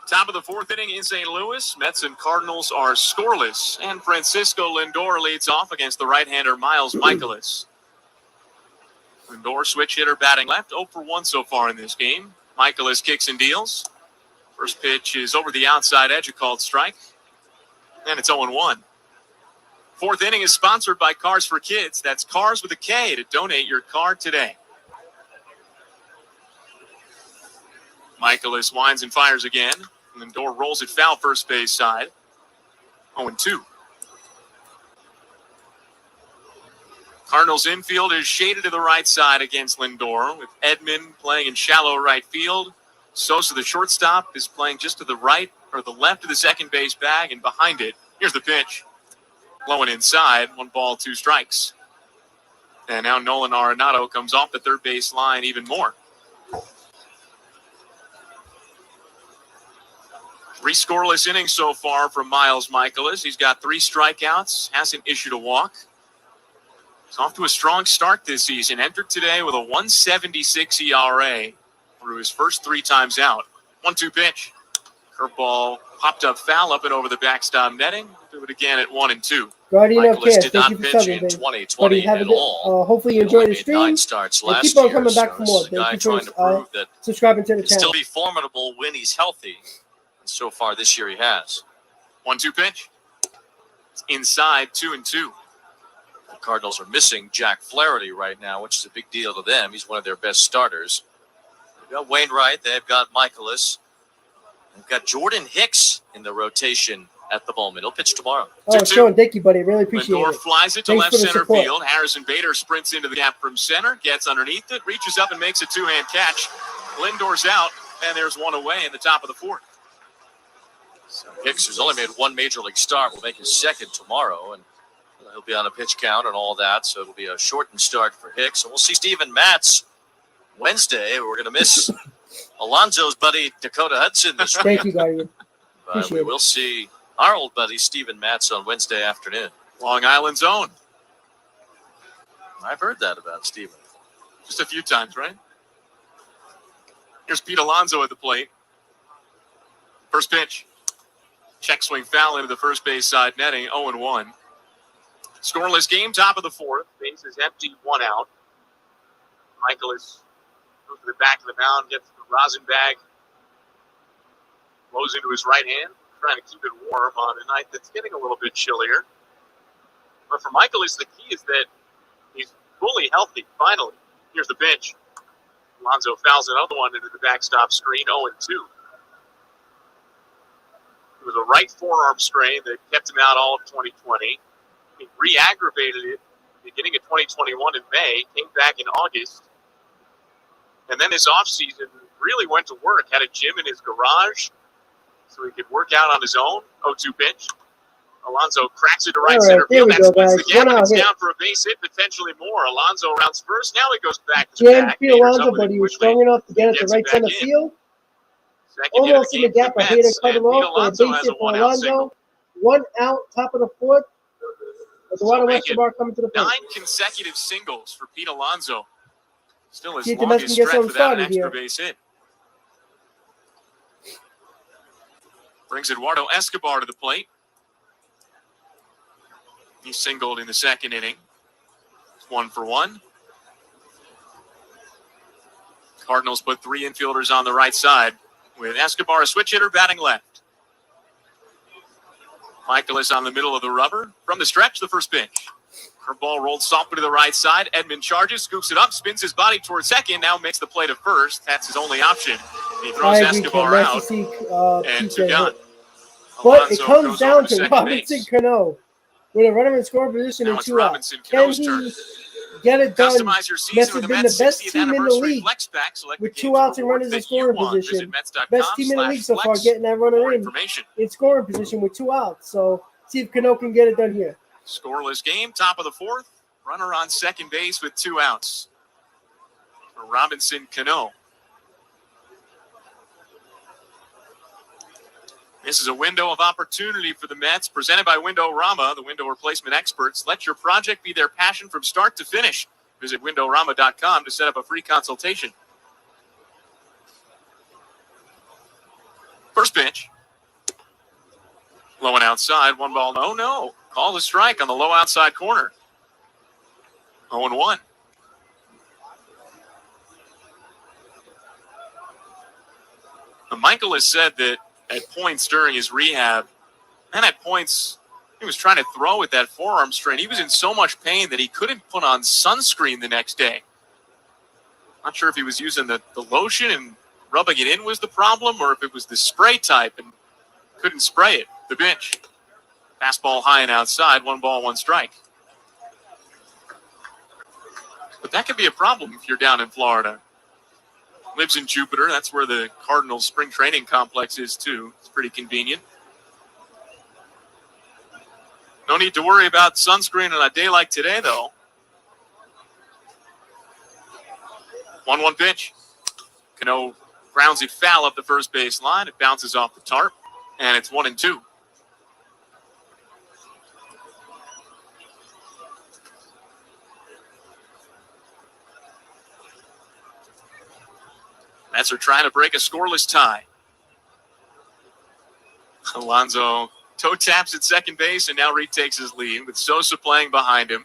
Top of the 4th inning in St. Louis. Mets and Cardinals are scoreless. And Francisco Lindor leads off against the right-hander Miles Michaelis. Lindor, switch hitter, batting left. 0 for 1 so far in this game. Michaelis kicks and deals. First pitch is over the outside edge, a called strike. And it's 0-1. 4th inning is sponsored by Cars for Kids. That's Cars with a K to donate your car today. Michaelis winds and fires again. Lindor rolls it foul first base side. 0-2. Cardinals infield is shaded to the right side against Lindor, with Edman playing in shallow right field. Sosa, the shortstop, is playing just to the right or the left of the second base bag, and behind it, here's the pitch. Blowing inside, 1 ball, 2 strikes. And now Nolan Arenado comes off the third base line even more. 3 scoreless innings so far from Miles Michaelis. He's got 3 strikeouts, hasn't issued a walk. He's off to a strong start this season. Entered today with a 1.76 ERA through his first 3 times out. 1-2 pitch. Curveball popped up foul up and over the backstop netting. Do it again at 1-2. Guardian of Michaelis Care, did thank not you for pitch subbing, in babe. 2020 at all. Hopefully you enjoyed the stream. 9 starts And last keep on year, coming back so for more. this is a guy Thank you trying to for prove that subscribing to the he can channel. still be formidable when he's healthy. And so far this year he has. 1-2 pitch. It's inside, 2-2. The Cardinals are missing Jack Flaherty right now, which is a big deal to them. He's one of their best starters. They've got Wainwright. They've got Michaelis. They've got Jordan Hicks in the rotation at the moment. He'll pitch tomorrow. Oh, Sean, thank you, buddy. Really appreciate Lindor it. flies it to Thanks left for the center support. field. Harrison Bader sprints into the gap from center, gets underneath it, reaches up and makes a 2-hand catch. Lindor's out, and there's 1 away in the top of the 4th. So Hicks, who's only made 1 major league start, will make his 2nd tomorrow, and he'll be on a pitch count and all that. So it'll be a shortened start for Hicks. And we'll see Steven Matz Wednesday. We're going to miss Alonso's buddy Dakota Hudson this week. Thank you, Guardian. But we will see our old buddy Steven Matz on Wednesday afternoon. Long Island zone. I've heard that about Steven. Just a few times, right? Here's Pete Alonso at the plate. First pitch. Check swing foul into the first base side netting, 0-1. Scoreless game, top of the 4th. Base is empty, 1 out. Michaelis goes to the back of the mound, gets the rosin bag, blows into his right hand, trying to keep it warm on a night that's getting a little bit chillier. But for Michaelis, the key is that he's fully healthy, finally. Here's the pitch. Alonso fouls another one into the backstop screen, 0-2. It was a right forearm strain that kept him out all of 2020. He re-aggravated it beginning of 2021 in May, came back in August. And then this offseason really went to work, had a gym in his garage so he could work out on his own. 0-2 pitch. Alonso cracks it to right center field. That splits the gap, and it's down for a base hit, potentially more. Alonso rounds first. Now he goes back to the back. Pete Alonso, but he was strong enough to get it to right center field. Almost in the gap. I hate to cut him off for a base hit for Alonso. 1 out, top of the 4th. Eduardo Escobar coming to the plate. 9 consecutive singles for Pete Alonso. Still his See if the longest Mets can get stretch something without an started extra base hit. Brings Eduardo Escobar to the plate. He singled in the 2nd inning. It's 1 for 1. Cardinals put 3 infielders on the right side with Escobar, a switch hitter, batting left. Michaelis on the middle of the rubber. From the stretch, the first pitch. Curveball rolled softly to the right side. Edman charges, scoops it up, spins his body towards second, now makes the play to first. That's his only option. He throws Escobar out and to Gunn. But it comes down to Robinson Cano. with a runner in scoring position Now and it's 2 outs. Robinson Can Cano's he turn. get it done? Customize your season Mets with have the been Mets the best 60th team in the anniversary league flex pack. Select with the 2 games outs and rewards runners in that you scoring want. position. Visit Mets.com Best team in the league so far, /flex getting that for runner more in information. scoring position with 2 outs. So see if Cano can get it done here. Scoreless game, top of the fourth. Runner on second base with 2 outs for Robinson Cano. This is a window of opportunity for the Mets, presented by Window-Rama, the window replacement experts. Let your project be their passion from start to finish. Visit Window-Rama.com to set up a free consultation. First pitch. Low and outside, 1 ball, no. Call the strike on the low outside corner. 0-1. Michael has said that at points during his rehab, and at points he was trying to throw with that forearm strain. He was in so much pain that he couldn't put on sunscreen the next day. Not sure if he was using the lotion and rubbing it in was the problem, or if it was the spray type and couldn't spray it. The bench. Fastball high and outside, 1 ball, 1 strike. But that could be a problem if you're down in Florida. Lives in Jupiter. That's where the Cardinals spring training complex is, too. It's pretty convenient. No need to worry about sunscreen on a day like today, though. 1-1 pitch. Cano grounds it foul up the first base line. It bounces off the tarp, and it's 1-2. Mets are trying to break a scoreless tie. Alonso toe taps at second base and now retakes his lead with Sosa playing behind him.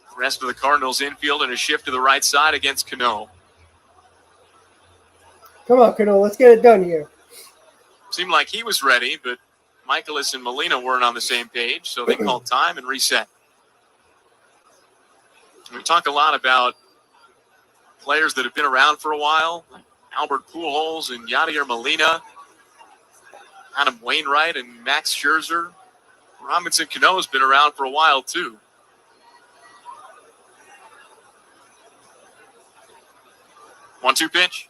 The rest of the Cardinals infield and a shift to the right side against Cano. Come on, Cano, let's get it done here. Seemed like he was ready, but Michaelis and Molina weren't on the same page, so they called time and reset. We talk a lot about players that have been around for a while, like Albert Pujols and Yadier Molina, Adam Wainwright and Max Scherzer. Robinson Cano has been around for a while, too. 1-2 pitch.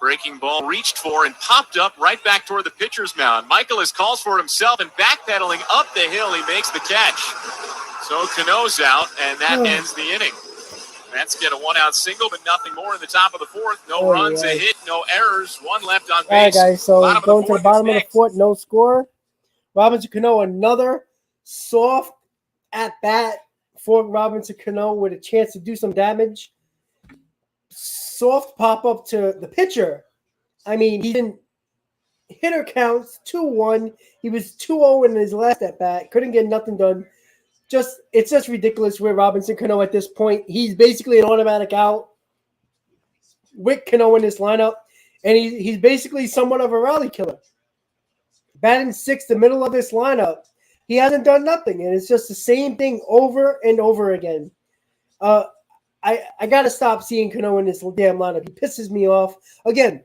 Breaking ball reached for and popped up right back toward the pitcher's mound. Michaelis calls for it himself and backpedaling up the hill, he makes the catch. So Cano's out, and that ends the inning. Mets get a 1-out single, but nothing more in the top of the fourth. No runs, a hit, no errors, 1 left on base. All right, guys, so going to the bottom of the fourth, no score. Robinson Cano, another soft at-bat for Robinson Cano with a chance to do some damage. Soft pop-up to the pitcher. I mean, he didn't hitter counts 2-1. He was 2-0 in his last at-bat. Couldn't get nothing done. It's just ridiculous with Robinson Cano at this point. He's basically an automatic out with Cano in this lineup, and he's basically somewhat of a rally killer. Batting sixth, the middle of this lineup, he hasn't done nothing, and it's just the same thing over and over again. I got to stop seeing Cano in this damn lineup. He pisses me off. Again,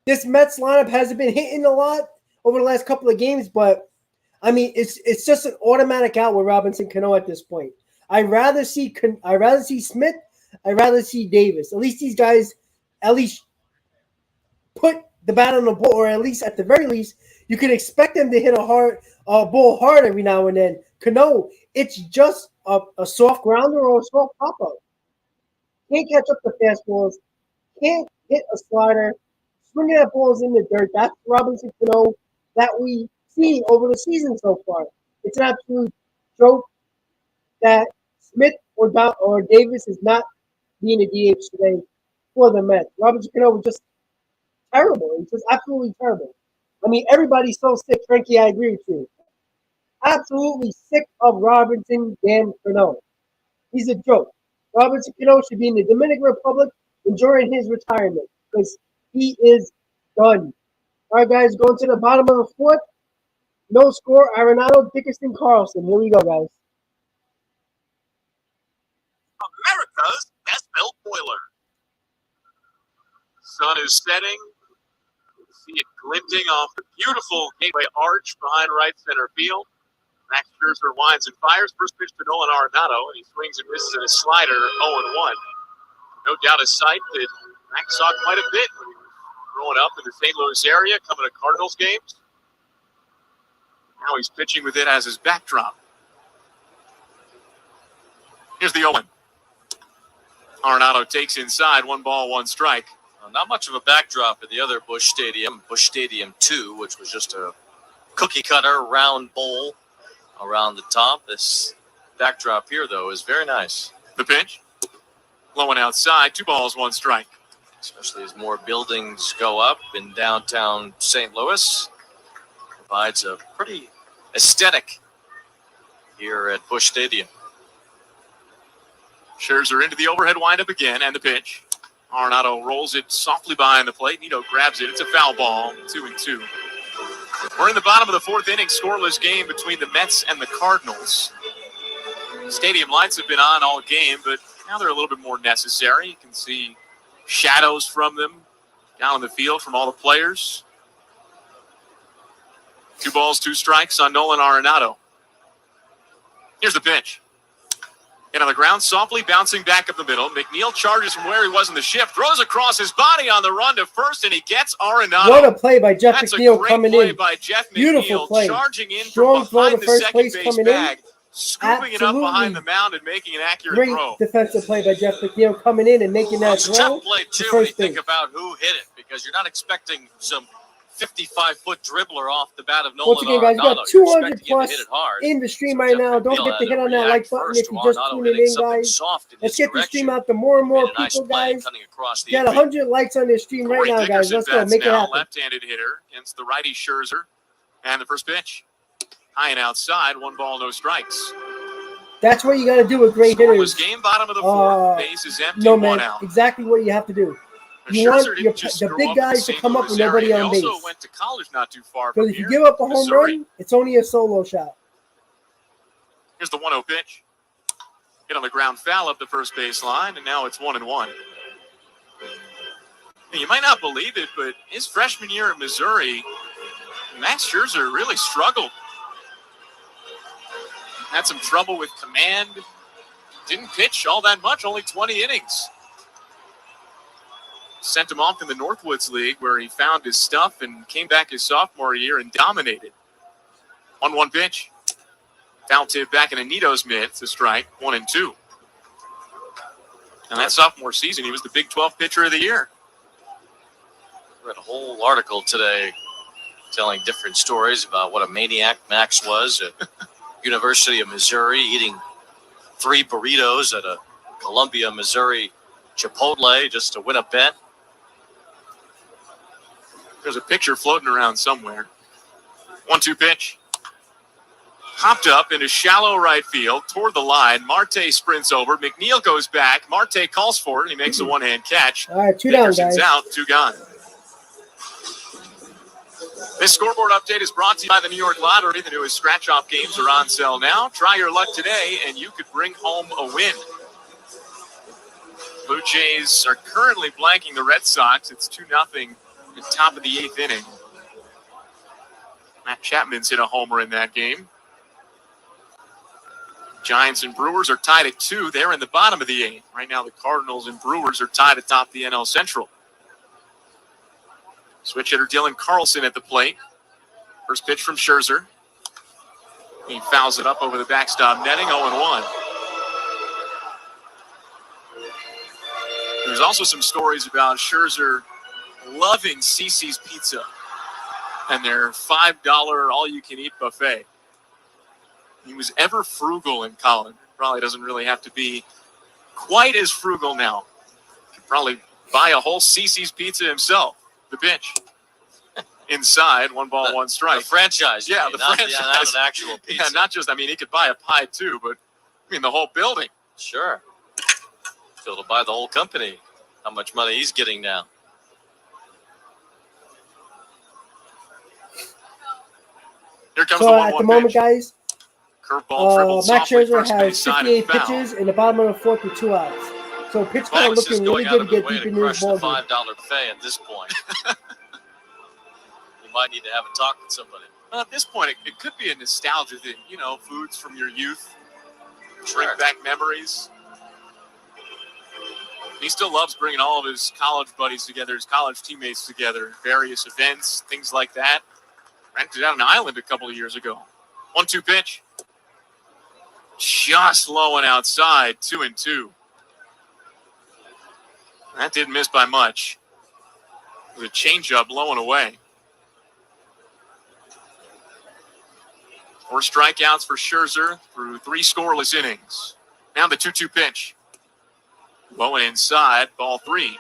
this Mets lineup hasn't been hitting a lot over the last couple of games, but I mean, it's just an automatic out with Robinson Cano at this point. I'd rather see Smith. I'd rather see Davis. At least these guys, put the bat on the ball, or at least at the very least, you can expect them to hit a ball hard every now and then. Cano, it's just a soft grounder or a soft pop up. Can't catch up the fastballs. Can't hit a slider. Swinging at balls in the dirt. That's Robinson Cano that we see over the season so far. It's an absolute joke that Smith or Davis is not being a DH today for the Mets. Robinson Cano was just terrible. He's just absolutely terrible. I mean, everybody's so sick, Frankie. I agree with you. Absolutely sick of Robinson damn Cano. He's a joke. Robinson Cano should be in the Dominican Republic enjoying his retirement because he is done. All right, guys, going to the bottom of the fourth. No score, Arenado, Dickerson, Carlson. Here we go, guys. America's best built boiler. Sun is setting. See it glinting off the beautiful gateway arch behind right center field. Max Scherzer winds and fires. First pitch to Nolan Arenado, and he swings and misses at a slider, 0-1. No doubt his sight that Max saw quite a bit when he was growing up in the St. Louis area, coming to Cardinals games. Now he's pitching with it as his backdrop. Here's the 0-1. Arenado takes inside, 1 ball, 1 strike. Not much of a backdrop at the other Busch Stadium 2, which was just a cookie cutter round bowl around the top. This backdrop here, though, is very nice. The pitch. Low and outside, 2 balls, 1 strike. Especially as more buildings go up in downtown St. Louis. Provides a pretty aesthetic here at Busch Stadium. Scherzer into the overhead windup again, and the pitch. Arenado rolls it softly behind the plate. Nito grabs it. It's a foul ball, 2-2. We're in the bottom of the 4th inning, scoreless game between the Mets and the Cardinals. Stadium lights have been on all game, but now they're a little bit more necessary. You can see shadows from them down on the field from all the players. 2 balls, 2 strikes on Nolan Arenado. Here's the pitch. Hit on the ground, softly bouncing back up the middle. McNeil charges from where he was in the shift, throws across his body on the run to first, and he gets Arenado. What a play by Jeff That's McNeil a great coming play in. by Jeff Beautiful McNeil, play. charging in Strong from throw behind to the first second base base coming bag, in. scooping it up Absolutely. behind the mound and making an accurate Great throw. defensive play by Jeff McNeil coming in and making that It's a throw tough play, to too, when you first think base. about who hit it, because you're not expecting some 55-foot dribbler off the bat of Nolan Once again, guys, you got Arenado. 200 You're expecting him to plus hit it hard. in the stream So right Jeff now. Don't McNeil forget to had hit on that react like button first if to you're just Arenado tuning hitting in, something guys. soft in Let's his get the direction. stream out to more and more Made a nice people, play guys. cutting across the Got infield. 100 likes on this stream right Corey now, guys. Dickerson Let's go. bats Make it now, happen. left-handed hitter against the righty Scherzer. And the first pitch. High and outside, 1 ball, no strikes. That's what you got to do with great hitters. Scoreless game, bottom of the 4th. Base is empty, No, 1 man. out. Exactly what you have to do. You Scherzer want didn't just the grow big up in guys to St. come up Louis with nobody area. on He base. also went to college not too far from Because if you here, give up a home Missouri. run, it's only a solo shot. Here's the 1-0 pitch. Hit on the ground foul up the first baseline, and now it's 1-1. You might not believe it, but his freshman year at Missouri, Max Scherzer really struggled. Had some trouble with command. Didn't pitch all that much, only 20 innings. Sent him off in the Northwoods League where he found his stuff and came back his sophomore year and dominated. 1-1 pitch. Foul tip back in Anito's mid. It's a strike, 1-2. And that sophomore season, he was the Big 12 pitcher of the year. I read a whole article today telling different stories about what a maniac Max was at University of Missouri, eating 3 burritos at a Columbia, Missouri Chipotle just to win a bet. There's a picture floating around somewhere. 1-2 pitch. Hopped up into shallow right field, toward the line. Marte sprints over. McNeil goes back. Marte calls for it, and he makes a one-hand catch. All right, 2 down, Dickerson's guys. out, 2 gone. This scoreboard update is brought to you by the New York Lottery. The newest scratch-off games are on sale now. Try your luck today, and you could bring home a win. Blue Jays are currently blanking the Red Sox. It's 2-0 at the top of the 8th inning. Matt Chapman's hit a homer in that game. Giants and Brewers are tied at 2. They're in the bottom of the 8th. Right now, the Cardinals and Brewers are tied atop the NL Central. Switch hitter Dylan Carlson at the plate. First pitch from Scherzer. He fouls it up over the backstop netting, 0-1. There's also some stories about Scherzer loving CiCi's Pizza and their $5 all-you-can-eat buffet. He was ever frugal in college. Probably doesn't really have to be quite as frugal now. Could probably buy a whole CiCi's Pizza himself. The pitch. Inside, 1 ball, 1 strike. The franchise. Yeah, mean, the not franchise. Not an actual pizza. Yeah, not just, he could buy a pie too, but the whole building. Sure. So to buy the whole company. How much money he's getting now. Here comes So the 1-1 at the moment, pitch. guys, Curveball dribbled Max softly, Scherzer first has base side, and 58 foul. pitches in the bottom of the 4th with 2 outs. So pitch count Max is looking really going out good of to the get way deep to into his crush the ball game. $5 buffet at this point. You might need to have a talk with somebody. Well, at this point, it could be a nostalgia thing. You know, foods from your youth, bring back memories. He still loves bringing all of his college buddies together, his college teammates together, various events, things like that. Rented out an island a couple of years ago. 1-2 pitch. Just low and outside, 2-2. That didn't miss by much. It was a changeup low and away. 4 strikeouts for Scherzer through 3 scoreless innings. Now the 2-2 pitch. Low and inside, ball 3.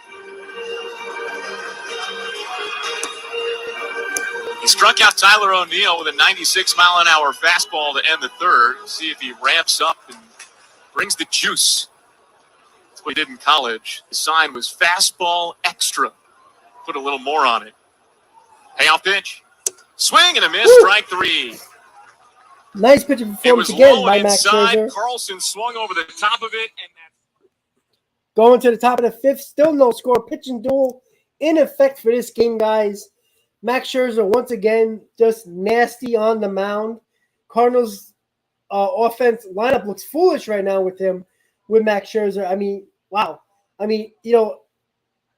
He struck out Tyler O'Neill with a 96-mile-an-hour fastball to end the third. See if he ramps up and brings the juice. That's what he did in college. The sign was fastball extra. Put a little more on it. Payoff pitch. Swing and a miss, strike 3. Nice pitching performance again by Max Scherzer. Carlson swung over the top of it. And going to the top of the 5th. Still no score. Pitching duel in effect for this game, guys. Max Scherzer, once again, just nasty on the mound. Cardinals offense lineup looks foolish right now with him, with Max Scherzer. I mean, wow. I mean, you know,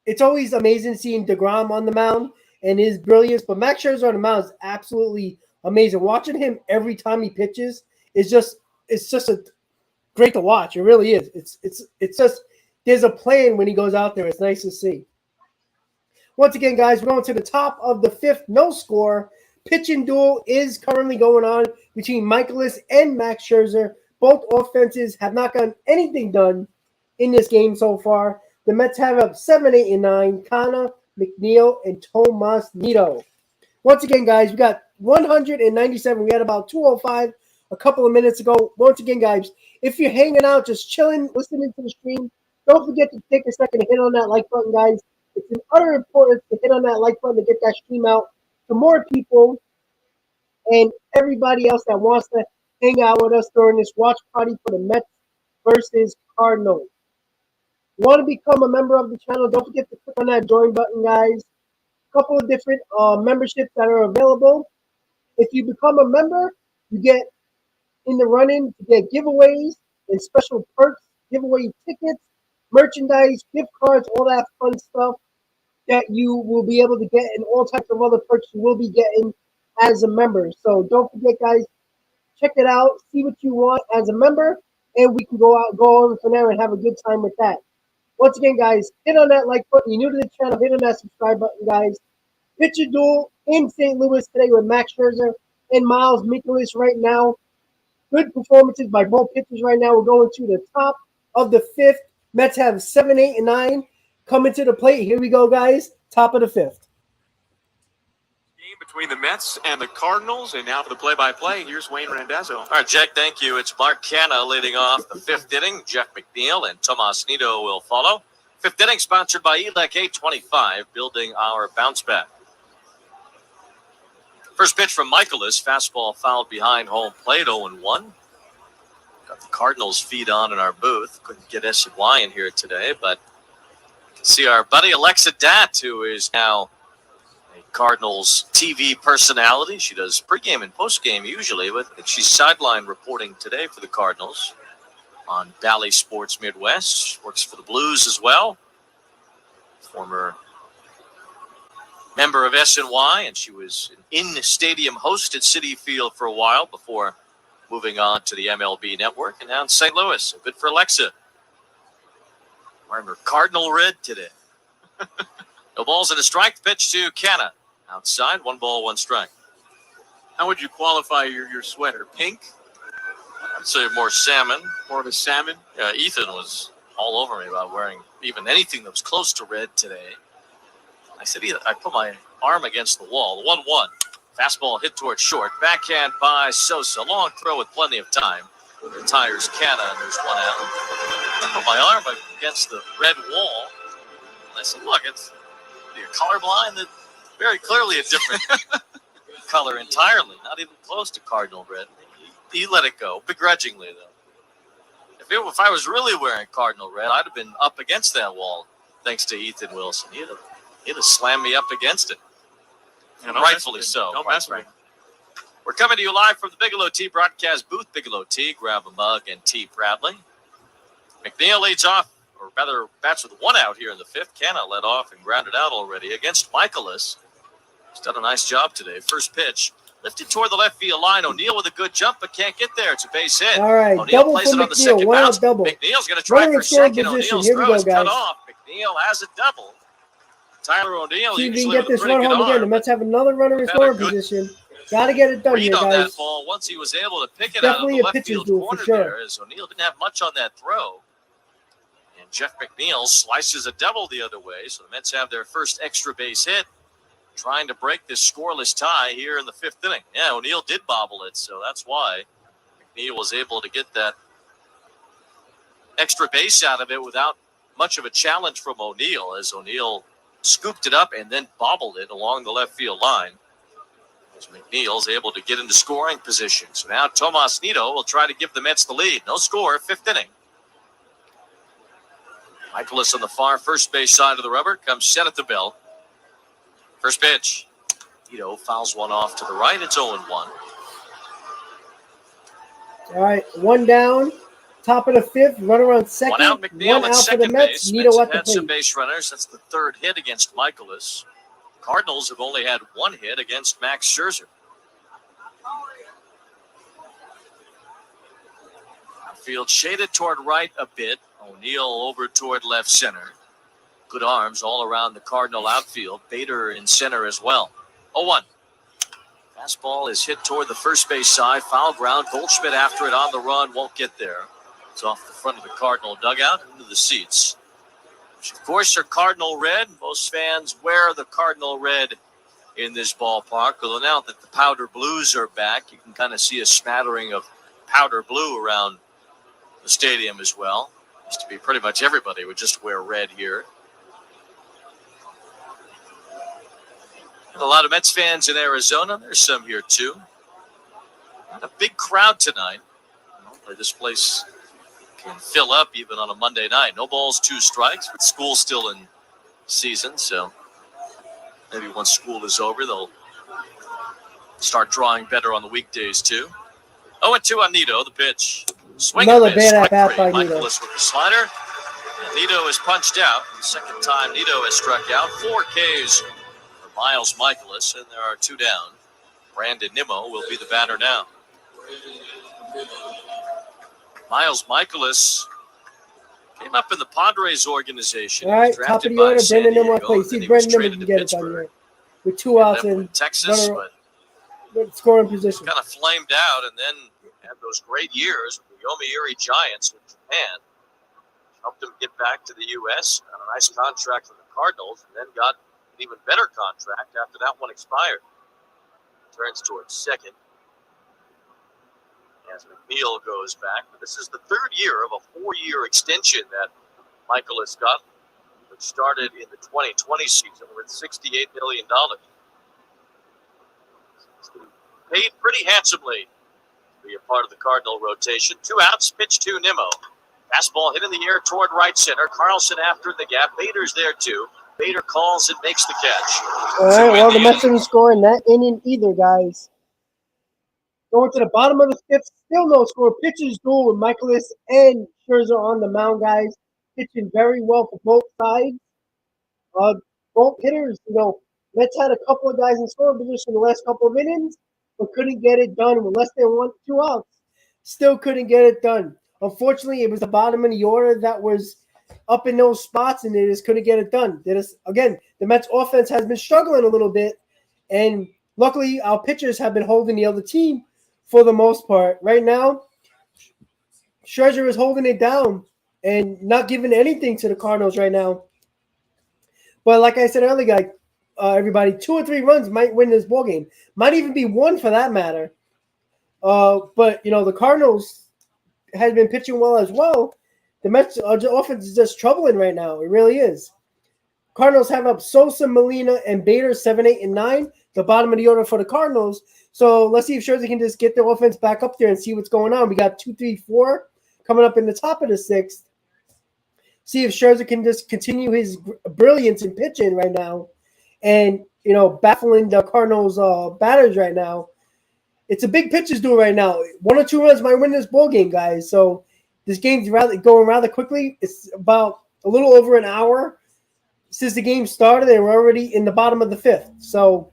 it's always amazing seeing DeGrom on the mound and his brilliance, but Max Scherzer on the mound is absolutely amazing. Watching him every time he pitches is just great to watch. It really is. It's just there's a plan when he goes out there. It's nice to see. Once again, guys, we're going to the top of the 5th. No score. Pitching duel is currently going on between Michaelis and Max Scherzer. Both offenses have not gotten anything done in this game so far. The Mets have up 7, 8, and 9. Kana, McNeil, and Tomas Nido. Once again, guys, we got 197. We had about 205 a couple of minutes ago. Once again, guys, if you're hanging out, just chilling, listening to the stream, don't forget to take a second to hit on that like button, guys. It's an utter importance to hit on that like button to get that stream out to more people and everybody else that wants to hang out with us during this watch party for the Mets versus Cardinals. Want to become a member of the channel? Don't forget to click on that join button, guys. A couple of different memberships that are available. If you become a member, you get in the running to get giveaways and special perks, giveaway tickets, merchandise, gift cards, all that fun stuff that you will be able to get, and all types of other perks you will be getting as a member. So don't forget, guys, check it out, see what you want as a member, and we can go on from there and have a good time with that. Once again, guys, hit on that like button. You're new to the channel, hit on that subscribe button, guys. Pitcher duel in St. Louis today with Max Scherzer and Miles Mikolas right now. Good performances by both pitchers right now. We're going to the top of the 5th. Mets have 7, 8, and 9 coming to the plate. Here we go, guys. Top of the 5th. Game between the Mets and the Cardinals, and now for the play-by-play, here's Wayne Randazzo. All right, Jack, thank you. It's Mark Canha leading off the 5th inning. Jeff McNeil and Tomas Nido will follow. 5th inning sponsored by ELEC 825, building our bounce back. First pitch from Michaelis, fastball fouled behind home plate, 0-1. Got the Cardinals feed on in our booth. Couldn't get SY in here today, but you can see our buddy Alexa Datt, who is now a Cardinals TV personality. She does pregame and postgame usually, but she's sideline reporting today for the Cardinals on Bally Sports Midwest. Works for the Blues as well. Former member of SNY, and she was an in-stadium host at Citi Field for a while before moving on to the MLB network, and now in St. Louis. So good for Alexa. Wearing her Cardinal red today. No balls and a strike. Pitch to Canha. Outside, 1 ball, 1 strike. How would you qualify your sweater? Pink? I'd say more salmon. More of a salmon? Yeah, Ethan was all over me about wearing even anything that was close to red today. I said, I put my arm against the wall. 1-1. Fastball hit towards short. Backhand by Sosa. Long throw with plenty of time. Retires Canha, and there's 1 out. I put my arm against the red wall. And I said, look, you're colorblind. That's very clearly a different color entirely. Not even close to Cardinal red. He let it go, begrudgingly, though. If I was really wearing Cardinal red, I'd have been up against that wall, thanks to Ethan Wilson. He'd have slammed me up against it. And rightfully so. Don't mess with him. We're coming to you live from the Bigelow Tea broadcast booth. Bigelow Tea, grab a mug and tea proudly. McNeil leads off, or rather bats with one out here in the fifth. Canna led off and grounded out already against Michaelis. He's done a nice job today. First pitch, lifted toward the left field line. O'Neill with a good jump, but can't get there. It's a base hit. All right, O'Neill double plays for it on the McNeil. second One bounce. out double. McNeil's going to try Runner for in scoring second. position. O'Neill's Here we throw go, is cut guys. off. McNeil has a double. Tyler O'Neill See if we can usually get with a this pretty run good home again. The arm, Mets have another runner in had a scoring good position. Got to get it done here, read on that guys. ball once he was able to pick it Definitely out a of the left pitcher's field duel for corner sure. there, as O'Neill didn't have much on that throw. And Jeff McNeil slices a double the other way, so the Mets have their first extra base hit, trying to break this scoreless tie here in the fifth inning. Yeah, O'Neill did bobble it, so that's why McNeil was able to get that extra base out of it without much of a challenge from O'Neill, as O'Neill scooped it up and then bobbled it along the left field line. As McNeil's able to get into scoring position. So now Tomas Nido will try to give the Mets the lead. No score, fifth inning. Michaelis on the far first base side of the rubber comes set at the bell. First pitch. Nido fouls one off to the right. It's 0-1. All right, one down. Top of the fifth, runner on second. One out, McNeil at for the second Mets. base. Nido Mets at have the had some plate. base runners. That's the third hit against Michaelis. Cardinals have only had one hit against Max Scherzer. Field shaded toward right a bit. O'Neill over toward left center. Good arms all around the Cardinal outfield. Bader in center as well. 0-1. Fastball is hit toward the first base side. Foul ground. Goldschmidt after it on the run. Won't get there. It's off the front of the Cardinal dugout into the seats. Which, of course, are Cardinal red. Most fans wear the Cardinal red in this ballpark. Although now that the powder blues are back, you can kind of see a smattering of powder blue around the stadium as well. Used to be pretty much everybody would just wear red here. And a lot of Mets fans in Arizona. There's some here too. Not a big crowd tonight. Hopefully this place can fill up even on a Monday night. No balls, 2 strikes, but school's still in season, so maybe once school is over, they'll start drawing better on the weekdays too. 0-2 on Nido, the pitch. Swing Another and miss, bad strike at-bat three. by Nido. Michaelis with the slider. And Nido is punched out. The second time Nido has struck out. 4 Ks for Miles Michaelis, and there are 2 down. Brandon Nimmo will be the batter now. Miles Michaelis came up in the Padres organization. All right, He was top of drafted the order, by San Brandon Nimmo at Diego, play. and See then if he was Brandon Nimmo traded can to get it done Pittsburgh. here. With 2 outs Ended up and with Texas, runner but scoring position. kind of flamed out, and then had those great years with the Yomiuri Giants in Japan. Helped him get back to the U.S., got a nice contract with the Cardinals, and then got an even better contract after that one expired. Turns towards second as McNeil goes back. But this is the 3rd year of a 4-year extension that Michaelis got, which started in the 2020 season with $68 million. He's been paid pretty handsomely to be a part of the Cardinal rotation. 2 outs, pitch to Nimmo. Fastball hit in the air toward right center. Carlson after the gap. Bader's there too. Bader calls and makes the catch. All right, well, the Mets didn't score in that inning either, guys. Going to the bottom of the fifth, still no score. Pitchers duel with Michaelis and Scherzer on the mound, guys. Pitching very well for both sides. Both hitters, Mets had a couple of guys in scoring position in the last couple of innings, but couldn't get it done with less than 2 outs. Still couldn't get it done. Unfortunately, it was the bottom of the order that was up in those spots, and they just couldn't get it done. Again, the Mets offense has been struggling a little bit, and luckily our pitchers have been holding the other team for the most part. Right now, Scherzer is holding it down and not giving anything to the Cardinals right now. But like I said earlier, everybody, 2 or 3 runs might win this ballgame. Might even be 1 for that matter. But, the Cardinals has been pitching well as well. The Mets offense is just troubling right now. It really is. Cardinals have up Sosa, Molina, and Bader 7, 8, and 9. The bottom of the order for the Cardinals. So let's see if Scherzer can just get their offense back up there and see what's going on. We got 2, 3, 4 coming up in the top of the 6th. See if Scherzer can just continue his brilliance in pitching right now and, baffling the Cardinals batters right now. it's a big pitches duel right now. 1 or 2 runs might win this ball game, guys. So this game's going rather quickly. It's about a little over an hour since the game started, and we're already in the bottom of the 5th. So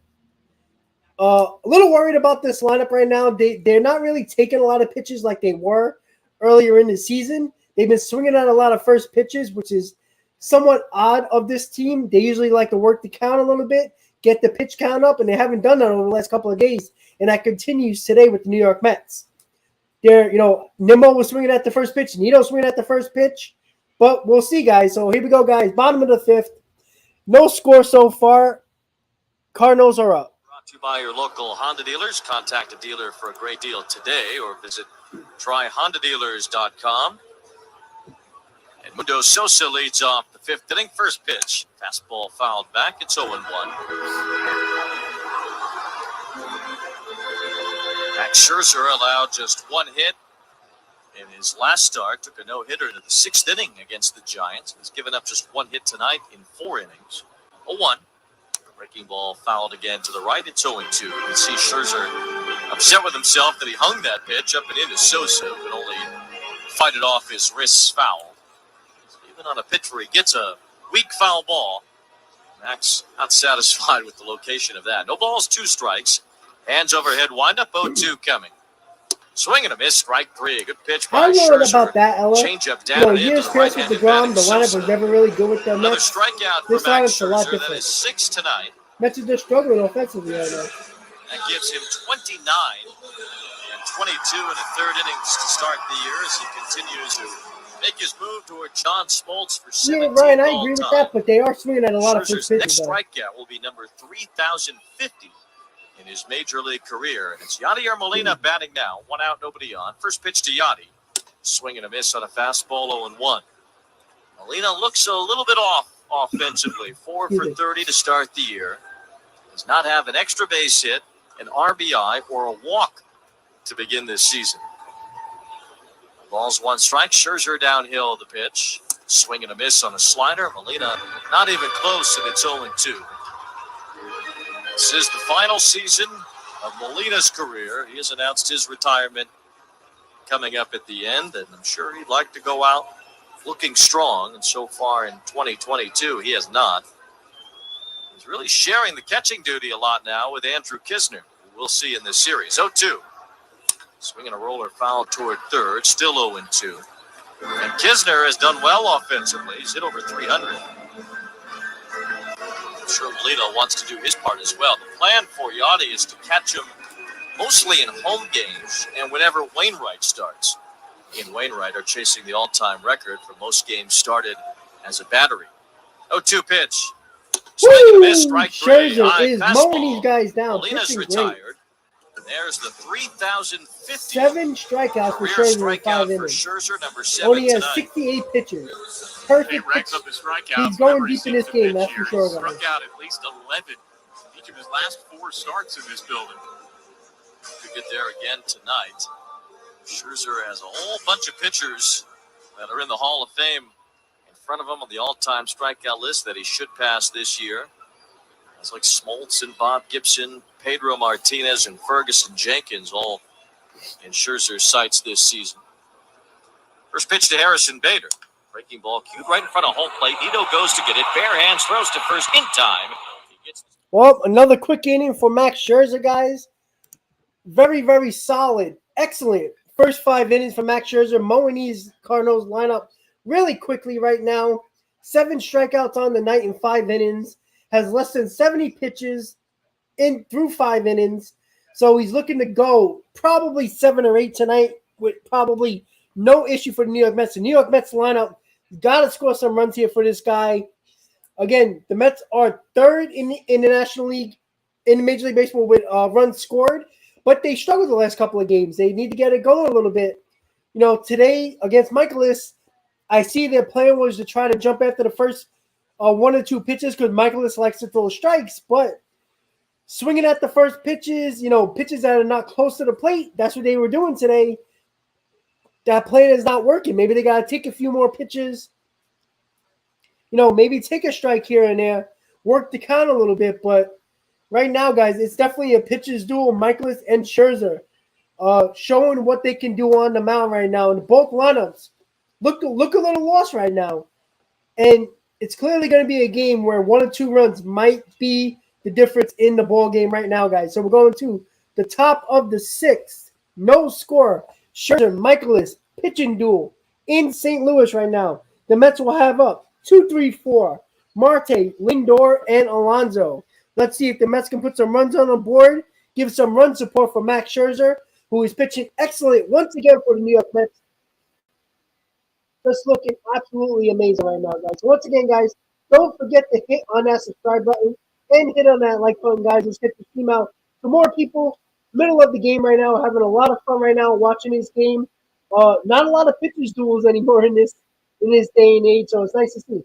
a little worried about this lineup right now. They're not really taking a lot of pitches like they were earlier in the season. They've been swinging at a lot of first pitches, which is somewhat odd of this team. They usually like to work the count a little bit, get the pitch count up, and they haven't done that over the last couple of days. And that continues today with the New York Mets. Nimmo was swinging at the first pitch. Nito swinging at the first pitch. But we'll see, guys. So here we go, guys. Bottom of the 5th. No score so far. Cardinals are up. Brought to you by your local Honda dealers. Contact a dealer for a great deal today or visit tryhondadealers.com. Edmundo Sosa leads off the 5th inning. First pitch. Fastball fouled back. It's 0-1. Max Scherzer allowed just 1 hit in his last start. Took a no-hitter into the 6th inning against the Giants. He's given up just 1 hit tonight in 4 innings. 0-1. Breaking ball fouled again to the right. It's 0-2. You can see Scherzer upset with himself that he hung that pitch up and into Sosa, who could only fight it off his wrists foul. Even on a pitch where he gets a weak foul ball, Max not satisfied with the location of that. No balls, 2 strikes. Hands overhead, windup, 0-2 coming. Swing and a miss, strike 3. Good pitch by Scherzer. I'm worried about that, Ella. Change up down and into the past with the Grom, the lineup was never really good with them. Another strikeout for Max Scherzer. That is 6 tonight. Mets are just struggling offensively right now. That gives him 29 and 22 in the 3rd innings to start the year as he continues to make his move toward John Smoltz for 17 Ryan, I agree with that, but they are swinging at a lot of first pitches. Next strikeout will be number 3,050 in his major league career. And it's Yadier Molina batting now. 1 out, nobody on. First pitch to Yadi. Swing and a miss on a fastball, 0-1. Molina looks a little bit off offensively. 4 for 30 to start the year. Does not have an extra base hit, an RBI, or a walk to begin this season. Ball's 1 strike. Scherzer downhill the pitch. Swing and a miss on a slider. Molina not even close, and it's 0-2. This is the final season of Molina's career. He has announced his retirement coming up at the end, and I'm sure he'd like to go out looking strong. And so far in 2022, he has not. He's really sharing the catching duty a lot now with Andrew Kisner, who we'll see in this series. 0-2. Swinging a roller foul toward 3rd, still 0-2. And Kisner has done well offensively. He's hit over 300. I'm sure Molina wants to do his part as well. The plan for Yadi is to catch him mostly in home games and whenever Wainwright starts. He and Wainwright are chasing the all-time record for most games started as a battery. 0-2 pitch. Swing and a miss, strike 3. Scherzer is mowing these guys down. Molina's retired. And there's the 3,050. 7 strikeouts for Scherzer in 5 innings. Scherzer, number 7 only has tonight. 68 pitches. Perfect pitch. He's going deep in this game, that's for sure, guys. Struck out at least 11 each of his last 4 starts in this building. Could get there again tonight. Scherzer has a whole bunch of pitchers that are in the Hall of Fame in front of him on the all-time strikeout list that he should pass this year. It's like Smoltz and Bob Gibson, Pedro Martinez, and Ferguson Jenkins all in Scherzer's sights this season. First pitch to Harrison Bader. Breaking ball cued right in front of home plate. Nito goes to get it. Bare hands, throws to first in time. Well, another quick inning for Max Scherzer, guys. Very, very solid. Excellent. First 5 innings for Max Scherzer. Mowing these Cardinals lineup really quickly right now. 7 strikeouts on the night in 5 innings. Has less than 70 pitches in through 5 innings. So he's looking to go probably 7 or 8 tonight with probably no issue for the New York Mets. The New York Mets lineup got to score some runs here for this guy. Again, the Mets are 3rd in the National League, in Major League Baseball with runs scored, but they struggled the last couple of games. They need to get it going a little bit. You know, today against Michaelis, I see their plan was to try to jump after the first 1 or 2 pitches because Michaelis likes to throw strikes, but swinging at the first pitches, pitches that are not close to the plate, that's what they were doing today. That plan is not working. Maybe they got to take a few more pitches. Maybe take a strike here and there, work the count a little bit, but right now, guys, it's definitely a pitcher's duel. Michaelis and Scherzer showing what they can do on the mound right now. And both lineups look a little lost right now. And it's clearly going to be a game where 1 or 2 runs might be the difference in the ball game right now, guys. So we're going to the top of the 6th. No score. Scherzer, Michaelis, pitching duel in St. Louis right now. The Mets will have up 2, 3, 4. Marte, Lindor, and Alonso. Let's see if the Mets can put some runs on the board. Give some run support for Max Scherzer, who is pitching excellent once again for the New York Mets. Just looking absolutely amazing right now, guys. So once again, guys, don't forget to hit on that subscribe button and hit on that like button, guys. Let's get the stream out to more people. Middle of the game right now, having a lot of fun right now watching this game. Not a lot of pitchers duels anymore in this day and age, so it's nice to see.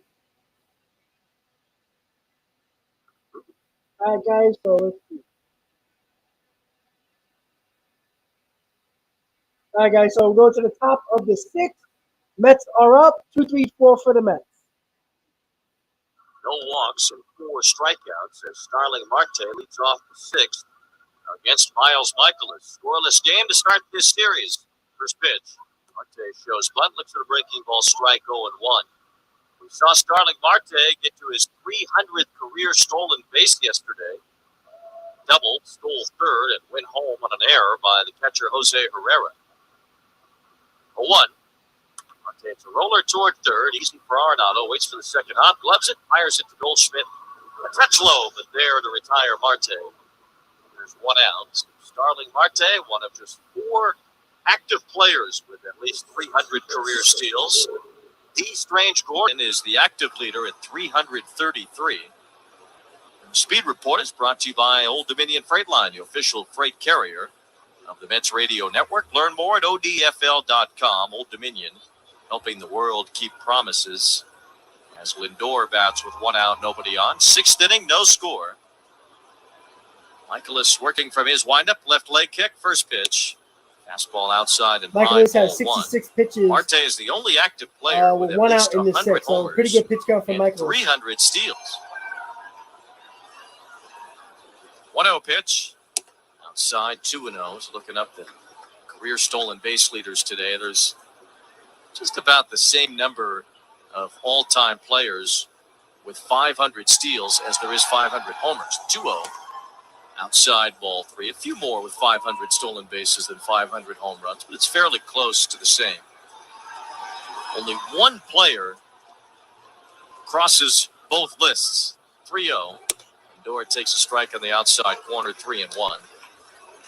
All right, guys. So let's see. All right, guys. So we'll go to the top of the 6th. Mets are up 2, 3, 4 for the Mets. No walks and 4 strikeouts as Starling Marte leads off the 6th against Miles Michaelis. Scoreless game to start this series. First pitch. Marte shows bunt, looks at a breaking ball, strike 0-1. We saw Starling Marte get to his 300th career stolen base yesterday. Double, stole third, and went home on an error by the catcher Jose Herrera. 0-1. Marte hits a roller toward third, easy for Arenado, waits for the second hop, gloves it, fires it to Goldschmidt. A touch low, but there to retire Marte. There's 1 out. Starling Marte, one of just 4 active players with at least 300 career steals. D. Strange Gordon is the active leader at 333. And the Speed Report is brought to you by Old Dominion Freight Line, the official freight carrier of the Mets Radio Network. Learn more at odfl.com. Old Dominion, helping the world keep promises. As Lindor bats with 1 out, nobody on. 6th inning, no score. Michaelis working from his windup, left leg kick, first pitch. Fastball outside and Michaelis has 66 pitches. Marte is the only active player with at 1 least out in the 100 6th. So homers pretty good pitch count for and Michaelis. 300 steals. 1-0 pitch. Outside, 2-0. Looking up the career stolen base leaders today. There's just about the same number of all-time players with 500 steals as there is 500 homers. 2-0. Outside, ball 3. A few more with 500 stolen bases than 500 home runs, but it's fairly close to the same. Only 1 player crosses both lists. 3-0. Lindor takes a strike on the outside corner, 3-1.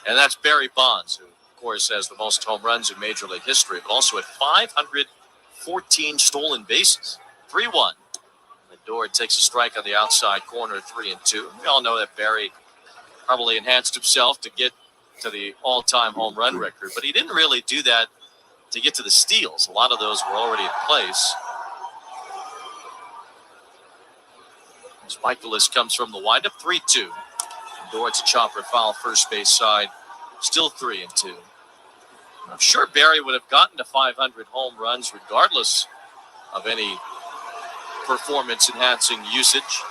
And that's Barry Bonds, who, of course, has the most home runs in Major League history, but also at 514 stolen bases. 3-1. Lindor takes a strike on the outside corner, 3-2. We all know that Barry probably enhanced himself to get to the all-time home run record, but he didn't really do that to get to the steals. A lot of those were already in place. As Michaelis comes from the windup, 3-2. Lindor, it's a chopper foul, first base side, still 3-2. I'm sure Barry would have gotten to 500 home runs regardless of any performance-enhancing usage.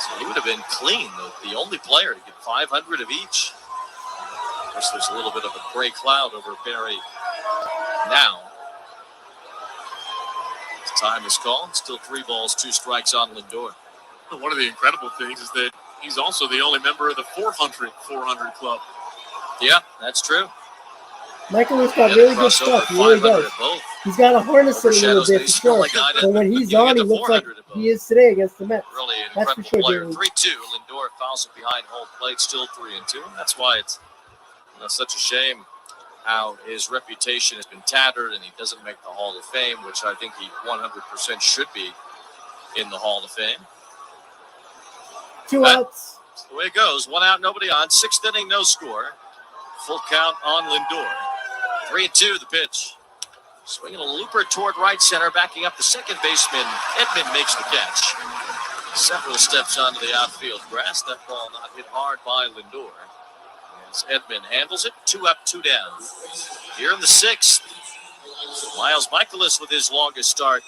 So he would have been clean, the only player to get 500 of each. Of course, there's a little bit of a gray cloud over Barry now. Time is called. Still 3 balls, 2 strikes on Lindor. One of the incredible things is that he's also the only member of the 400 club. Yeah, that's true. Michaelis got really good stuff. He really does. He's got a harness in a little bit for sure. But when he's on, he looks like he is today against the Mets. Really that's for sure. Player. 3-2. Lindor fouls it behind home plate, still 3-2. That's why it's such a shame how his reputation has been tattered and he doesn't make the Hall of Fame, which I think he 100% should be in the Hall of Fame. 2 outs. That's the way it goes. 1 out, nobody on. 6th inning, no score. Full count on Lindor. 3-2 the pitch. Swinging a looper toward right center, backing up the second baseman. Edman makes the catch. Several steps onto the outfield grass. That ball not hit hard by Lindor. As Edman handles it, 2 up, 2 down. Here in the 6th, Miles Michaelis with his longest start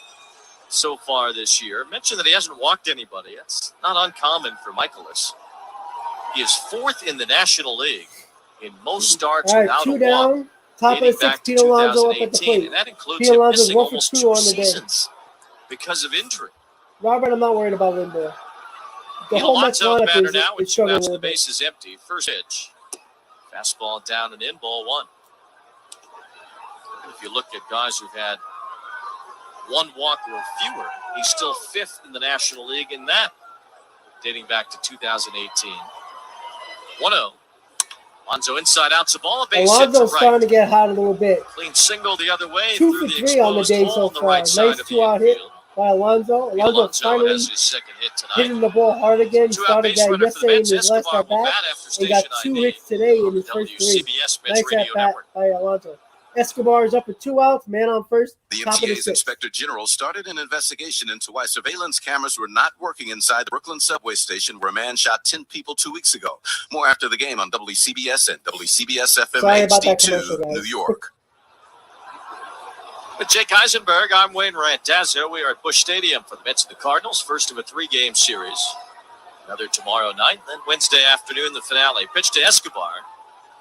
so far this year. Mentioned that he hasn't walked anybody. That's not uncommon for Michaelis. He is 4th in the National League in most starts All right, without 2 a down. walk, Top of the dating 6, back to Pete Alonso up at the 2018, plate. and that includes Pete him Alonso's missing 1 for almost 2 2 on the day. seasons because of injury. Robert, I'm not worried about Lindor. The whole Mets Alonso the lineup batter is now with 2 struggling a outs and little the bit. bases empty. First pitch. Fastball down and in, ball 1. If you look at guys who've had 1 walk or fewer, he's still 5th in the National League in that, dating back to 2018. 1-0. Alonso inside out's a ball, a base hit to Alonso's right. starting to get hot a little bit. Clean single the other way 2 through for the 3 on the exposed day hole so on the far. right side Nice of the 2-out hit infield. by Alonso. Alonso finally has his second hit tonight. hitting the ball hard again. He 2-out started base that runner for the yesterday in Mets. his last Escobar at will bat. bat after He got station 2 ID. hits today in his first 3. WCBS Mets Nice Radio at bat Network. by Alonso. Escobar is up with 2 outs, man on first. The Top of the MTA's 6th. Inspector General started an investigation into why surveillance cameras were not working inside the Brooklyn subway station where a man shot 10 people 2 weeks ago. More after the game on WCBS and WCBS FM Sorry about that commercial, HD2, guys. New York. With Jake Eisenberg, I'm Wayne Randazzo. We are at Busch Stadium for the Mets and the Cardinals, first of a 3-game series. Another tomorrow night, then Wednesday afternoon, the finale. Pitch to Escobar.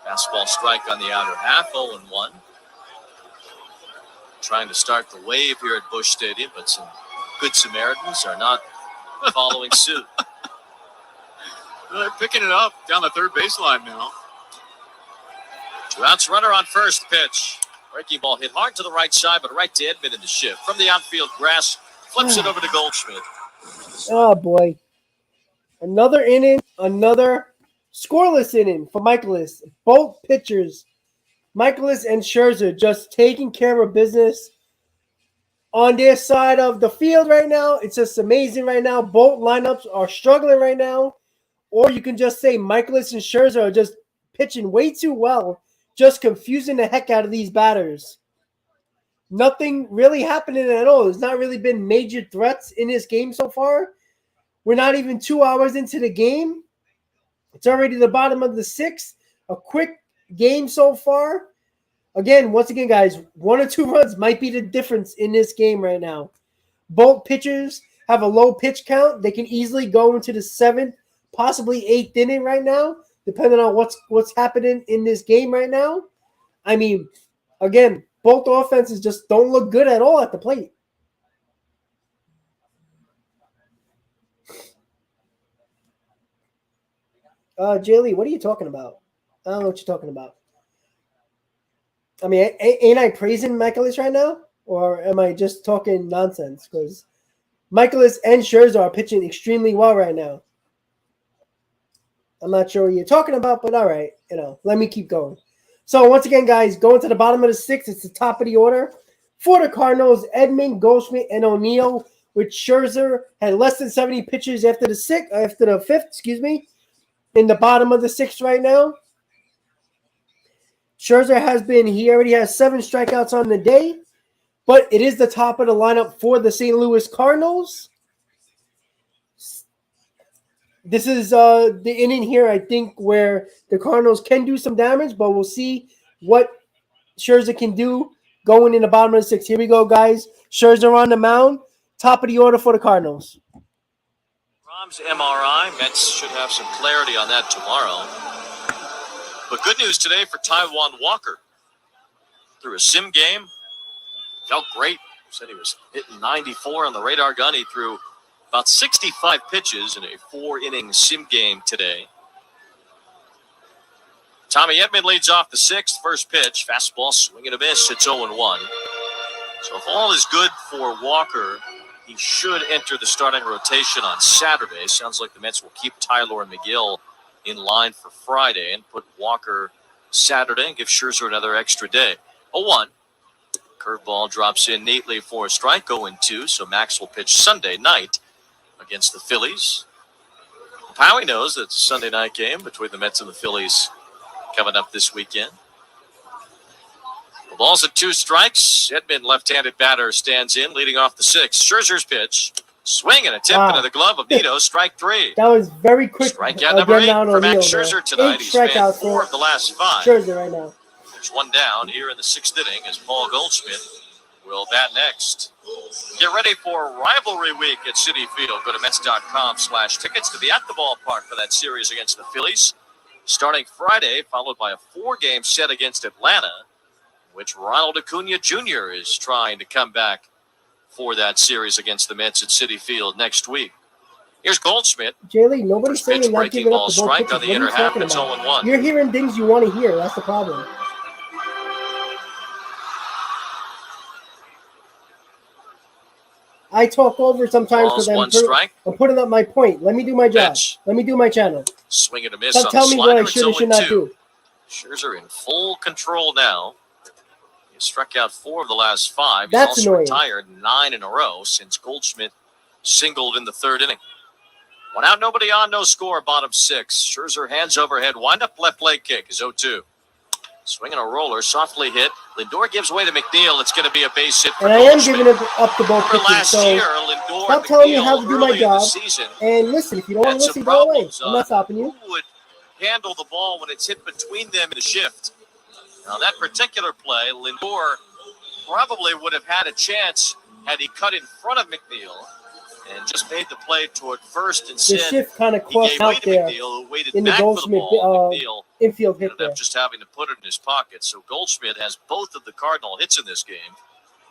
Fastball strike on the outer half, 0-1. Trying to start the wave here at Busch Stadium, but some good Samaritans are not following suit. They're picking it up down the third baseline now. 2 outs, runner on first pitch. Breaking ball hit hard to the right side, but right to Edman in the shift. From the outfield grass, flips it over to Goldschmidt. Oh, boy. Another inning, another scoreless inning for Michaelis. Both pitchers, Michaelis and Scherzer, just taking care of business on their side of the field right now. It's just amazing right now. Both lineups are struggling right now. Or you can just say Michaelis and Scherzer are just pitching way too well, just confusing the heck out of these batters. Nothing really happening at all. There's not really been major threats in this game so far. We're not even 2 hours into the game. It's already the bottom of the 6th. A quick game so far. Again, once again, guys, 1 or 2 runs might be the difference in this game right now. Both pitchers have a low pitch count. They can easily go into the 7th, possibly 8th inning right now, depending on what's happening in this game right now. I mean, again, both offenses just don't look good at all at the plate. Jay Lee, what are you talking about? I don't know what you're talking about. I mean, ain't I praising Michaelis right now? Or am I just talking nonsense? Because Michaelis and Scherzer are pitching extremely well right now. I'm not sure what you're talking about, but all right. Let me keep going. So, once again, guys, going to the bottom of the 6th. It's the top of the order. For the Cardinals, Edman, Goldschmidt, and O'Neill, with Scherzer had less than 70 pitches after the 5th, in the bottom of the 6th right now. Scherzer he already has 7 strikeouts on the day, but it is the top of the lineup for the St. Louis Cardinals. This is the inning here, I think, where the Cardinals can do some damage, but we'll see what Scherzer can do going in the bottom of the 6th. Here we go, guys. Scherzer on the mound, top of the order for the Cardinals. Rom's MRI. Mets should have some clarity on that tomorrow. But good news today for Taijuan Walker. Through a sim game, felt great. Said he was hitting 94 on the radar gun. He threw about 65 pitches in a 4-inning sim game today. Tommy Edman leads off the 6th. First pitch, fastball, swing and a miss. It's 0-1. So if all is good for Walker, he should enter the starting rotation on Saturday. Sounds like the Mets will keep Tyler and McGill in line for Friday and put Walker Saturday and give Scherzer another extra day. 0-1. Curveball drops in neatly for a strike, 0-2. So Max will pitch Sunday night against the Phillies. Howie knows that it's a Sunday night game between the Mets and the Phillies coming up this weekend. The ball's at 2 strikes. Edman, left-handed batter, stands in, leading off the 6th. Scherzer's pitch. Swing and a tip into the glove of Nito. Strike 3. That was very quick. Strikeout number 8 for Max Scherzer there. tonight. 8 He's spanned strikeouts 4 for of the last 5. Scherzer right now. There's one down here in the 6th inning as Paul Goldschmidt will bat next. Get ready for rivalry week at Citi Field. Go to Mets.com/tickets to be at the ballpark for that series against the Phillies. Starting Friday, followed by a 4-game set against Atlanta, which Ronald Acuna Jr. is trying to come back for that series against the Mets at Citi Field next week. Here's Goldschmidt. Jaylee, nobody's saying you're not breaking giving up ball the ball strike pitches. on the What are inner you half, talking and it's about? 0-1. You're hearing things you want to hear. That's the problem. I talk over sometimes because I'm putting up my point. Let me do my job. Pitch. Let me do my channel. Swing and a miss. Tell me what I should or should not 0-2. do. Scherzer in full control now. He struck out 4 of the last 5. He's That's also annoying. retired 9 in a row since Goldschmidt singled in the 3rd inning. 1 out, nobody on, no score, bottom 6. Scherzer hands overhead, wind up left leg kick is 0-2. Swinging a roller, softly hit. Lindor gives way to McNeil. It's going to be a base hit for And I am Goldschmidt. giving up the ball pitches. Last So year, Lindor stop and telling me McNeil how to do my early in the job. season And listen, if you don't want had to some listen, go away. problems I'm not stopping you. who would handle the ball when it's hit between them in a shift. Now, that particular play, Lindor probably would have had a chance had he cut in front of McNeil and just made the play toward first The instead. shift kind of He crossed gave way out to there McNeil, who waited in the back for the Goldschmidt ball. McNeil infield hit ended there. up just having to put it in his pocket. So Goldschmidt has both of the Cardinal hits in this game.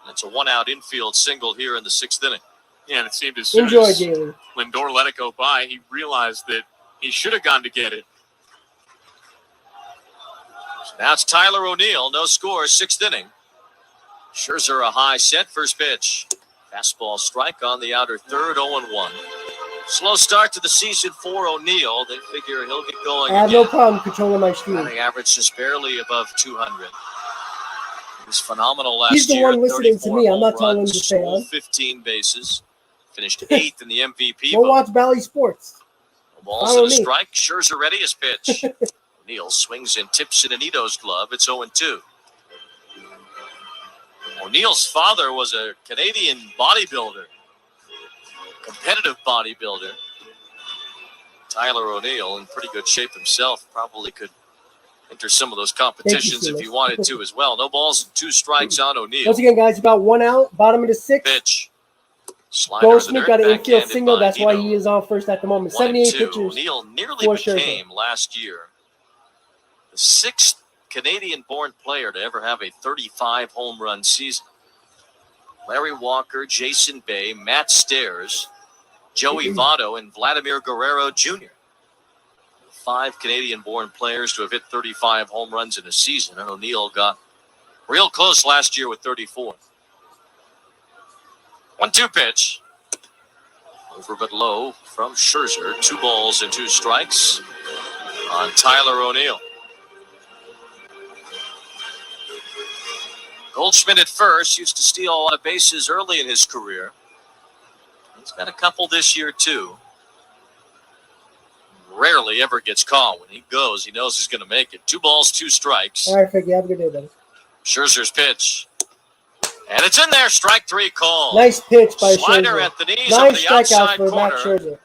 And it's a 1-out infield single here in the 6th inning. Yeah, and it seemed as soon Enjoy, as Jaylee. Lindor let it go by, he realized that he should have gone to get it. So now it's Tyler O'Neill, no score, 6th inning. Scherzer a high set, first pitch. Fastball strike on the outer third, 0-1. Slow start to the season for O'Neill. They figure he'll get going I have again. no problem controlling my stream. Batting average just barely above 200. He was phenomenal last He's the year. one listening to 34 me. I'm not home telling him runs, to stay on. 15 bases. Finished 8th in the MVP Go vote. watch Valley Sports. Balls Follow and a me. strike. Scherzer ready his pitch. O'Neill swings and tips it in Ito's glove. It's 0-2. O'Neill's father was a Canadian bodybuilder, competitive bodybuilder. Tyler O'Neill in pretty good shape himself. Probably could enter some of those competitions if he wanted to as well. No balls and 2 strikes on O'Neill. Once again, guys, about 1 out, bottom of the 6th. Pitch. Slider in the Goldschmidt dirt, got an infield backhanded single. by That's why Ito. he is on first at the moment. 1-2. 78 pitches. O'Neill nearly for became Scherzer. last year the 6th Canadian-born player to ever have a 35 home run season. Larry Walker, Jason Bay, Matt Stairs, Joey Votto, and Vladimir Guerrero Jr. 5 Canadian-born players to have hit 35 home runs in a season, and O'Neill got real close last year with 34. 1-2 pitch. Over but low from Scherzer. 2 balls and 2 strikes on Tyler O'Neill. Goldschmidt at first used to steal a lot of bases early in his career. He's got a couple this year, too. Rarely ever gets caught. When he goes, he knows he's going to make it. 2 balls, 2 strikes. All right, Frankie, have a good day, buddy. Scherzer's pitch. And it's in there. Strike 3 call. Nice pitch by Slider Scherzer. at the knees Nice on the strikeout outside for corner. Max Scherzer.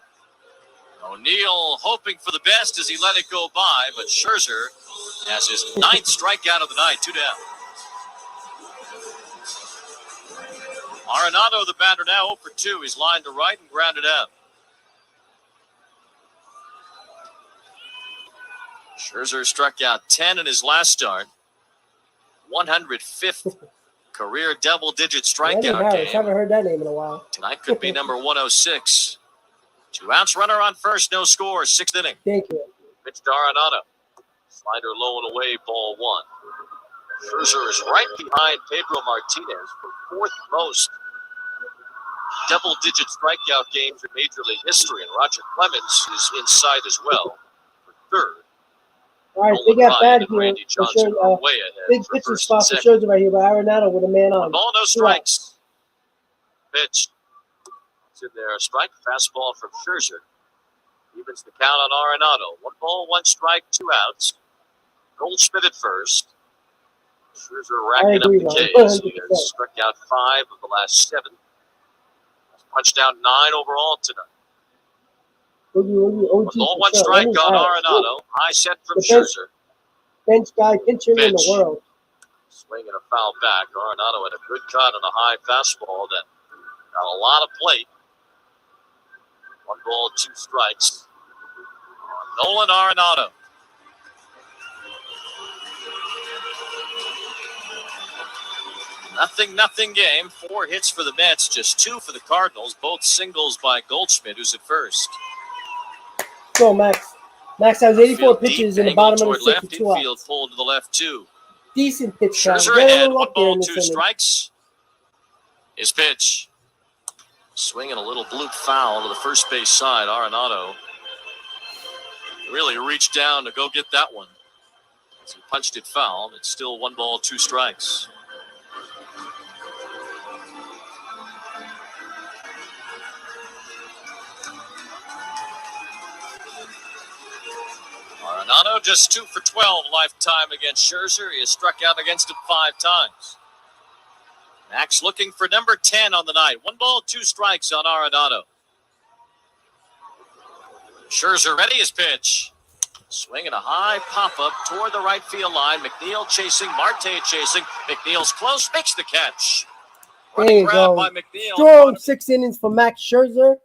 O'Neill hoping for the best as he let it go by, but Scherzer has his 9th strikeout of the night. 2 down. Arenado, the batter, now 0 for 2. He's lined to right and grounded out. Scherzer struck out 10 in his last start. 105th career double-digit Randy strikeout Harris, game. haven't heard that name in a while. Tonight could be number 106. 2 outs, runner on first, no score, 6th inning. Thank you. Pitch to Arenado. Slider low and away, ball 1. Scherzer is right behind Pedro Martinez for 4th most double-digit strikeout games in Major League history, and Roger Clemens is inside as well for 3rd. All right, Nolan big at Ryan bat and here. Randy For Johnson sure, are way ahead big for pitching first spot and for second. Scherzer right here by Arenado with a man on. Ball, no strikes. Pitch. It's in there. A strike. Fastball from Scherzer. Evens the count on Arenado. 1 ball, 1 strike, 2 outs. Goldschmidt at first. Scherzer racking up agree, the man. Ks. He has struck out 5 of the last 7. Punched out 9 overall tonight. OG 1 ball, 1 for sure. strike Lenny on Harris. Arenado. High set from The bench- Scherzer. Bench guy, pitcher in Pitch. the world. Swinging a foul back. Arenado had a good cut on a high fastball that got a lot of plate. 1 ball, 2 strikes. Nolan Arenado. Nothing game. 4 hits for the Mets, just 2 for the Cardinals. Both singles by Goldschmidt, who's at first. Go, Max. Max has 84 Field pitches deep, in the bottom of the toward 6 left, with 2 infield outs. pulled to the left 2. Decent pitch count. Scherzer Get a ahead. little 1 up there in ball, this 2 inning. strikes. His pitch. Swinging a little bloop foul to the first base side. Arenado really reached down to go get that one. As he punched it foul, it's still 1 ball, 2 strikes. Arenado just 2 for 12 lifetime against Scherzer. He has struck out against him 5 times. Max looking for number 10 on the night. 1 ball, 2 strikes on Arenado. Scherzer ready his pitch. Swinging a high pop-up toward the right field line. McNeil chasing, Marte chasing. McNeil's close, makes the catch. There you go. By McNeil. Strong 6 innings for Max Scherzer.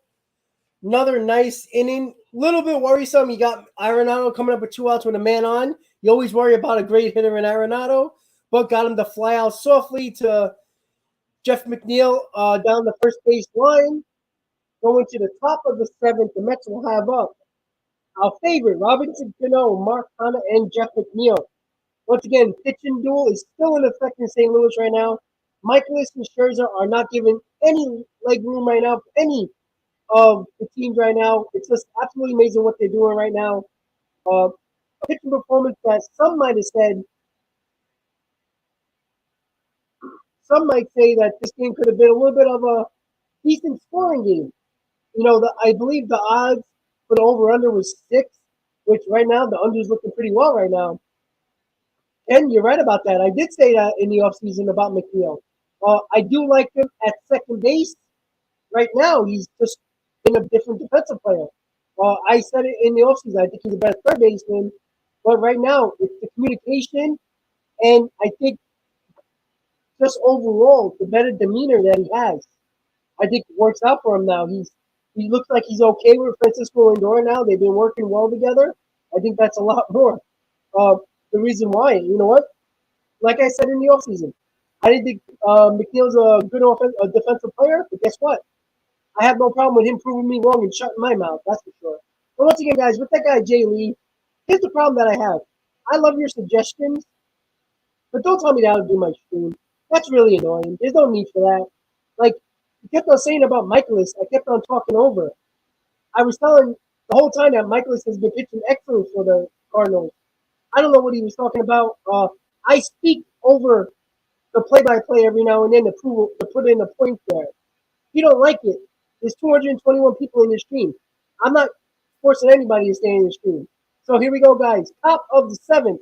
Another nice inning. Little bit worrisome. You got Arenado coming up with 2 outs with a man on. You always worry about a great hitter in Arenado, but got him to fly out softly to Jeff McNeil down the first base line. Going to the top of the 7th, the Mets will have up our favorite, Robinson Cano, Mark Hanna, and Jeff McNeil. Once again, pitching duel is still in effect in St. Louis right now. Michaelis and Scherzer are not given any leg room right now for any of the teams right now. It's just absolutely amazing what they're doing right now. A pitching performance that some might say that this game could have been a little bit of a decent scoring game. You know, I believe the odds for the over-under was 6, which right now the under is looking pretty well right now. And you're right about that. I did say that in the offseason about McNeil. I do like him at second base. Right now, he's just been a different defensive player. I said it in the offseason. I think he's a better third baseman. But right now, it's the communication, and I think just overall, the better demeanor that he has, I think works out for him now. He looks like he's okay with Francisco Lindor now. They've been working well together. I think that's a lot more. The reason why, you know what? Like I said in the offseason, I didn't think McNeil's a good defensive player, but guess what? I have no problem with him proving me wrong and shutting my mouth, that's for sure. But once again, guys, with that guy, Jay Lee, here's the problem that I have. I love your suggestions, but don't tell me how to do my stream. That's really annoying. There's no need for that. Like, you kept on saying about Michaelis. I kept on talking over. I was telling the whole time that Michaelis has been pitching excellent for the Cardinals. I don't know what he was talking about. I speak over the play-by-play every now and then to put in a point there. If you don't like it, there's 221 people in the stream. I'm not forcing anybody to stay in the stream. So here we go, guys. Top of the 7th.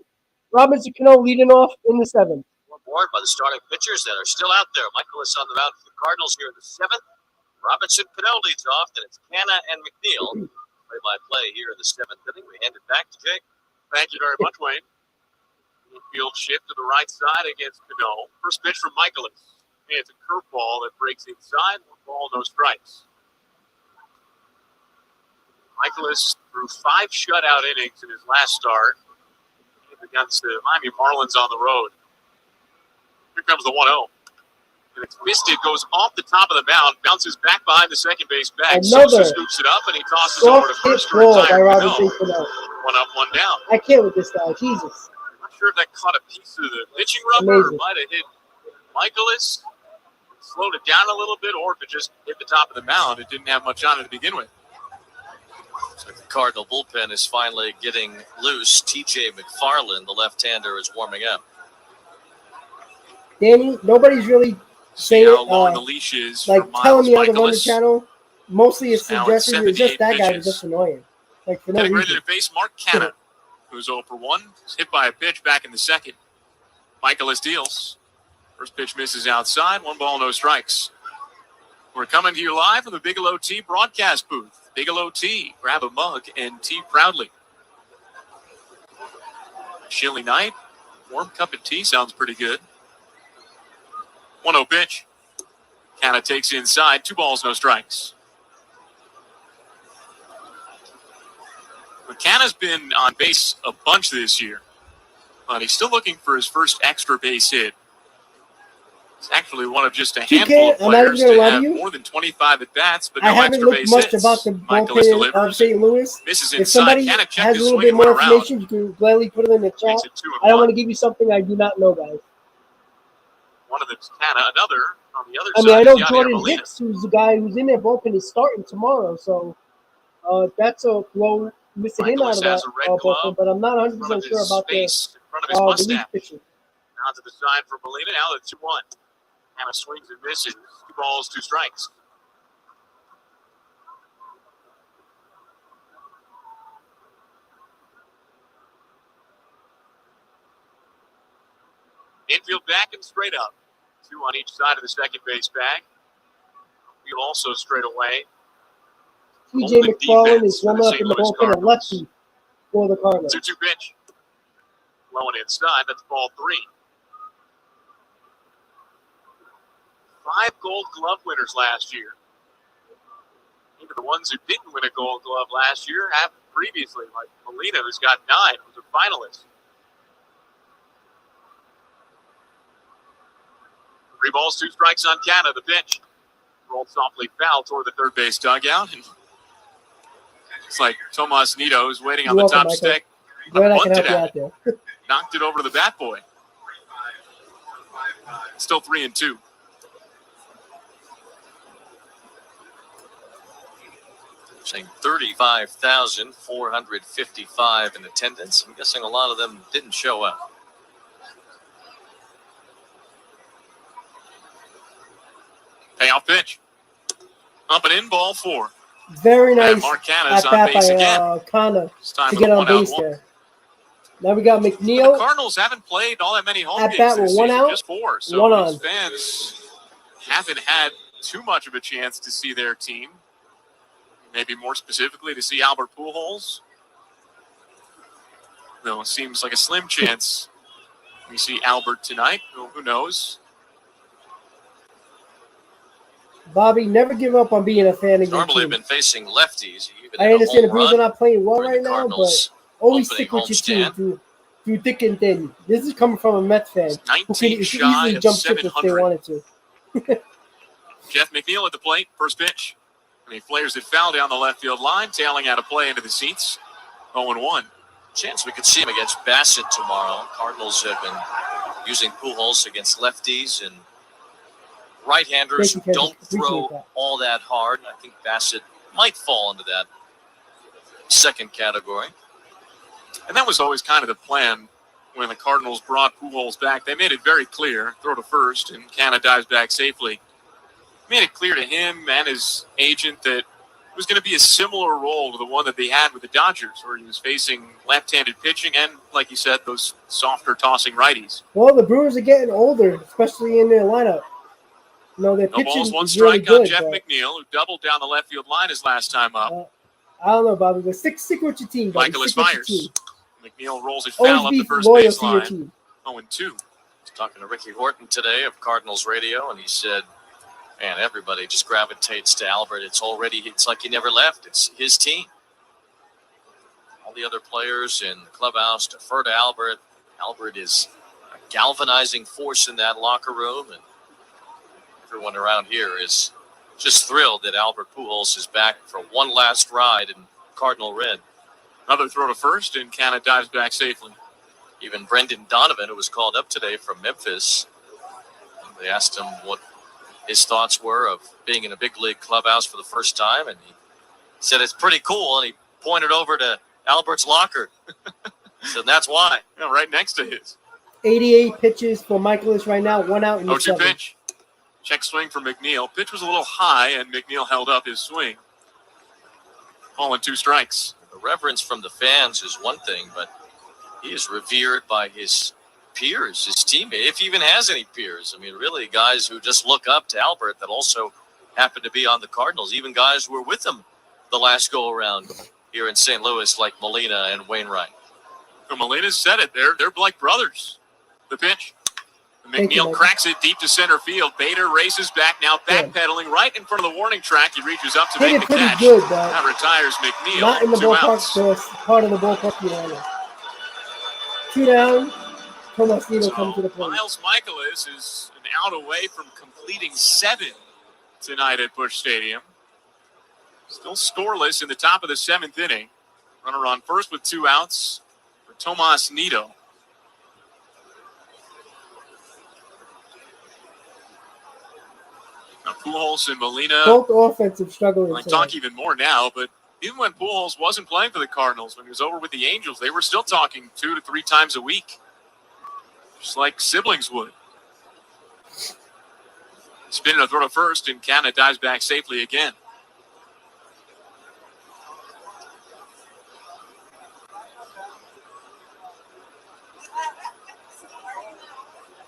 Robinson Cano leading off in the 7th. Board by the starting pitchers that are still out there. Michaelis on the mound for the Cardinals here in the 7th. Robinson Cano leads off. Then it's Canna and McNeil. Play-by-play here in the 7th inning. We hand it back to Jake. Thank you very much, Wayne. Field shift to the right side against Cano. First pitch from Michaelis. It's a curveball that breaks inside. 1 ball, no strikes. Michaelis threw 5 shutout innings in his last start against the Miami Marlins on the road. Here comes the 1-0. And it's misted, goes off the top of the mound, bounces back behind the second base bag. Sosa scoops it up, and he tosses over to first for a time. 1 up, 1 down. I can't with this guy. Jesus. I'm not sure if that caught a piece of the pitching rubber or might have hit Michaelis, slowed it down a little bit, or if it just hit the top of the mound. It didn't have much on it to begin with. So the Cardinal bullpen is finally getting loose. TJ McFarland, the left-hander, is warming up. Danny, nobody's really saying how long the leash is like telling me how to run the Michaelis. Channel. Mostly it's Now it's suggestions. It's just that guy pitches. is just annoying. Like for no Getting reason. ready to face Mark Canna, who's 0 for 1. He's hit by a pitch back in the 2nd. Michaelis deals. First pitch misses outside. 1 ball, no strikes. We're coming to you live from the Bigelow Tea broadcast booth. Bigelow Tea. Grab a mug and tea proudly. Chilly night. Warm cup of tea sounds pretty good. 1-0 pitch. Canna takes inside. 2 balls, no strikes. Canna's been on base a bunch this year, but he's still looking for his first extra base hit. He's actually one of just a handful of players to have more than 25 at-bats, but no extra base hits. I haven't looked much about the bullpen of St. Louis. If somebody has a little bit more information, you can gladly put it in the chat. I don't want to give you something I do not know, guys. One of them is Canna. Another on the other I side. mean, I know Jordan Hicks, who's the guy who's in their bullpen, is starting tomorrow, so that's a blow missing him out of that bullpen, but I'm not 100% sure about the relief pitching. Now to the side for Molina. Now the 2-1. Canna swings and misses. 2 balls, 2 strikes. Infield back and straight up. 2 on each side of the second base bag. Field also straight away. TJ McFarland is warming up in the bullpen at lefty for the Cardinals. 2-2 pitch. Low and inside. That's ball 3. 5 Gold Glove winners last year. Even the ones who didn't win a Gold Glove last year have previously, like Molina, who's got 9, who's a finalist. 3 balls, 2 strikes on Canna. The pitch rolled softly foul toward the third base dugout. And it's like Tomas Nido is waiting on the top stick. Bunted at it. Knocked it over to the bat boy. Still 3-2. Saying 35,455 in attendance. I'm guessing a lot of them didn't show up. Payoff pitch. Up and in, ball 4. Very nice at bat by Canna to get on base there. Now we got McNeil. The Cardinals haven't played all that many home games bat this with 1 season, out, just 4. So 1 on. Fans haven't had too much of a chance to see their team. Maybe more specifically to see Albert Pujols. Though it seems like a slim chance we see Albert tonight. Who knows? Bobby, never give up on being a fan of your Normally team. Been facing lefties. I understand the Brewers are not playing well right now, but always stick with your team through thick and thin. This is coming from a Mets fan who can easily jump ship if they wanted to. Jeff McNeil at the plate, first pitch. And he flares it foul down the left field line, tailing out of play into the seats. 0-1. Chance we could see him against Bassett tomorrow. Cardinals have been using Pujols against lefties and right-handers who don't throw all that hard. I think Bassett might fall into that second category. And that was always kind of the plan when the Cardinals brought Pujols back. They made it very clear, throw to first, and Canna dives back safely. Made it clear to him and his agent that it was going to be a similar role to the one that they had with the Dodgers, where he was facing left-handed pitching and, like you said, those softer tossing righties. Well, the Brewers are getting older, especially in their lineup. No, their pitching balls, 1 is strike really good, on Jeff McNeil, who doubled down the left field line his last time up. I don't know, Bobby, but stick with your team, Bobby. Michaelis fires. McNeil rolls it foul up the first baseline. 0-2. Talking to Ricky Horton today of Cardinals radio, and he said, man, everybody just gravitates to Albert. It's like he never left. It's his team. All the other players in the clubhouse defer to Albert. Albert is a galvanizing force in that locker room, and everyone around here is just thrilled that Albert Pujols is back for one last ride in Cardinal red. Another throw to first, and Canna dives back safely. Even Brendan Donovan, who was called up today from Memphis, they asked him what his thoughts were of being in a big league clubhouse for the first time, and he said it's pretty cool, and he pointed over to Albert's locker. So that's why. Yeah, right next to his. 88 pitches for Michaelis right now, 1 out in the 0-2 pitch. Check swing for McNeil. Pitch was a little high, and McNeil held up his swing. Ball and 2 strikes. The reverence from the fans is one thing, but he is revered by his peers, his teammates, if he even has any peers. I mean, really, guys who just look up to Albert that also happen to be on the Cardinals, even guys who were with him the last go-around here in St. Louis, like Molina and Wainwright. Well, Molina said it. They're like brothers. The pitch. Thank you, McNeil Michael. cracks it deep to center field. Bader races back, now backpedaling right in front of the warning track. He reaches up to Hit make it the pretty catch. good, but That retires McNeil. not in the 2 ballpark. outs. So it's part of the ballpark. You know. 2 down. Tomas Nido comes to the plate. Miles Michaelis is an out away from completing 7 tonight at Busch Stadium. Still scoreless in the top of the 7th inning. Runner on first with 2 outs for Tomas Nido. Now Pujols and Molina. Both offensive struggling. I talk even more now, but even when Pujols wasn't playing for the Cardinals, when he was over with the Angels, they were still talking 2 to 3 times a week, just like siblings would. Spinning a throw to first, and Canada dives back safely again.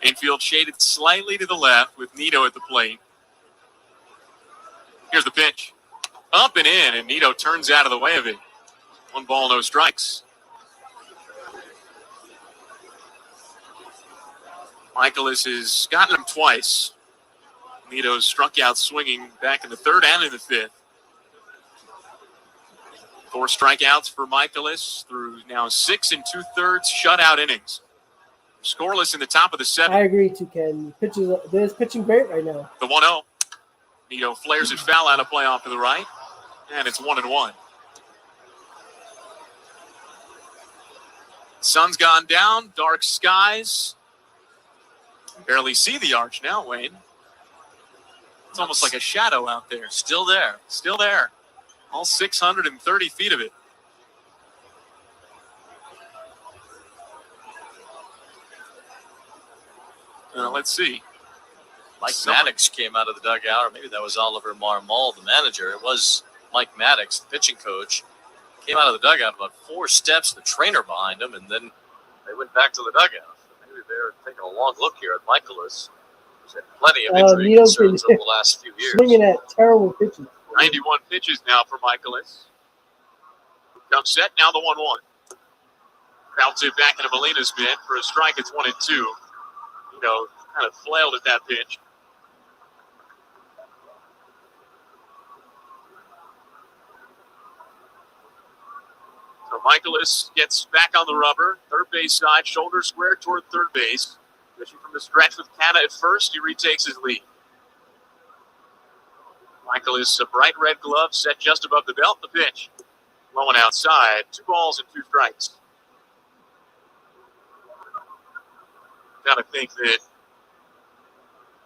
Infield shaded slightly to the left with Nido at the plate. Here's the pitch. Up and in, and Nido turns out of the way of it. 1 ball, no strikes. Michaelis has gotten him twice. Nido's struck out swinging back in the 3rd and in the 5th. 4 strikeouts for Michaelis through now 6 2/3 shutout innings. Scoreless in the top of the 7th. I agree, too, Ken. There's pitching great right now. The 1-0. Nido flares it foul out of play off to the right, and it's 1-1. Sun's gone down, dark skies. Barely see the arch now, Wayne. It's almost like a shadow out there. Still there. Still there. All 630 feet of it. Let's see. Mike Maddox came out of the dugout, or maybe that was Oliver Marmol, the manager. It was Mike Maddox, the pitching coach. Came out of the dugout about 4 steps, the trainer behind him, and then they went back to the dugout. Maybe they're taking a long look here at Michaelis. He's had plenty of injury concerns over the last few years. Swinging at terrible pitches. 91 pitches now for Michaelis. Comes set, now the 1-1. Bounce it back into Molina's mitt for a strike. It's 1-2. Kind of flailed at that pitch. So Michaelis gets back on the rubber, third base side, shoulder square toward third base. Fishing from the stretch with Canada at first, he retakes his lead. Michaelis, a bright red glove set just above the belt. The pitch, low and outside. 2 balls and 2 strikes. Got to think that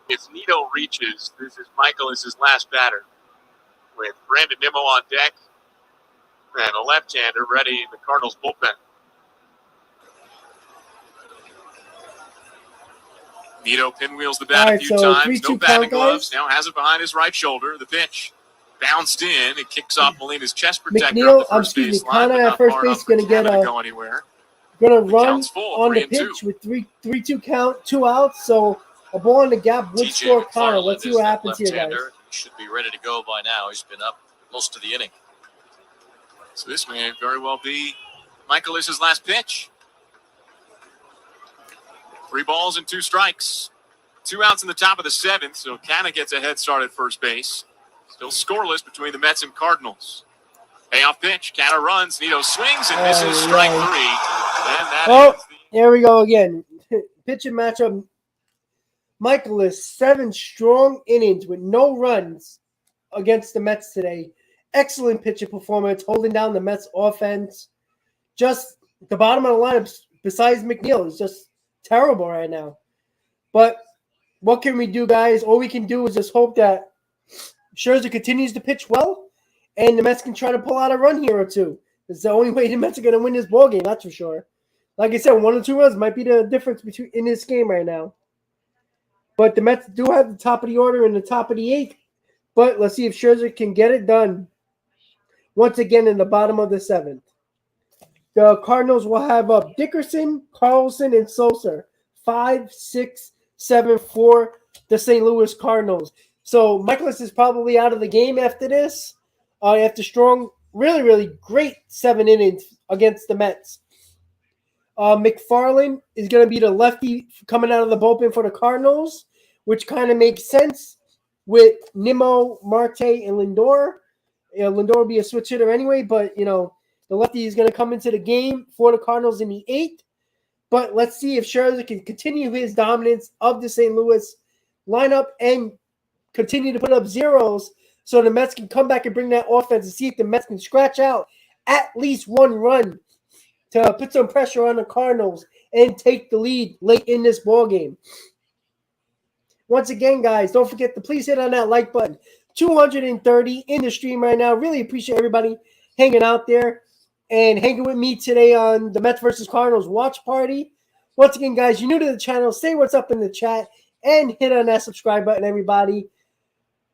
if Nido reaches, this is Michaelis' last batter, with Brandon Nimmo on deck and a left-hander ready in the Cardinals bullpen. Nido pinwheels the bat a few times. No batting gloves. Now has it behind his right shoulder. The pitch bounced in. It kicks off Molina's chest protector up the first base line. Canada at first base going to get go anywhere. Going to run on the pitch with 3-2 count, 2 outs. So a ball in the gap would score Connor. Let's see what happens here, guys. Should be ready to go by now. He's been up most of the inning. So this may very well be Michaelis' last pitch. 3 balls and 2 strikes. 2 outs in the top of the 7th, so Canada gets a head start at first base. Still scoreless between the Mets and Cardinals. Payoff pitch. Canada runs. Nido swings and misses strike 3. And that there we go again. Pitching matchup. Michaelis, 7 strong innings with no runs against the Mets today. Excellent pitching performance, holding down the Mets offense. Just the bottom of the lineup, besides McNeil, is just terrible right now. But what can we do, guys? All we can do is just hope that Scherzer continues to pitch well, and the Mets can try to pull out a run here or 2. It's the only way the Mets are going to win this ball game, that's for sure. Like I said, 1 or 2 runs might be the difference in this game right now. But the Mets do have the top of the order and the top of the 8th. But let's see if Scherzer can get it done once again in the bottom of the 7th. The Cardinals will have up Dickerson, Carlson, and Sosa. 5, 6, 7 for the St. Louis Cardinals. So Michaelis is probably out of the game after this. After strong, really, really great 7 innings against the Mets. McFarland is going to be the lefty coming out of the bullpen for the Cardinals, which kind of makes sense with Nimmo, Marte, and Lindor. Lindor will be a switch hitter anyway, but, the lefty is going to come into the game for the Cardinals in the 8th. But let's see if Scherzer can continue his dominance of the St. Louis lineup and continue to put up zeros so the Mets can come back and bring that offense and see if the Mets can scratch out at least one run to put some pressure on the Cardinals and take the lead late in this ballgame. Once again, guys, don't forget to please hit on that like button. 230 in the stream right now. Really appreciate everybody hanging out there and hanging with me today on the Mets vs. Cardinals watch party. Once again, guys, you're new to the channel, say what's up in the chat and hit on that subscribe button, everybody.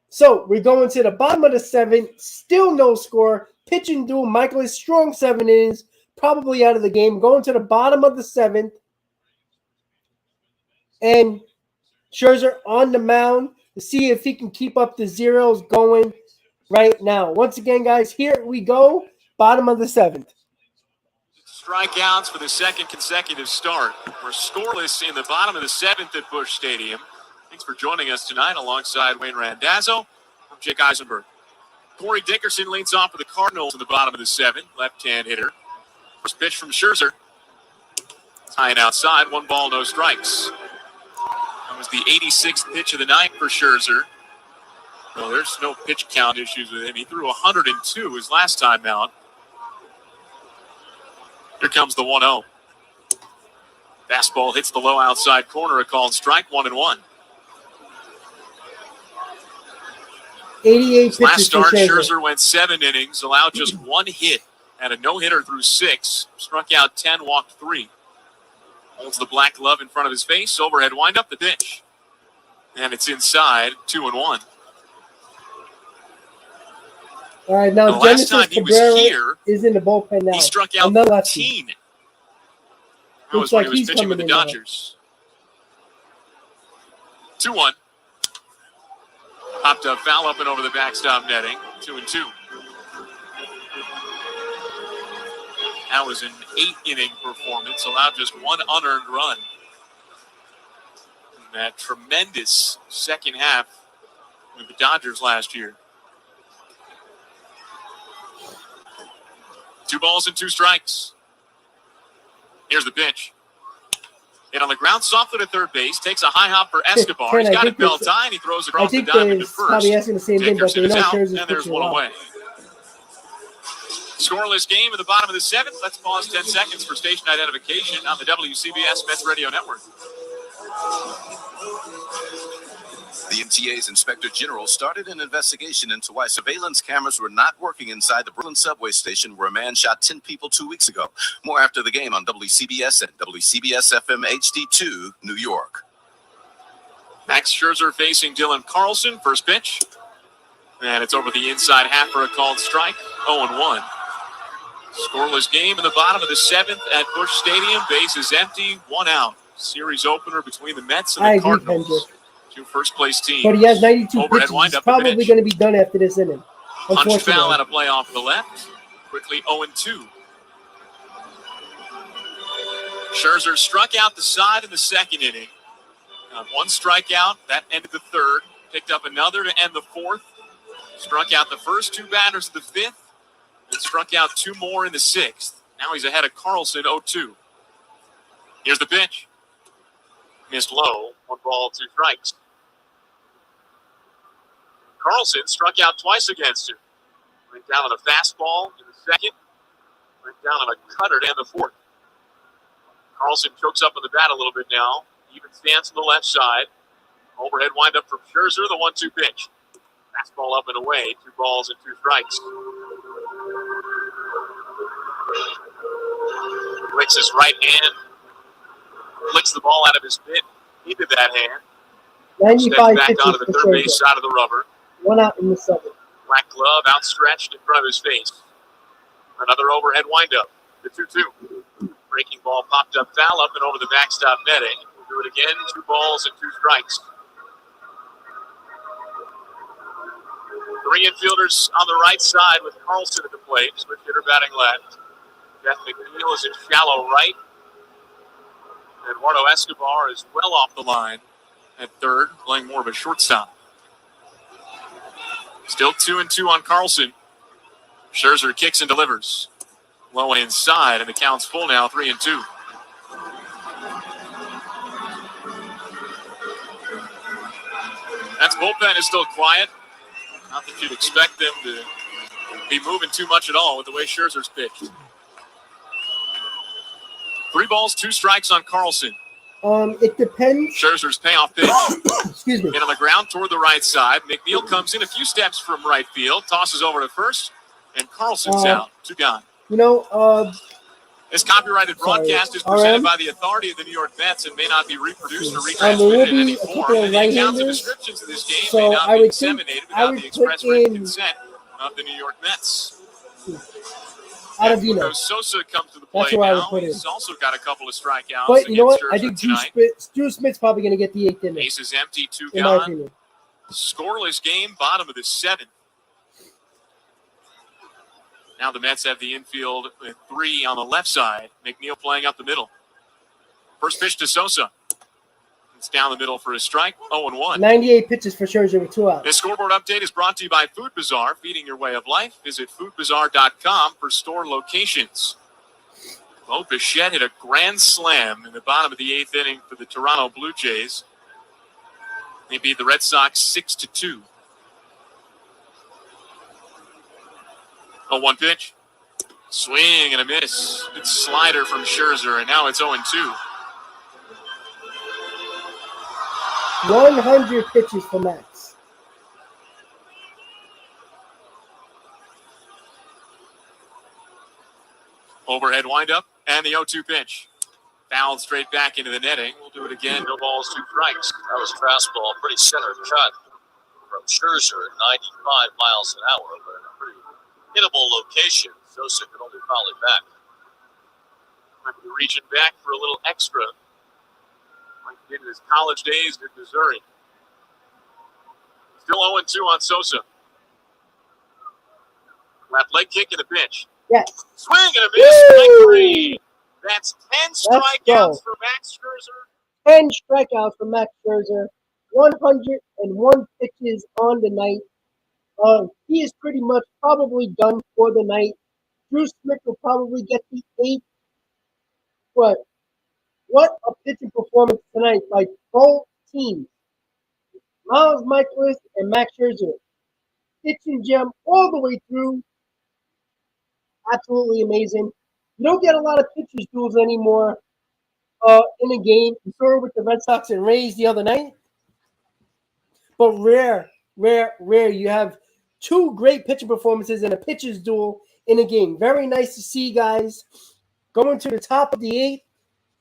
So we're going to the bottom of the 7th. Still no score. Pitch and duel. Michael is strong 7 innings. Probably out of the game. Going to the bottom of the 7th. And Scherzer on the mound to see if he can keep up the zeros going right now. Once again, guys, here we go. Bottom of the 7th. Strikeouts for the second consecutive start. We're scoreless in the bottom of the 7th at Busch Stadium. Thanks for joining us tonight alongside Wayne Randazzo. I'm Jake Eisenberg. Corey Dickerson leads off for the Cardinals in the bottom of the 7th. Left-hand hitter. First pitch from Scherzer. Tying outside. 1 ball, no strikes. That was the 86th pitch of the night for Scherzer. No, there's no pitch count issues with him. He threw 102 his last time out. Here comes the 1-0. Fastball hits the low outside corner. A called strike, 1-1. 88 pitches. Last start, Scherzer went 7 innings, allowed just 1 hit, had a no-hitter through 6, struck out 10, walked 3. Holds the black glove in front of his face. Overhead windup, the pitch. And it's inside, 2-1. All right, now the last time he was here, is in the bullpen now. He struck out 13. That was when he was pitching with the Dodgers. 2-1. Popped up, foul up and over the backstop netting. 2-2. That was an 8-inning performance, allowed just 1 unearned run. In that tremendous second half with the Dodgers last year. 2 balls and 2 strikes. Here's the pitch. Hit on the ground, softly to third base, takes a high hop for Escobar. He's got it belt tie, and he throws across the diamond to first. Probably asking the same thing, but they know out, Scherzer's and there's 1 away. Scoreless game in the bottom of the 7th. Let's pause 10 seconds for station identification on the WCBS Mets Radio Network. The MTA's Inspector General started an investigation into why surveillance cameras were not working inside the Brooklyn subway station where a man shot 10 people 2 weeks ago. More after the game on WCBS and WCBS-FM HD2, New York. Max Scherzer facing Dylan Carlson. First pitch. And it's over the inside half for a called strike. 0-1. Scoreless game in the bottom of the 7th at Busch Stadium. Base is empty. 1 out. Series opener between the Mets and the Cardinals. 2 first-place teams. But he has 92 Overhead pitches. wind He's up probably going to be done after this inning. Punch foul and a play off the left. Quickly 0-2. Scherzer struck out the side in the 2nd inning. 1 strikeout. That ended the 3rd. Picked up another to end the 4th. Struck out the first 2 batters of the 5th. And struck out 2 more in the 6th. Now he's ahead of Carlson, 0-2. Here's the pitch. Missed low. 1 ball, 2 strikes. Carlson struck out twice against him. Went down on a fastball in the 2nd. Went down on a cutter to end the 4th. Carlson chokes up on the bat a little bit now. Even stance on the left side. Overhead windup from Scherzer, the 1-2 pitch. Fastball up and away. 2 balls and 2 strikes. Licks his right hand. Flicks the ball out of his mitt into that hand. 95 back pitches onto the third base side of the rubber. 1 out in the 7th. Black glove outstretched in front of his face. Another overhead windup. The 2-2. Breaking ball popped up foul up and over the backstop netting. We'll do it again. 2 balls and 2 strikes. 3 infielders on the right side with Carlson at the plate. Switch hitter batting left. Jeff McNeil is in shallow right. Eduardo Escobar is well off the line at third, playing more of a shortstop. Still 2-2 on Carlson. Scherzer kicks and delivers. Low inside, and the count's full now, 3-2. That's bullpen is still quiet. Not that you'd expect them to be moving too much at all with the way Scherzer's pitched. 3 balls, 2 strikes on Carlson. It depends. Scherzer's payoff pitch. Excuse me. Hit on the ground toward the right side. McNeil comes in a few steps from right field, tosses over to first, and Carlson's out. 2 gone. You know, This copyrighted broadcast is presented by the authority of the New York Mets and may not be reproduced or retransmitted in any form. And the accounts and descriptions of this game may not be disseminated without the express written consent of the New York Mets. Ottavino. Sosa comes to the plate now. He's also got a couple of strikeouts. But you know what? I think Drew Smith's probably going to get the 8th inning. Base is empty, 2 gone. Scoreless game, bottom of the 7th. Now the Mets have the infield with 3 on the left side. McNeil playing up the middle. First pitch to Sosa. It's down the middle for a strike. 0-1. 98 pitches for Scherzer with 2 outs. This scoreboard update is brought to you by Food Bazaar, feeding your way of life. Visit foodbazaar.com for store locations. Bo Bichette hit a grand slam in the bottom of the 8th inning for the Toronto Blue Jays. They beat the Red Sox 6-2. 0-1 pitch. Swing and a miss. Good slider from Scherzer, and now it's 0-2. 100 pitches for Max. Overhead windup and the 0-2 pitch. Fouled straight back into the netting. We'll do it again. No balls, 2 strikes. That was fastball, pretty center cut from Scherzer, 95 miles an hour, but in a pretty hittable location. Sosa could only foul it back. Might be reaching back for a little extra. Like he did in his college days in Missouri. Still 0-2 on Sosa. Left leg kick and a pitch. Yes. Swing and a miss. Strike 3. That's 10 strikeouts for Max Scherzer. 10 strikeouts for Max Scherzer. 101 pitches on the night. He is pretty much probably done for the night. Drew Smith will probably get the 8th. But what a pitching performance tonight by both teams. Miles Michaelis and Max Scherzer. Pitching gem all the way through. Absolutely amazing. You don't get a lot of pitchers duels anymore in a game. You saw it with the Red Sox and Rays the other night. But rare. You have 2 great pitcher performances and a pitcher's duel in a game. Very nice to see, guys. Going to the top of the 8th.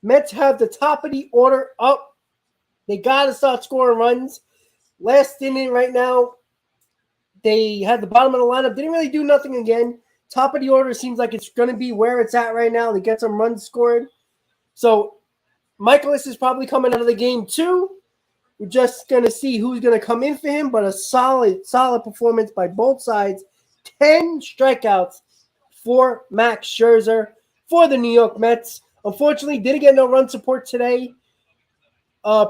Mets have the top of the order up. They got to start scoring runs. Last inning right now, they had the bottom of the lineup. Didn't really do nothing again. Top of the order seems like it's going to be where it's at right now to get some runs scored. So Michaelis is probably coming out of the game too. We're just going to see who's going to come in for him, but a solid performance by both sides. 10 strikeouts for Max Scherzer for the New York Mets. Unfortunately, didn't get no run support today.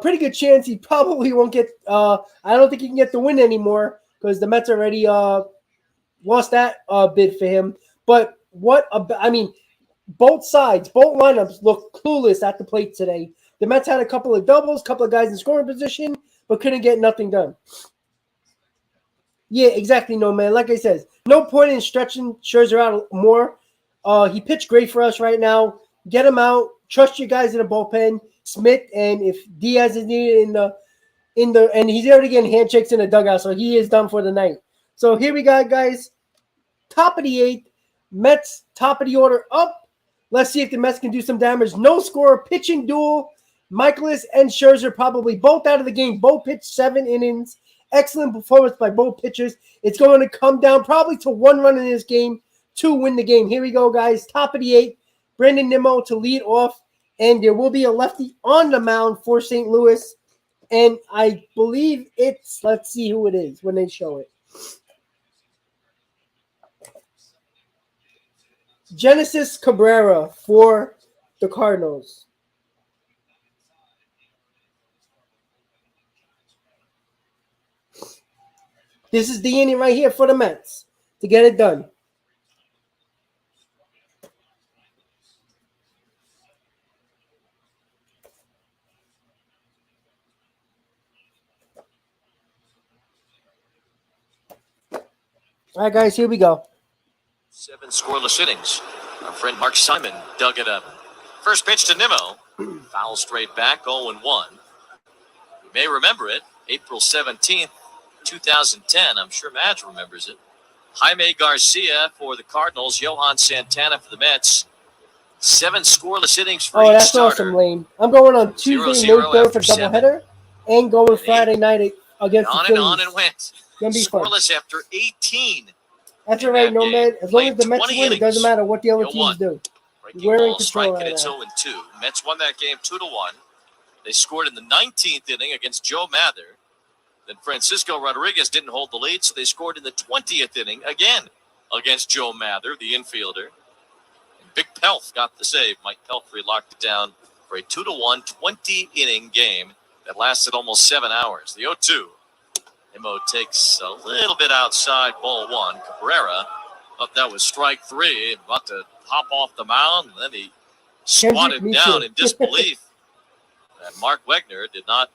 Pretty good chance he probably won't get I don't think he can get the win anymore because the Mets already lost that bid for him. But both sides, both lineups look clueless at the plate today. The Mets had a couple of doubles, couple of guys in scoring position, but couldn't get nothing done. Yeah, exactly, no, man. Like I said, no point in stretching Scherzer out more. He pitched great for us right now. Get him out. Trust your guys in the bullpen. Smith, and if Diaz is needed and he's already getting handshakes in the dugout, so he is done for the night. So here we go, guys. Top of the 8th. Mets, top of the order up. Let's see if the Mets can do some damage. No score, pitching duel. Michaelis and Scherzer probably both out of the game. Both pitched 7 innings. Excellent performance by both pitchers. It's going to come down probably to 1 run in this game to win the game. Here we go, guys. Top of the 8th. Brandon Nimmo to lead off. And there will be a lefty on the mound for St. Louis. And I believe it's, let's see who it is when they show it. Genesis Cabrera for the Cardinals. This is the inning right here for the Mets to get it done. All right, guys, here we go. 7 scoreless innings. Our friend Mark Simon dug it up. First pitch to Nimmo. Foul straight back, 0-1. You may remember it. April 17th, 2010. I'm sure Madge remembers it. Jaime Garcia for the Cardinals. Johan Santana for the Mets. 7 scoreless innings for each that's starter. awesome, Lane. I'm going on Tuesday, May 3rd for doubleheader, and going Friday night against the Phillies. On and went. Gonna be scoreless fun. after 18. That's all right, Nomad. As long as the Mets win, it doesn't matter what the other teams do. We're in control right it's now. 0-2. Mets won that game 2-1. They scored in the 19th inning against Joe Mather. Then Francisco Rodriguez didn't hold the lead, so they scored in the 20th inning again against Joe Mather, the infielder. And Big Pelf got the save. Mike Pelfrey locked it down for a 2-1 20-inning game that lasted almost 7 hours. The 0-2. Nimmo takes a little bit outside, ball 1. Cabrera thought that was strike 3, about to hop off the mound, and then he squatted down in disbelief. And Mark Wegner did not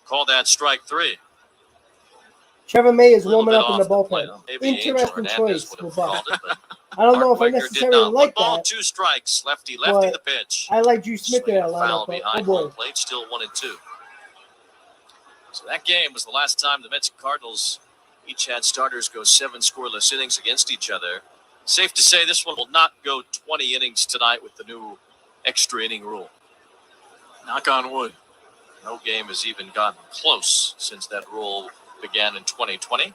call that strike 3. Trevor May is warming up in the bullpen. Interesting choice with that. I don't know if I necessarily like that. 2 strikes, lefty the pitch. I like Drew Smith there a lot. Foul behind home plate, still 1-2. So that game was the last time the Mets and Cardinals each had starters go 7 scoreless innings against each other. Safe to say this one will not go 20 innings tonight with the new extra inning rule. Knock on wood. No game has even gotten close since that rule began in 2020.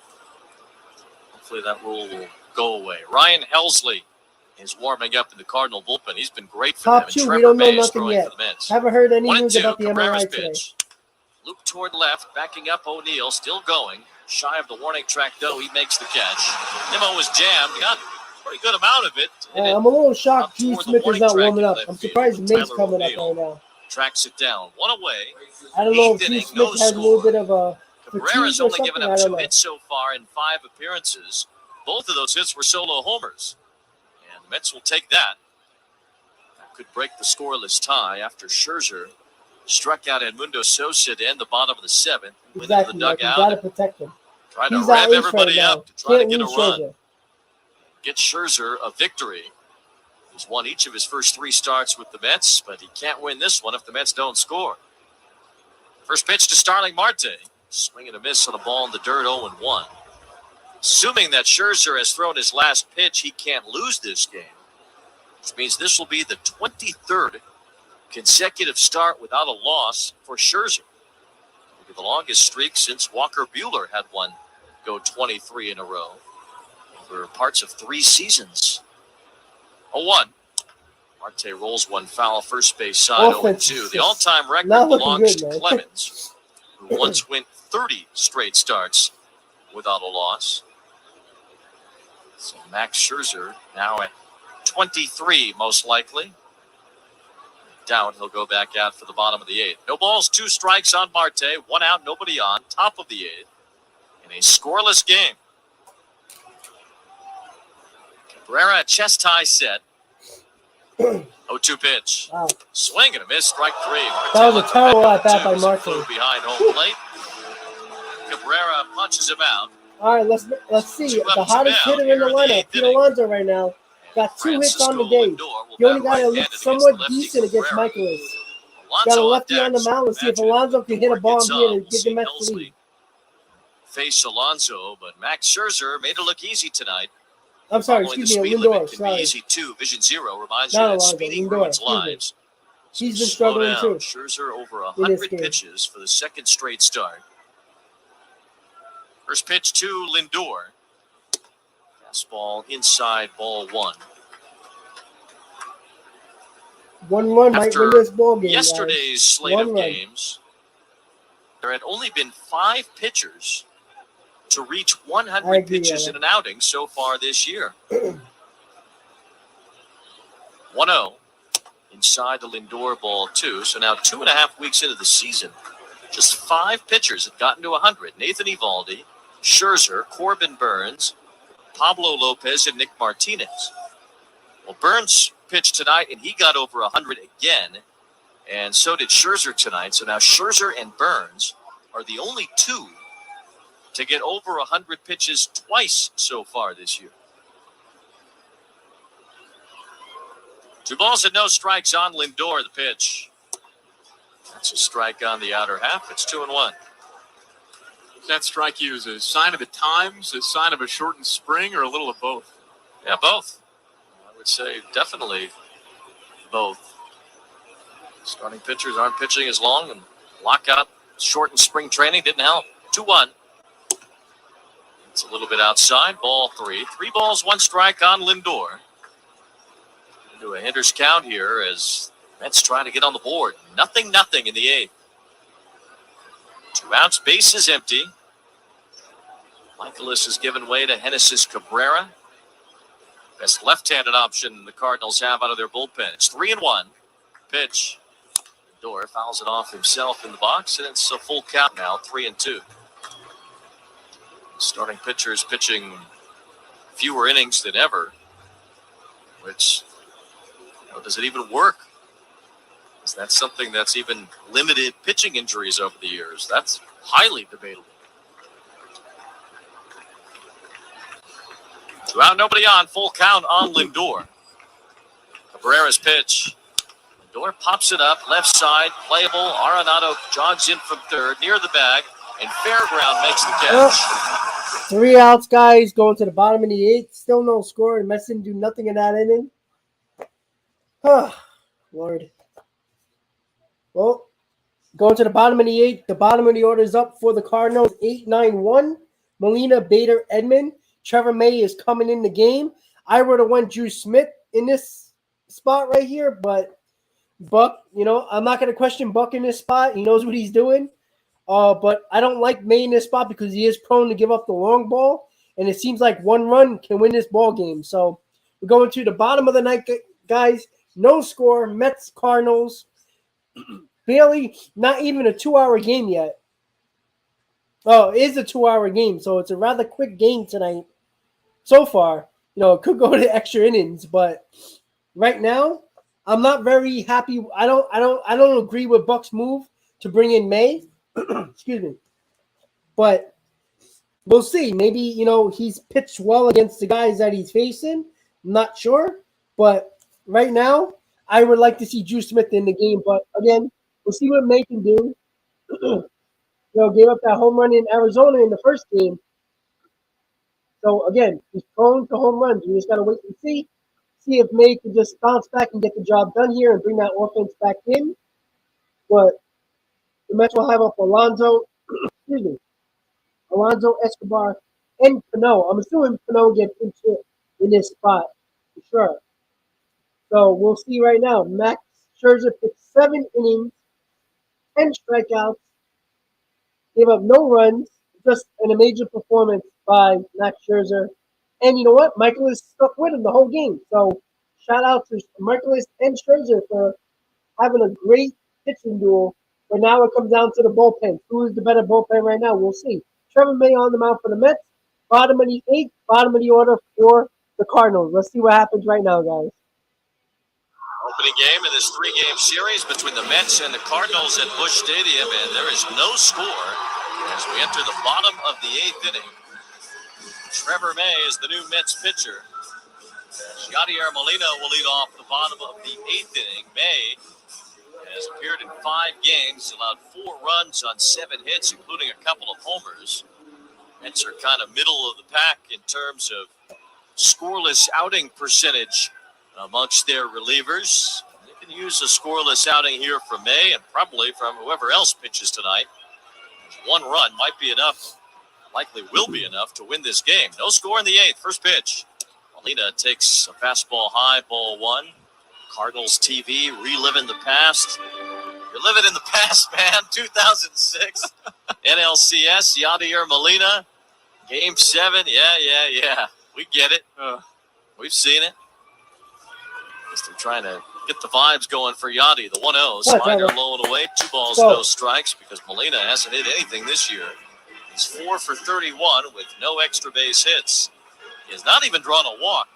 Hopefully that rule will go away. Ryan Helsley is warming up in the Cardinal bullpen. He's been great for them. Top 2, we don't know nothing yet. Haven't heard any news about the MLB today. Loop toward left, backing up O'Neill, still going. Shy of the warning track, though, he makes the catch. Nimmo was jammed. He got a pretty good amount of it. I'm a little shocked Drew Smith is not warming up. I'm surprised May's coming up right now. Tracks it down. 1 away. I don't know if Drew Smith has a little bit of a Cabrera's only given up 2 hits so far in 5 appearances. Both of those hits were solo homers. And the Mets will take that. That could break the scoreless tie after Scherzer struck out Edmundo Sosa to end the bottom of the 7th. Exactly. The dugout. You got to protect him. Trying to rev everybody up to try to get a run. Get Scherzer a victory. He's won each of his first 3 starts with the Mets, but he can't win this one if the Mets don't score. First pitch to Starling Marte. Swing and a miss on a ball in the dirt, 0-1. Assuming that Scherzer has thrown his last pitch, he can't lose this game, which means this will be the 23rd consecutive start without a loss for Scherzer. It'll be the longest streak since Walker Buehler had one go 23 in a row over parts of 3 seasons. 0-1. Marte rolls one foul, first base side, 0-2. The all-time record belongs to Clemens, who once went 30 straight starts without a loss. So Max Scherzer now at 23, most likely. Doubt he'll go back out for the bottom of the 8th. No balls, 2 strikes on Marte, 1 out, nobody on, top of the 8th, in a scoreless game. Cabrera, chest high set. 0-2 pitch. Wow. Swing and a miss, strike 3. That was a terrible at bat by Marte. Behind home plate. Cabrera punches him out. All right, let's see. The hottest hitter in the lineup, Pete Alonso right now. Got 2 hits on the day. The only guy that looks somewhat decent against Michaelis. Got a lefty on the mound. Let's see if Alonso can hit a bomb here to get the Mets the lead. Face Alonso, but Max Scherzer made it look easy tonight. I'm sorry, excuse me, Lindor. Sorry. Easy too. Vision 0 reminds you that speeding ruins lives. He's been struggling too. Scherzer over 100 pitches for the 2nd straight start. First pitch to Lindor. Fastball inside, ball 1. 1 run might win this ball game. Yesterday's slate of games, there had only been 5 pitchers to reach 100 pitches in an outing so far this year. 1-0 inside the Lindor, ball 2. So now 2.5 weeks into the season, just 5 pitchers have gotten to 100. Nathan Eovaldi, Scherzer, Corbin Burns, Pablo Lopez, and Nick Martinez. Well, Burns pitched tonight, and he got over 100 again, and so did Scherzer tonight. So now Scherzer and Burns are the only two to get over 100 pitches twice so far this year. 2 balls and no strikes on Lindor, the pitch. That's a strike on the outer half. It's 2-1. Does that strike you as a sign of the times, a sign of a shortened spring, or a little of both? Yeah, both. I would say definitely both. Starting pitchers aren't pitching as long, and lockout, shortened spring training didn't help. 2-1. It's a little bit outside. Ball 3. 3 balls, 1 strike on Lindor. Into a hitter's count here as Mets trying to get on the board. 0-0 in the 8th. 2 outs, bases empty. Michaelis is given way to Genesis Cabrera. Best left-handed option the Cardinals have out of their bullpen. It's 3-1. Pitch. Lindor fouls it off himself in the box, and it's a full count now, 3-2. Starting pitchers pitching fewer innings than ever, which, does it even work? Is that something that's even limited pitching injuries over the years? That's highly debatable. 2 out, nobody on. Full count on Lindor. Cabrera's pitch. Lindor pops it up, left side, playable. Arenado jogs in from third, near the bag, and Fairground makes the catch. 3 outs, guys, going to the bottom of the 8th. Still no score, and Mets didn't do nothing in that inning. Oh, Lord. Well, going to the bottom of the 8th. The bottom of the order is up for the Cardinals. 8-9-1. Molina, Bader, Edman. Trevor May is coming in the game. I would have went Drew Smith in this spot right here, but Buck, I'm not going to question Buck in this spot. He knows what he's doing. But I don't like May in this spot because he is prone to give up the long ball, and it seems like 1 run can win this ball game. So we're going to the bottom of the night, guys. No score. Mets, Cardinals. Barely, not even a 2-hour game yet. Oh, it is a 2-hour game, so it's a rather quick game tonight. So far, it could go to extra innings, but right now, I'm not very happy. I don't agree with Buck's move to bring in May. Excuse me. But we'll see. Maybe, he's pitched well against the guys that he's facing. I'm not sure. But right now, I would like to see Drew Smith in the game. But again, we'll see what May can do. Gave up that home run in Arizona in the first game. So again, he's prone to home runs. We just got to wait and see if May can just bounce back and get the job done here and bring that offense back in. But the Mets will have up Alonso Escobar, and Cano. I'm assuming Cano gets into in this spot for sure. So we'll see right now. Max Scherzer pitched 7 innings, 10 strikeouts, gave up no runs, just an major performance by Max Scherzer. And you know what? Michaelis stuck with him the whole game. So shout out to Michaelis and Scherzer for having a great pitching duel. But now it comes down to the bullpen. Who is the better bullpen right now? We'll see. Trevor May on the mound for the Mets. Bottom of the 8th, bottom of the order for the Cardinals. Let's see what happens right now, guys. Opening game in this 3-game series between the Mets and the Cardinals at Busch Stadium, and there is no score as we enter the bottom of the 8th inning. Trevor May is the new Mets pitcher. Yadier Molina will lead off the bottom of the 8th inning. May has appeared in 5 games, allowed 4 runs on 7 hits, including a couple of homers. Mets are kind of middle of the pack in terms of scoreless outing percentage amongst their relievers. They can use a scoreless outing here from May and probably from whoever else pitches tonight. 1 run might be enough, likely will be enough to win this game. No score in the 8th. First pitch. Molina takes a fastball high, ball 1. Cardinals TV reliving the past. You're living in the past, man. 2006. NLCS, Yadier Molina. Game 7. Yeah. We get it. We've seen it. They're trying to get the vibes going for Yadi. The 1-0. Slider low and away. 2 balls, no strikes because Molina hasn't hit anything this year. He's 4 for 31 with no extra base hits. He has not even drawn a walk.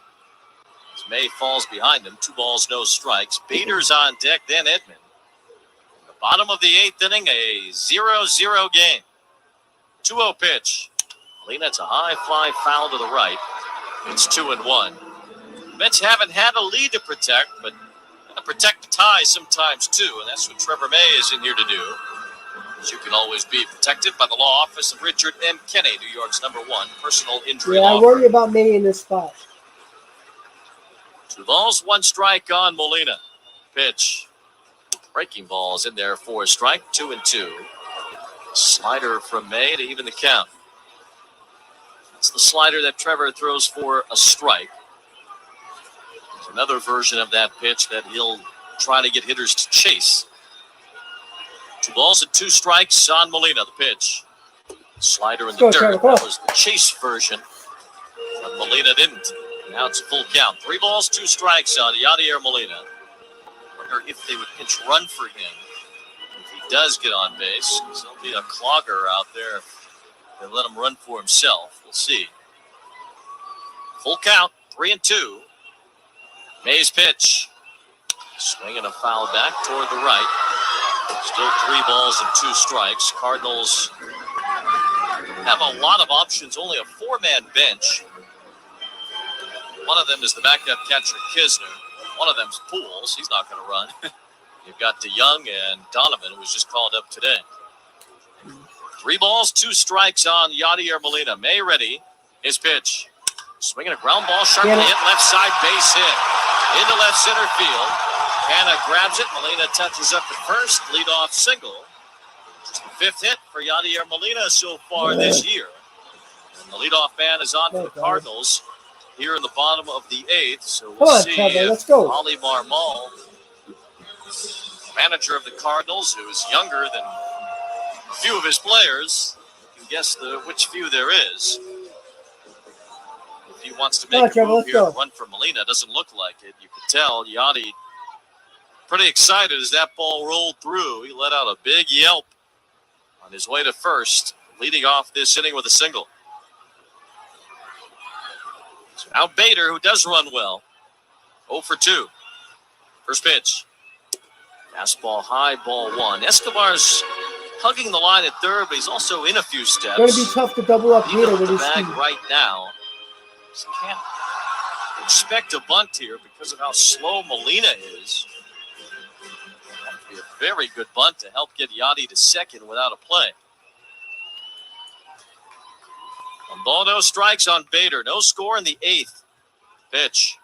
As May falls behind him, 2 balls, no strikes. Bader's on deck, then Edman. In the bottom of the 8th inning, a 0-0 game. 2-0 pitch. Molina, it's a high fly foul to the right. It's 2-1. Mets haven't had a lead to protect, but protect the tie sometimes too, and that's what Trevor May is in here to do. As you can always be protected by the law office of Richard M. Kenney, New York's #1 personal injury law I worry about May in this spot. 2 balls, 1 strike on Molina. Pitch. Breaking balls in there for a strike, 2-2. Slider from May to even the count. It's the slider that Trevor throws for a strike. There's another version of that pitch that he'll try to get hitters to chase. 2 balls and 2 strikes on Molina. The pitch. Slider in the dirt. That was the chase version. But Molina didn't. Now it's a full count. 3 balls, 2 strikes on Yadier Molina. Wonder if they would pinch run for him if he does get on base. There'll be a clogger out there and let him run for himself. We'll see. Full count, 3-2. May's pitch. Swinging a foul back toward the right. Still 3 balls and 2 strikes. Cardinals have a lot of options, only a 4-man bench. One of them is the backup catcher, Kisner. One of them's Pools. He's not going to run. You've got DeYoung and Donovan, who was just called up today. 3 balls, 2 strikes on Yadier Molina. May ready. His pitch. Swinging a ground ball, sharply hit left side, base hit. Into left center field. Hanna grabs it. Molina touches up to first. Leadoff single. Just the 5th hit for Yadier Molina so far this year. And the leadoff man is on for the Cardinals here in the bottom of the 8th. So we'll see if Ali Marmol, manager of the Cardinals, who is younger than a few of his players, you can guess which few there is. If he wants to make a move here and run for Molina, doesn't look like it. You could tell Yadi pretty excited as that ball rolled through. He let out a big yelp on his way to first, leading off this inning with a single. So now Bader, who does run well, 0 for 2. First pitch. Fastball high, ball 1. Escobar's hugging the line at third, but he's also in a few steps. Going to be tough to double up here with the his bag speed right now. Just can't expect a bunt here because of how slow Molina is. That would be a very good bunt to help get Yadi to second without a play. 1 ball, no strikes on Bader. No score in the 8th. Pitch.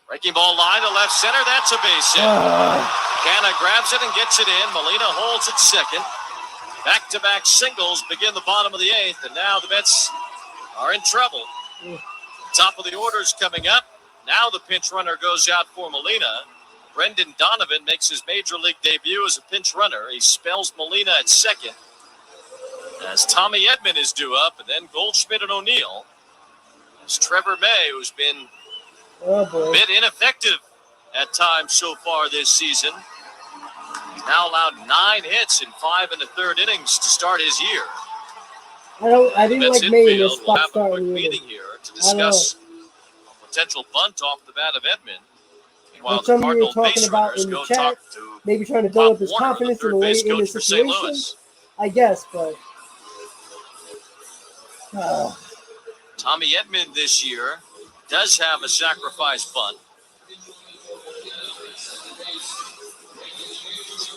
Breaking ball line to left center. That's a base hit. Hanna grabs it and gets it in. Molina holds it second. Back-to-back singles begin the bottom of the 8th, and now the Mets are in trouble. Top of the order is coming up. Now the pinch runner goes out for Molina. Brendan Donovan makes his major league debut as a pinch runner. He spells Molina at second as Tommy Edman is due up, and then Goldschmidt and O'Neill. As Trevor May, who's been a bit ineffective at times so far this season. He's now allowed 9 hits in 5 1/3 innings to start his year. I didn't like May in this spot we'll have a starting quick meeting here to discuss a potential bunt off the bat of Edman. Meanwhile, some the of you were Cardinal talking base about runners in the go chat, talk to maybe trying to build up his Warner, confidence the in the third way base in the coach for St. situation. Louis. I guess, but Tommy Edman this year does have a sacrifice bunt.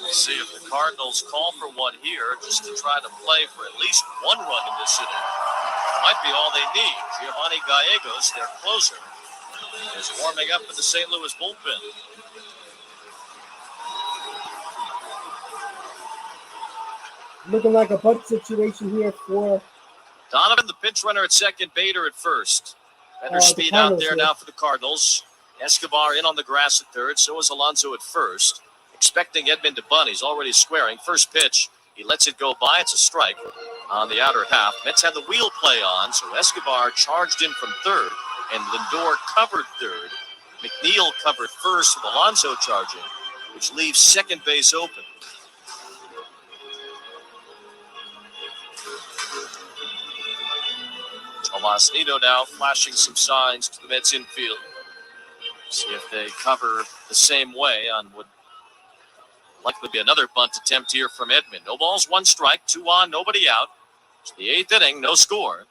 We'll see if the Cardinals call for one here just to try to play for at least 1 run in this inning. Might be all they need. Giovanni Gallegos, their closer, is warming up in the St. Louis bullpen. looking like a bunt situation here for Donovan, the pinch runner at second, Bader at first. Better speed out there now for the Cardinals. Escobar in on the grass at third. So is Alonso at first. Expecting Edman to bunt. He's already squaring. First pitch. He lets it go by. It's a strike on the outer half. Mets had the wheel play on, so Escobar charged in from third, and Lindor covered third. McNeil covered first with Alonso charging, which leaves second base open. Tomasino now flashing some signs to the Mets infield. See if they cover the same way on what likely be another bunt attempt here from Edman. No balls, 1 strike, 2 on, nobody out. It's the 8th inning, no score.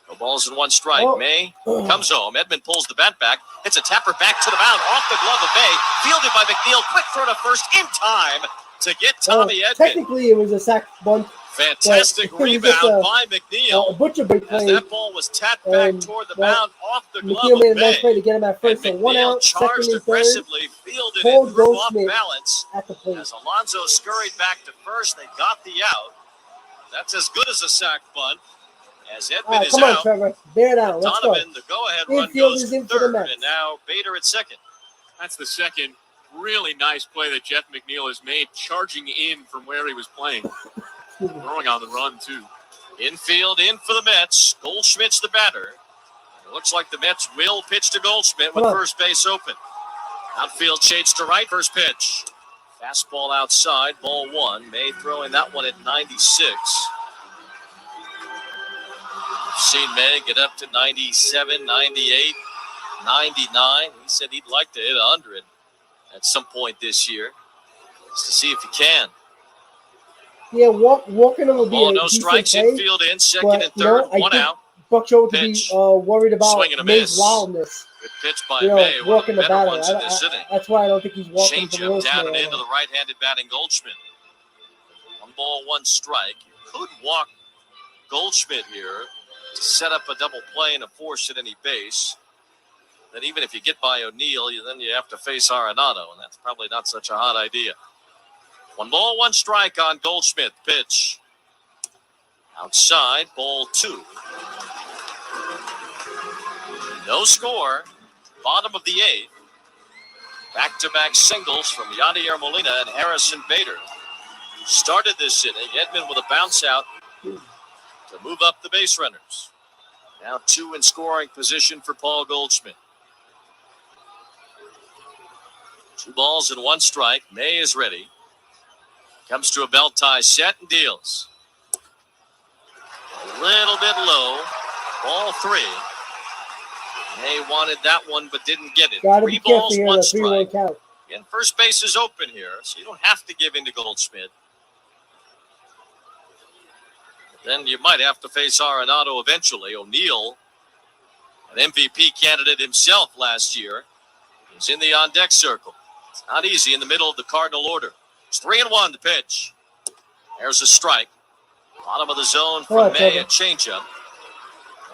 No balls and 1 strike. Oh. May comes home. Edman pulls the bat back. Hits a tapper back to the mound. Off the glove of May. Fielded by McNeil. Quick throw to first in time to get Tommy Edman. Technically, it was a sac bunt. Fantastic rebound by McNeil. A butcher break play. As that ball was tapped back toward the mound off the glove McNeil made a of nice May. play to get him at first. So And 1 McNeil out, charged second and third. aggressively, fielded Hold it, threw off Goldschmidt balance. at the plate. As Alonso scurried back to first, they got the out. That's as good as a sac bunt. As Edman is Come on, out, Trevor. Bear down. Let's go. Donovan, the go-ahead run Infield goes is to in for the third, Mets. and now Bader at second. That's the second really nice play that Jeff McNeil has made, charging in from where he was playing. Throwing on the run, too. Infield in for the Mets. Goldschmidt's the batter. It looks like the Mets will pitch to Goldschmidt with first base open. Outfield shades to right, first pitch. Fastball outside, ball 1. May throwing that one at 96. We've seen May get up to 97, 98, 99. He said he'd like to hit 100 at some point this year. Just to see if he can. Yeah, walking him would be a no decent strikes, play, infield in, second but, and third, I 1 think out. Buck Joe would be Pitch. worried about Swing and a May's miss. wildness. Good pitch by You know, May, one of walking the the better batter. ones in this inning. That's why I don't think he's walking for Changeup the down and into the right-handed batting Goldschmidt. 1 ball, 1 strike. You could walk Goldschmidt here to set up a double play and a force at any base. Then even if you get by O'Neill, then you have to face Arenado, and that's probably not such a hot idea. 1 ball, 1 strike on Goldschmidt. Pitch. Outside, ball 2. No score. Bottom of the 8th. Back-to-back singles from Yadier Molina and Harrison Bader. Started this inning. Edman with a bounce out to move up the base runners. Now 2 in scoring position for Paul Goldschmidt. 2 balls and 1 strike. May is ready. Comes to a belt tie set and deals. A little bit low. Ball 3. May wanted that one but didn't get it. 3 balls, 1 strike. And first base is open here, so you don't have to give in to Goldschmidt. Then you might have to face Arenado eventually. O'Neill, an MVP candidate himself last year, is in the on-deck circle. It's not easy in the middle of the Cardinal order. It's 3-1 to pitch. There's a strike. Bottom of the zone from May, a changeup.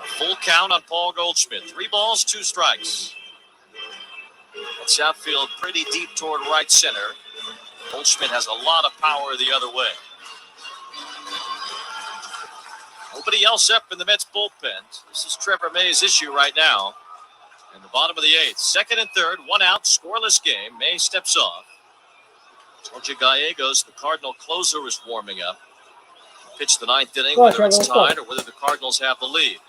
A full count on Paul Goldschmidt. 3 balls, 2 strikes. That's outfield pretty deep toward right center. Goldschmidt has a lot of power the other way. Nobody else up in the Mets bullpen. This is Trevor May's issue right now. In the bottom of the 8th. Second and third, 1 out, scoreless game. May steps off. Georgia Gallegos, the Cardinal closer, is warming up. Pitch the 9th inning, whether it's tied or whether the Cardinals have the lead.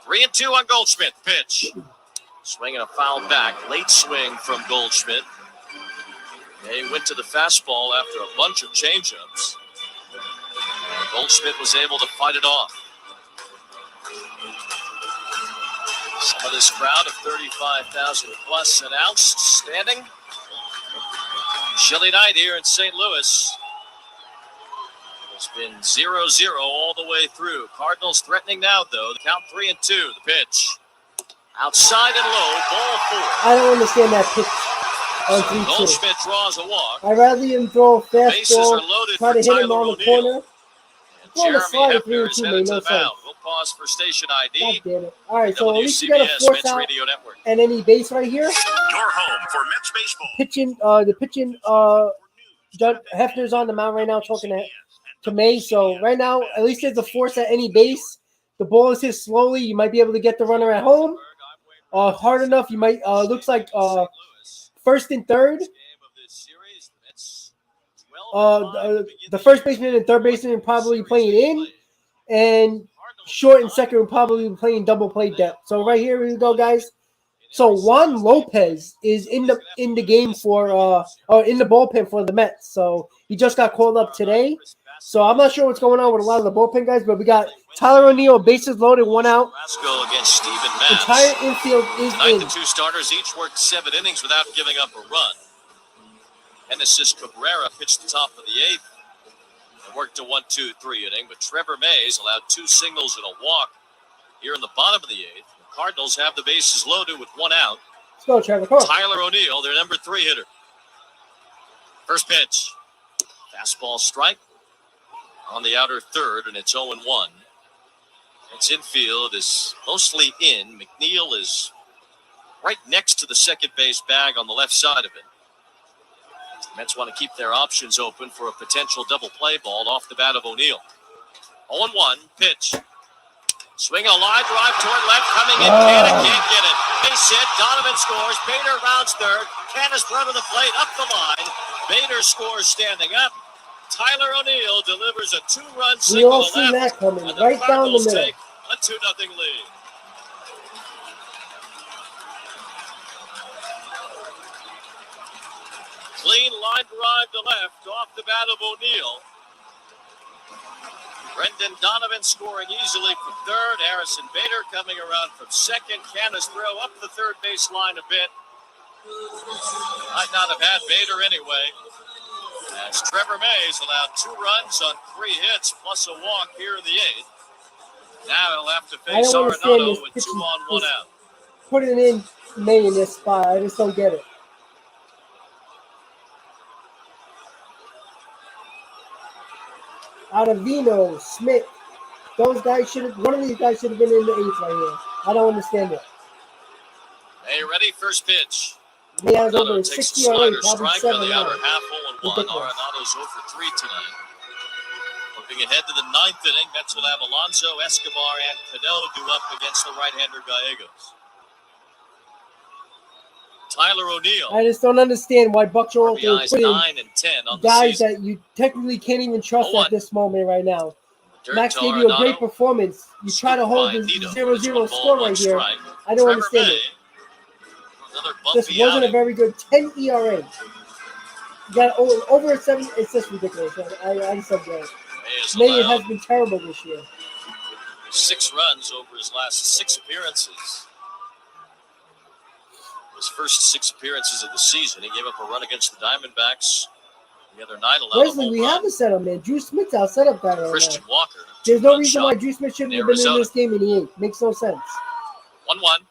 3-2 on Goldschmidt. Pitch. Swinging a foul back. Late swing from Goldschmidt. May went to the fastball after a bunch of changeups. And Goldschmidt was able to fight it off. Some of this crowd of 35,000 plus announced standing. Chilly night here in St. Louis. It's been 0-0 all the way through. Cardinals threatening now, though. The count 3-2. The pitch. Outside and low, ball 4. I don't understand that pitch on 3-2. Goldschmidt draws a walk. I'd rather him throw a Bases are fastball, loaded try to for hit him Tyler on the O'Neill. corner. And Throwing a Jeremy slider Hefner is 3-2 headed made to no the mound. sense. We'll pause for station God ID. damn it. All right, so at least you got a WCBS force Mets out Radio Network. and any base right here. Your home for Mets baseball. The pitching, John Hefner's on the mound right now talking to May. So right now, at least there's a force at any base. The ball is hit slowly. You might be able to get the runner at home. Hard enough, you might. Looks like first and third. The first baseman and third baseman are probably playing in, and short and second are probably playing double play depth. So right here we go, guys. So Juan Lopez is in the game for in the bullpen for the Mets. So he just got called up today. So I'm not sure what's going on with a lot of the bullpen guys, but we got Tyler O'Neill, bases loaded, 1 out. Rasco against Steven Matz. Entire infield is Tonight, in. the two starters each worked 7 innings without giving up a run. Genesis Cabrera pitched the top of the 8th and worked a 1-2-3 inning, but Trevor Mays allowed 2 singles and a walk here in the bottom of the 8th. The Cardinals have the bases loaded with 1 out. Let's go, Trevor. Come on. Tyler O'Neill, their number 3 hitter. First pitch. Fastball strike on the outer third, and it's 0-1. Its infield is mostly in. McNeil is right next to the second base bag on the left side of it. The Mets want to keep their options open for a potential double play ball off the bat of O'Neill. 0-1, pitch. Swing a line drive toward left, coming in, can't get it. Base hit, Donovan scores, Bader rounds third, Candace throw to the plate, up the line. Bader scores standing up. Tyler O'Neill delivers a 2-run We single all to seen left, that coming, and the right down the Cardinals middle. take a 2-0 lead. Clean line drive to left off the bat of O'Neill. Brendan Donovan scoring easily from third. Harrison Bader coming around from second. Candace throw up the third base line a bit. Might not have had Bader anyway. As Trevor Mays allowed 2 runs on 3 hits plus a walk here in the 8th. Now he'll have to face Arenado with 2 on, 1 out. Putting in May in this spot, I just don't get it. Ottavino, Smith, those guys should have. One of these guys should have been in the 8th right here. I don't understand it. Hey, ready? First pitch. He has Arenado over takes 60 the already, slider probably strike 7 on the now. outer half, 0-1. Ridiculous. Arenado's 0 for 3 tonight. Looking ahead to the 9th inning, Mets will have Alonso, Escobar, and Cano do up against the right-hander Gallegos. Tyler O'Neill. I just don't understand why Buck Showalter RBIs put in 9 and 10 on the guys season. that you technically can't even trust 0-1. at this moment right now. Dirt Max to gave you a Arenado. great performance. You try to hold the Nito. 0-0 score right here. I don't understand it. Another This bumpy wasn't a outing. very good 10 ERA. You got over a 7. It's just ridiculous. I just don't get it. May has been terrible this year. 6 runs over his last 6 appearances. His first 6 appearances of the season. He gave up a run against the Diamondbacks the other night. Wesley, we have a setup, man. Drew Smith's our setup guy right Christian now. Walker. There's no 2-run reason shot. why Drew Smith shouldn't have been in this game in the 8th. Makes no sense. 1-1.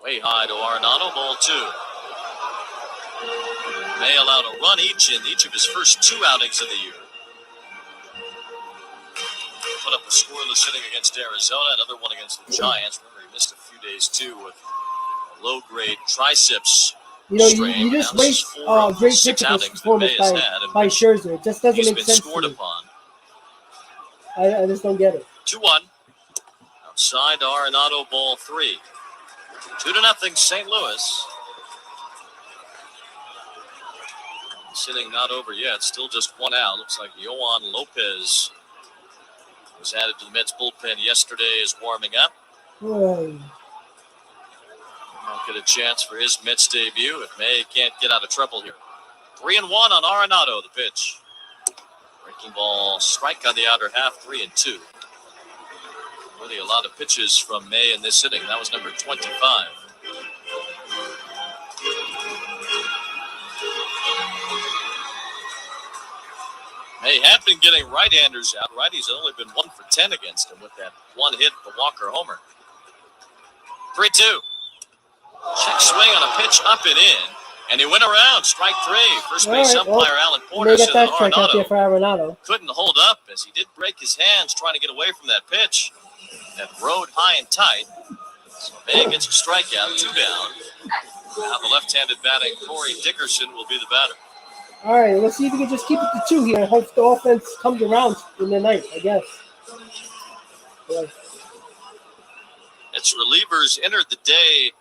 Way high to Arenado. Ball 2. May allowed a run each in each of his first 2 outings of the year. Put up a scoreless inning against Arizona, another one against the Giants. Remember, he missed a few days too with a low-grade triceps strain. You just Now, this waste is 4 of great 6 pitching outings that performance May has had, and by Scherzer. It just doesn't he's make been sense to scored me. upon. I just don't get it. 2-1. Outside to Arenado, ball 3. 2-0 St. Louis. This inning not over yet. Still just 1 out. Looks like Yohan Lopez was added to the Mets bullpen yesterday is warming up. Oh. Won't get a chance for his Mets debut if May can't get out of trouble here. 3-1 on Arenado, the pitch. Breaking ball, strike on the outer half, 3-2. Really a lot of pitches from May in this inning. That was number 25. May had been getting right-handers out. Righties had only been 1 for 10 against him with that 1 hit, the Walker homer. 3-2. Check swing on a pitch up and in. And he went around, strike 3. First base umpire Alan Porter said that Arenado couldn't hold up as he did break his hands trying to get away from that pitch. That rode high and tight. So May gets a strikeout, 2 down. Now the left-handed batting Corey Dickerson will be the batter. All right, let's see if we can just keep it to 2 here and hope the offense comes around in the night, I guess. Yeah. Its relievers entered the day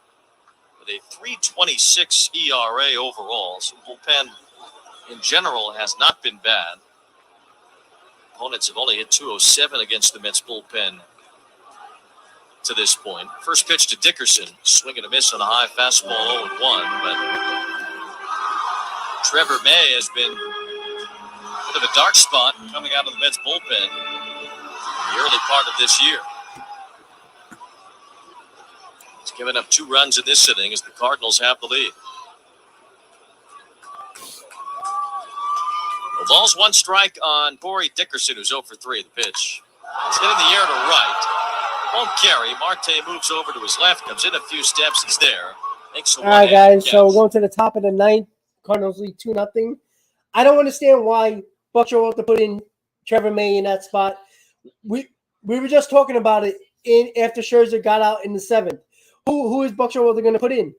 with a 3.26 ERA overall. So bullpen in general has not been bad. Opponents have only hit 207 against the Mets bullpen to this point. First pitch to Dickerson, swing and a miss on a high fastball, 0-1. But Trevor May has been Bit of a dark spot coming out of the Mets bullpen the early part of this year. It's given up 2 runs in this inning as the Cardinals have the lead. The ball's 1 strike on Corey Dickerson, who's 0 for 3 at the pitch. It's hitting the air to right. Won't carry. Marte moves over to his left, comes in a few steps. He's there. Makes a All right, guys. So we're catch. going to the top of the 9th. Cardinals lead 2-0. I don't understand why Buck Showalter put in Trevor May in that spot. We were just talking about it after Scherzer got out in the 7th. Who is Buck Showalter going to put in?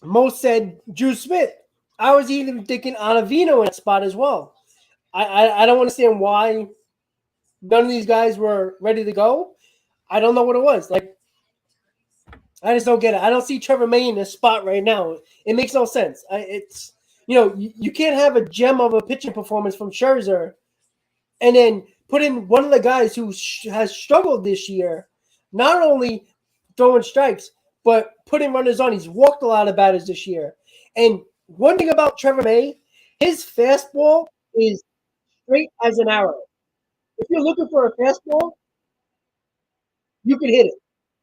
Most said Drew Smith. I was even thinking Ottavino in that spot as well. I don't understand why none of these guys were ready to go. I don't know what it was. Like, I just don't get it. I don't see Trevor May in this spot right now. It makes no sense. It's you can't have a gem of a pitching performance from Scherzer and then put in one of the guys who has struggled this year, not only throwing strikes, but putting runners on. He's walked a lot of batters this year. And one thing about Trevor May, his fastball is straight as an arrow. If you're looking for a fastball, you can hit it.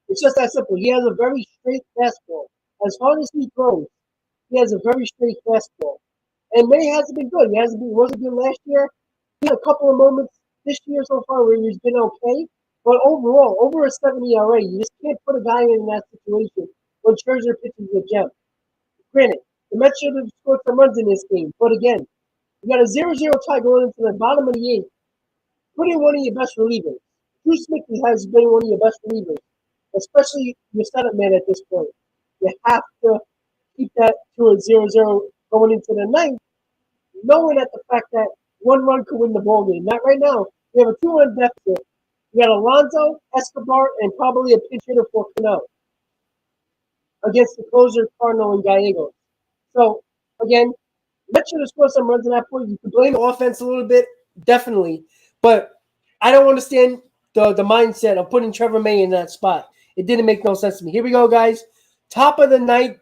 It's just that simple. He has a very straight fastball. As hard as he throws, he has a very straight fastball. And May hasn't been good. He wasn't good last year. He had a couple of moments this year so far where he's been okay. But overall, over a 7 ERA, you just can't put a guy in that situation when Scherzer pitches a gem. Granted, the Mets should have scored some runs in this game. But again, you got a 0-0 tie going into the bottom of the 8th. Put in one of your best relievers. Drew Smith has been one of your best relievers, especially your setup man at this point. You have to keep that to a 0-0 going into the 9th, knowing that the fact that 1 run could win the ball game. Not right now. We have a 2-run deficit. You got Alonso, Escobar, and probably a pinch hitter for Cano against the closer Cardinal and Gallegos. So, again, Mets should have scored some runs in that point. You can blame the offense a little bit, definitely. But I don't understand the mindset of putting Trevor May in that spot. It didn't make no sense to me. Here we go, guys. Top of the 9th.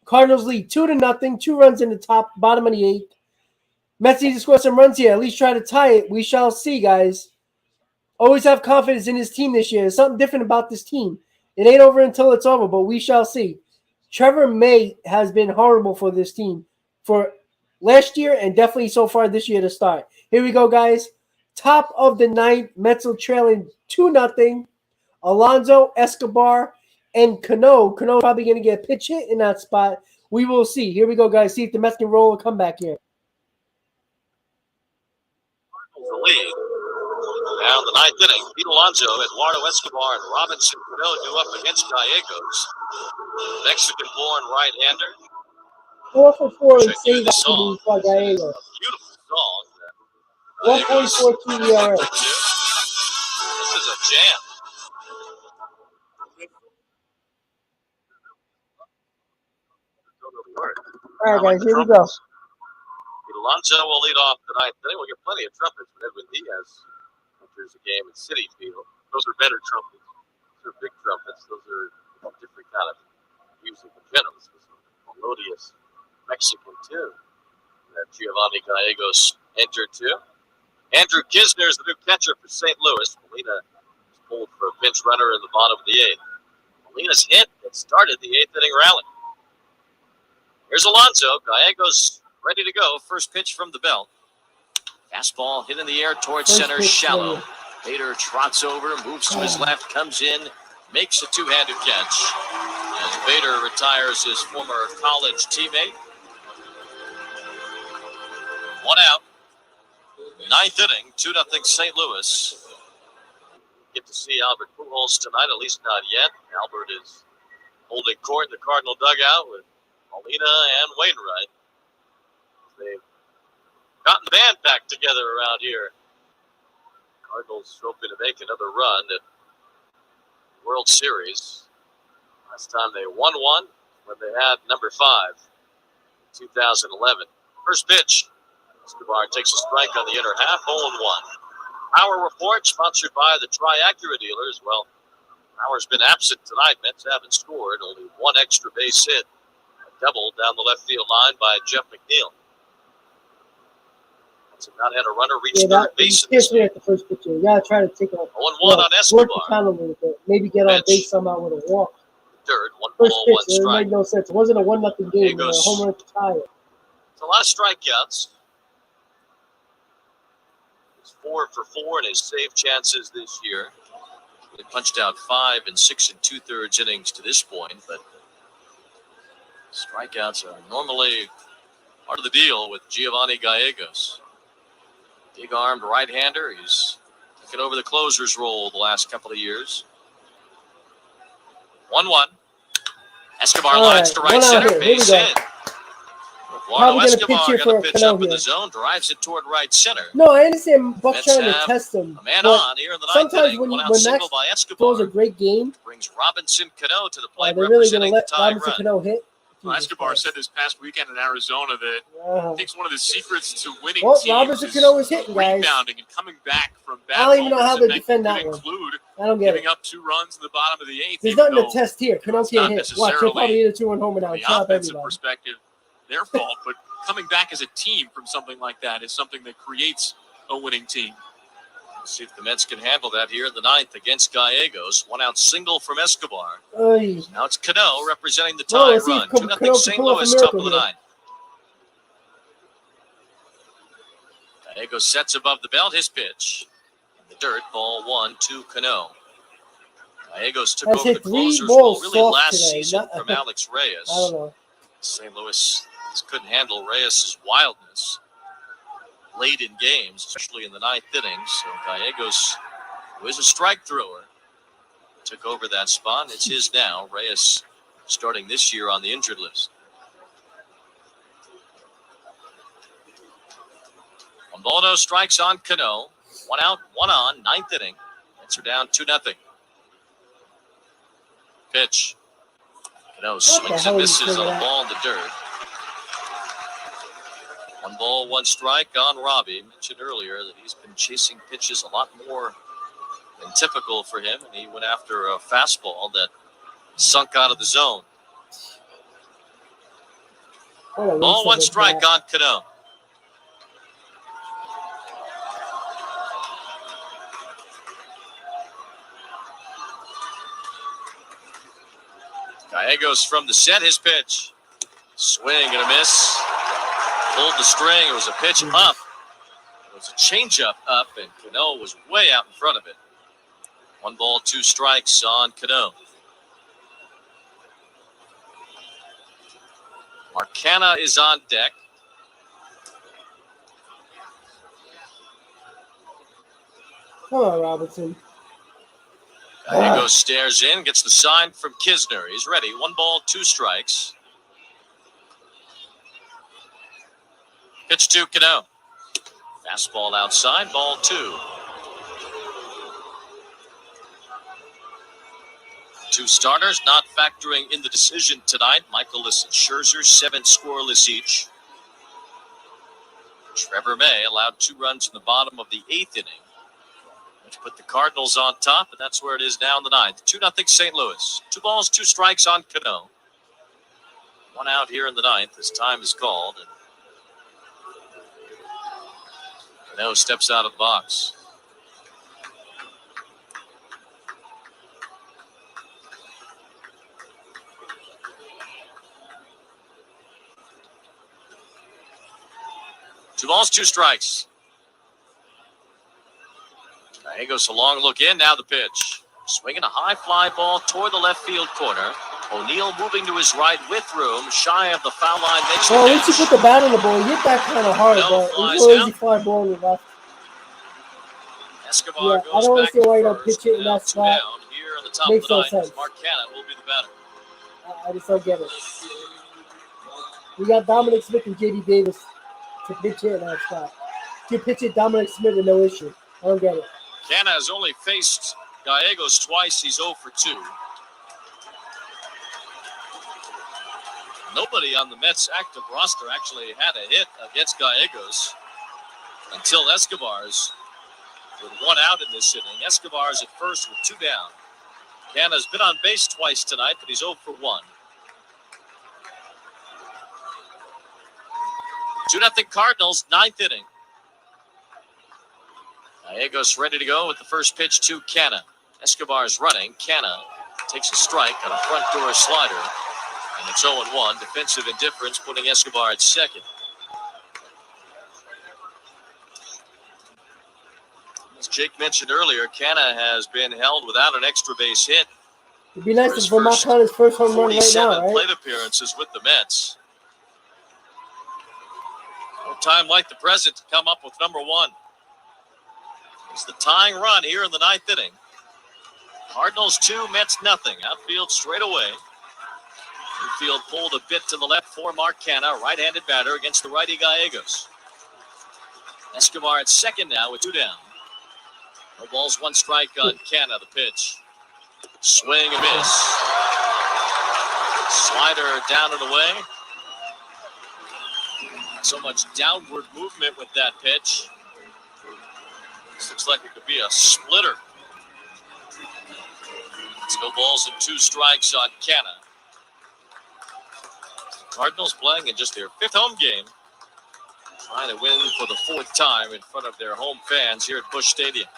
Cardinals lead 2-0. 2 runs in the bottom of the 8th. Mets need to score some runs here. At least try to tie it. We shall see, guys. Always have confidence in his team this year. There's something different about this team. It ain't over until it's over, but we shall see. Trevor May has been horrible for this team for last year and definitely so far this year to start. Here we go, guys. Top of the 9th. Mets are trailing 2-0. Alonso, Escobar, and Cano. Cano probably going to get a pitch hit in that spot. We will see. Here we go, guys. See if the Mets can roll a comeback here. The lead. Now in the 9th inning, Pete Alonso, Eduardo Escobar, and Robinson Cano do up against Gallegos. Mexican-born right-hander. 4 for 4 and Do save the song. for Gallegos. A beautiful song. 1.42 ERA. This is a jam. All right, guys, here we go. Alonso will lead off tonight. Then we'll get plenty of trumpets when Edwin Diaz enters the game at Citi Field. Those are better trumpets. Those are big trumpets. Those are a different kind of music in general. It's a melodious Mexican tune that Giovanni Gallegos entered to. Andrew Kisner is the new catcher for St. Louis. Molina is pulled for a pinch runner in the bottom of the 8th. Molina's hit that started the 8th inning rally. Here's Alonso. Gallegos ready to go. First pitch from the belt. Fastball hit in the air towards center, shallow. Bader trots over, moves to his left, comes in, makes a two-handed catch. As Bader retires his former college teammate. 1 out. 9th inning, 2-0 St. Louis. Get to see Albert Pujols tonight, at least not yet. Albert is holding court in the Cardinal dugout with Molina and Wainwright. They've gotten the band back together around here. Cardinals hoping to make another run at World Series. Last time they won one when they had number 5 in 2011. First pitch. Escobar takes a strike on the inner half, 0-1. Power Report, sponsored by the Tri-Acura dealers. Well, Power's been absent tonight. Mets haven't scored. Only 1 extra base hit. A double down the left field line by Jeff McNeil. Have not had a runner reach Yeah, third that base in you this can't game. at the first pitch. You gotta try to take a 0-1 work on the Escobar. count a little bit. Maybe get on Pitch. base somehow with a walk. Dirt, one First ball, pitch, one it strike. made no sense. It wasn't a 1-0 game. A Gallegos. home run to tie it. It's a lot of strikeouts. He's 4 for 4 in his save chances this year. They punched out 5 and 6 2/3 innings to this point, but strikeouts are normally part of the deal with Giovanni Gallegos. Big-armed right-hander. He's taken over the closer's role the last couple of years. 1-1. Escobar lines to right center. Base hit. Eduardo Escobar got a pitch up in the zone, drives it toward right center. No, I understand Buck trying to test him. A man on here in the ninth sometimes inning. when One out Max single by Escobar. throws a great game, Brings Robinson Cano to the plate, they're really going to representing let the tie Robinson run. Cano hit. Well, Escobar said this past weekend in Arizona that he thinks one of the secrets to winning teams Robinson is Cano was hitting, guys. rebounding and coming back from bad I don't even know how moments, they and defend that that could one. include I don't get giving it. up 2 runs in the bottom of the 8th. There's even nothing to though test here. Cano it's not can't hit. Watch, he'll probably hit a 2-1 homer now. from And the chop offensive everybody. perspective, their fault, but coming back as a team from something like that is something that creates a winning team. Let's see if the Mets can handle that here in the ninth against Gallegos. 1 out single from Escobar. Oy. Now it's Cano representing the Well, tie let's see run. if 2-0 Cano St. can pull off a Louis, top of miracle the here. ninth. Gallegos sets above the belt. His pitch. In the dirt, ball 1 to Cano. Gallegos took Has over hit the 3 closer's balls role really soft last today. season from Alex Reyes. I don't know. St. Louis just couldn't handle Reyes' wildness late in games, especially in the ninth inning. So Gallegos, who is a strike thrower, took over that spot. It's his now. Reyes starting this year on the injured list. 1 ball, no strikes on Cano. 1 out, 1 on, ninth inning. Mets are down 2-0. Pitch. Cano swings and misses on a ball in the dirt. 1 ball, 1 strike on Robbie. Mentioned earlier that he's been chasing pitches a lot more than typical for him, and he went after a fastball that sunk out of the zone. Ball, 1 strike on Cano. Gallegos from the set, his pitch. Swing and a miss. Pulled the string. It was a pitch up. It was a changeup up, and Cano was way out in front of it. 1 ball, 2 strikes on Cano. Marcana is on deck. Come on, Robinson. Gallegos stares in, gets the sign from Kisner. He's ready. 1 ball, 2 strikes. Pitch to Cano. Fastball outside, ball 2. 2 starters not factoring in the decision tonight. Michaelis and Scherzer, 7 scoreless each. Trevor May allowed 2 runs in the bottom of the 8th inning, which put the Cardinals on top, and that's where it is now in the ninth. 2-0 St. Louis. 2 balls, 2 strikes on Cano. 1 out here in the ninth as time is called. And Cano steps out of the box. Two balls, 2 strikes. Gallegos a long look in. Now the pitch. Swinging a high fly ball toward the left field corner. O'Neill moving to his right with room. Shy of the foul line. Makes Well, the at least catch. he put the bat on the ball. He hit that kind of hard, No, but it flies was an out. easy fly ball on the left. Escobar Yeah, I goes don't back understand why you don't first. pitch it in Now that 2 spot. down here in the top Makes of the no ninth. sense. Mark Cannon will be the batter. I just don't get it. We got Dominic Smith and J.D. Davis to pitch it in that spot. To pitch it Dominic Smith with no issue. I don't get it. Canna has only faced Gallegos twice. He's 0 for 2. Nobody on the Mets active roster actually had a hit against Gallegos until Escobar's with 1 out in this inning. Escobar's at first with 2 down. Canna's been on base twice tonight, but he's 0 for 1. 2-0 Cardinals, 9th inning. Gallegos ready to go with the first pitch to Canna. Escobar's running. Canna takes a strike on a front door slider. And it's 0-1. Defensive indifference putting Escobar at second. As Jake mentioned earlier, Canna has been held without an extra base hit. It'd be nice if Vermont caught his first home run right now, right? Plate appearances with the Mets. No time like the present to come up with number one. It's the tying run here in the ninth inning. Cardinals 2, Mets nothing. Outfield straight away. Infield pulled a bit to the left for Mark Canna, right-handed batter against the righty Gallegos. Escobar at second now with 2 down. No balls, 1 strike on Canna, the pitch. Swing and miss. Slider down and away. So much downward movement with that pitch. This looks like it could be a splitter. It's no balls and 2 strikes on Canna. Cardinals playing in just their 5th home game. Trying to win for the 4th time in front of their home fans here at Busch Stadium.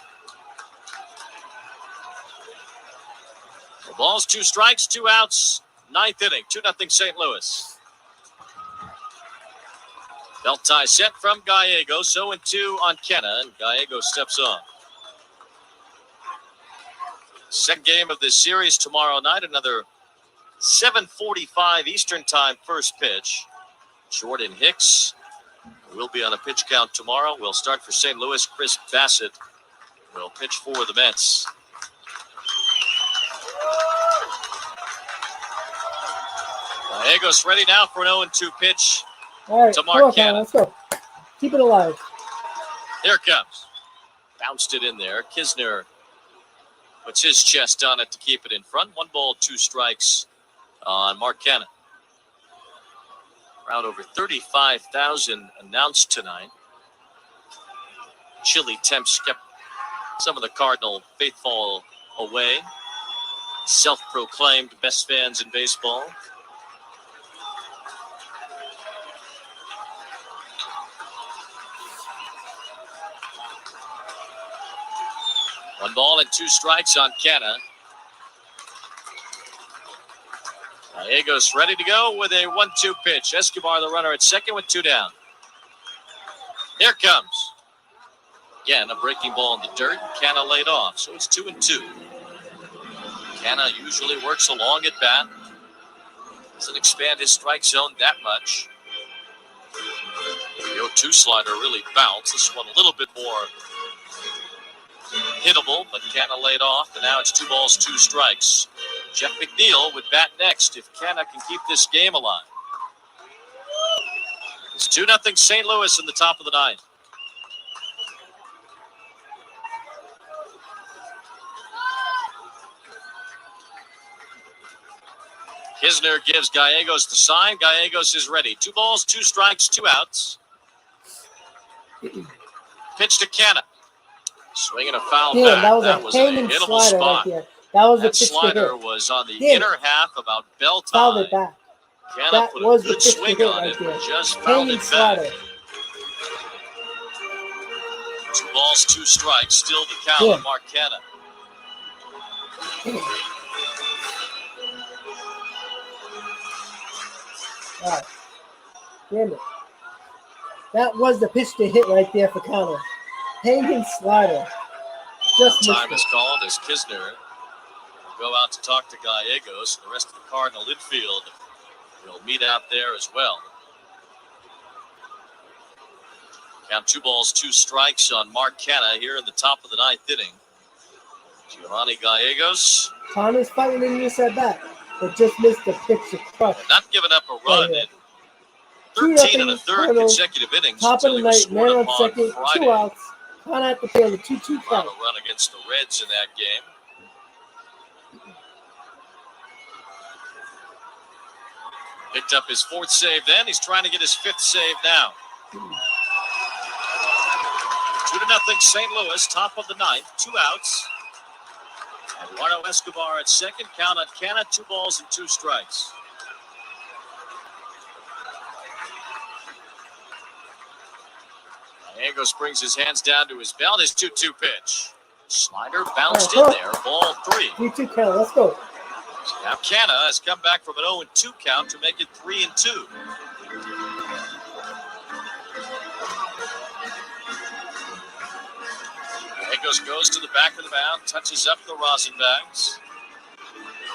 No balls, 2 strikes, 2 outs. 9th inning, 2-0 St. Louis. Belt tie set from Gallegos, 0-2 on Canna, and Gallegos steps on. Second game of this series tomorrow night, another 7:45 Eastern Time first pitch. Jordan Hicks will be on a pitch count tomorrow. We'll start for St. Louis. Chris Bassett will pitch for the Mets. Gallegos ready now for an 0-2 pitch. All right, to Mark Canna. Let's go. Keep it alive. Here it comes. Bounced it in there. Kisner puts his chest on it to keep it in front. 1 ball, 2 strikes on Mark Canna. Around over 35,000 announced tonight. Chilly temps kept some of the Cardinal faithful away. Self-proclaimed best fans in baseball. One ball and 2 strikes on Canna. Gallegos ready to go with a 1-2 pitch. Escobar, the runner at second with 2 down. Here it comes. Again, a breaking ball in the dirt. Canna laid off, so it's 2-2. Canna usually works a long at bat. Doesn't expand his strike zone that much. The 0-2 slider really bounced. This one a little bit more hittable, but Canna laid off, and now it's 2 balls, 2 strikes. Jeff McNeil would bat next if Canna can keep this game alive. It's 2-0 St. Louis in the top of the 9th. Kisner gives Gallegos the sign. Gallegos is ready. 2 balls, 2 strikes, 2 outs. Pitch to Canna. Swinging a foul back. That was a hittable spot. Right there. That slider was on the inner half about belt high. Fouled it back. Canna put a good swing on it, but just fouled it back. 2 balls, 2 strikes. Still the count on Mark Canna. All right. Damn it. That was the pitch to hit right there for Canna. Hanging slider. Just missed time is called as Kisner will go out to talk to Gallegos. The rest of the Cardinal infield will meet out there as well. Count 2 balls, 2 strikes on Mark Canna here in the top of the 9th inning. Giovanni Gallegos. Canna's fighting in this at bat, but just missed the pitch to crush. Not giving up a run in 13 and a third consecutive innings. Top of the night, man on second, Friday. 2 outs. Canna at the field, a 2-2 count. A run against the Reds in that game. Picked up his 4th save then. He's trying to get his 5th save now. 2-0 St. Louis, top of the 9th, 2 outs. Eduardo Escobar at second. Count on Canna, 2 balls and 2 strikes. Gallegos brings his hands down to his belt. His 2-2 pitch. Slider bounced in there. Ball 3. 3-2 count. Let's go. Now Canna has come back from an 0-2 count to make it 3-2. Gallegos goes to the back of the mound, touches up the Rosenbachs.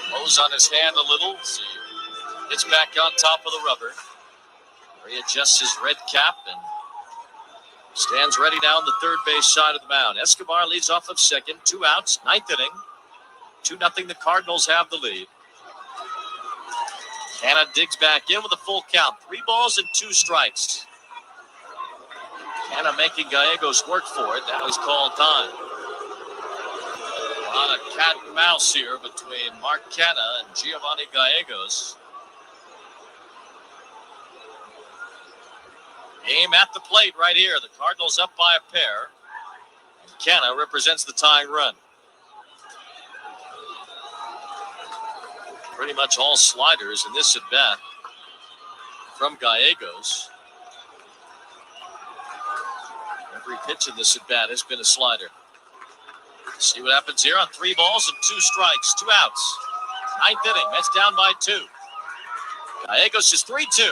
Blows on his hand a little. Gets back on top of the rubber. Readjusts his red cap and stands ready now on the third base side of the mound. Escobar leads off of second. 2 outs, 9th inning. 2-0, the Cardinals have the lead. Canna digs back in with a full count. 3 balls and 2 strikes. Canna making Gallegos work for it. Now he's called time. A lot of cat and mouse here between Mark Canna and Giovanni Gallegos. Game at the plate right here. The Cardinals up by a pair. And Canna represents the tying run. Pretty much all sliders in this at-bat from Gallegos. Every pitch in this at-bat has been a slider. See what happens here on 3 balls and 2 strikes. 2 outs. 9th inning. Mets down by 2. Gallegos is 3-2.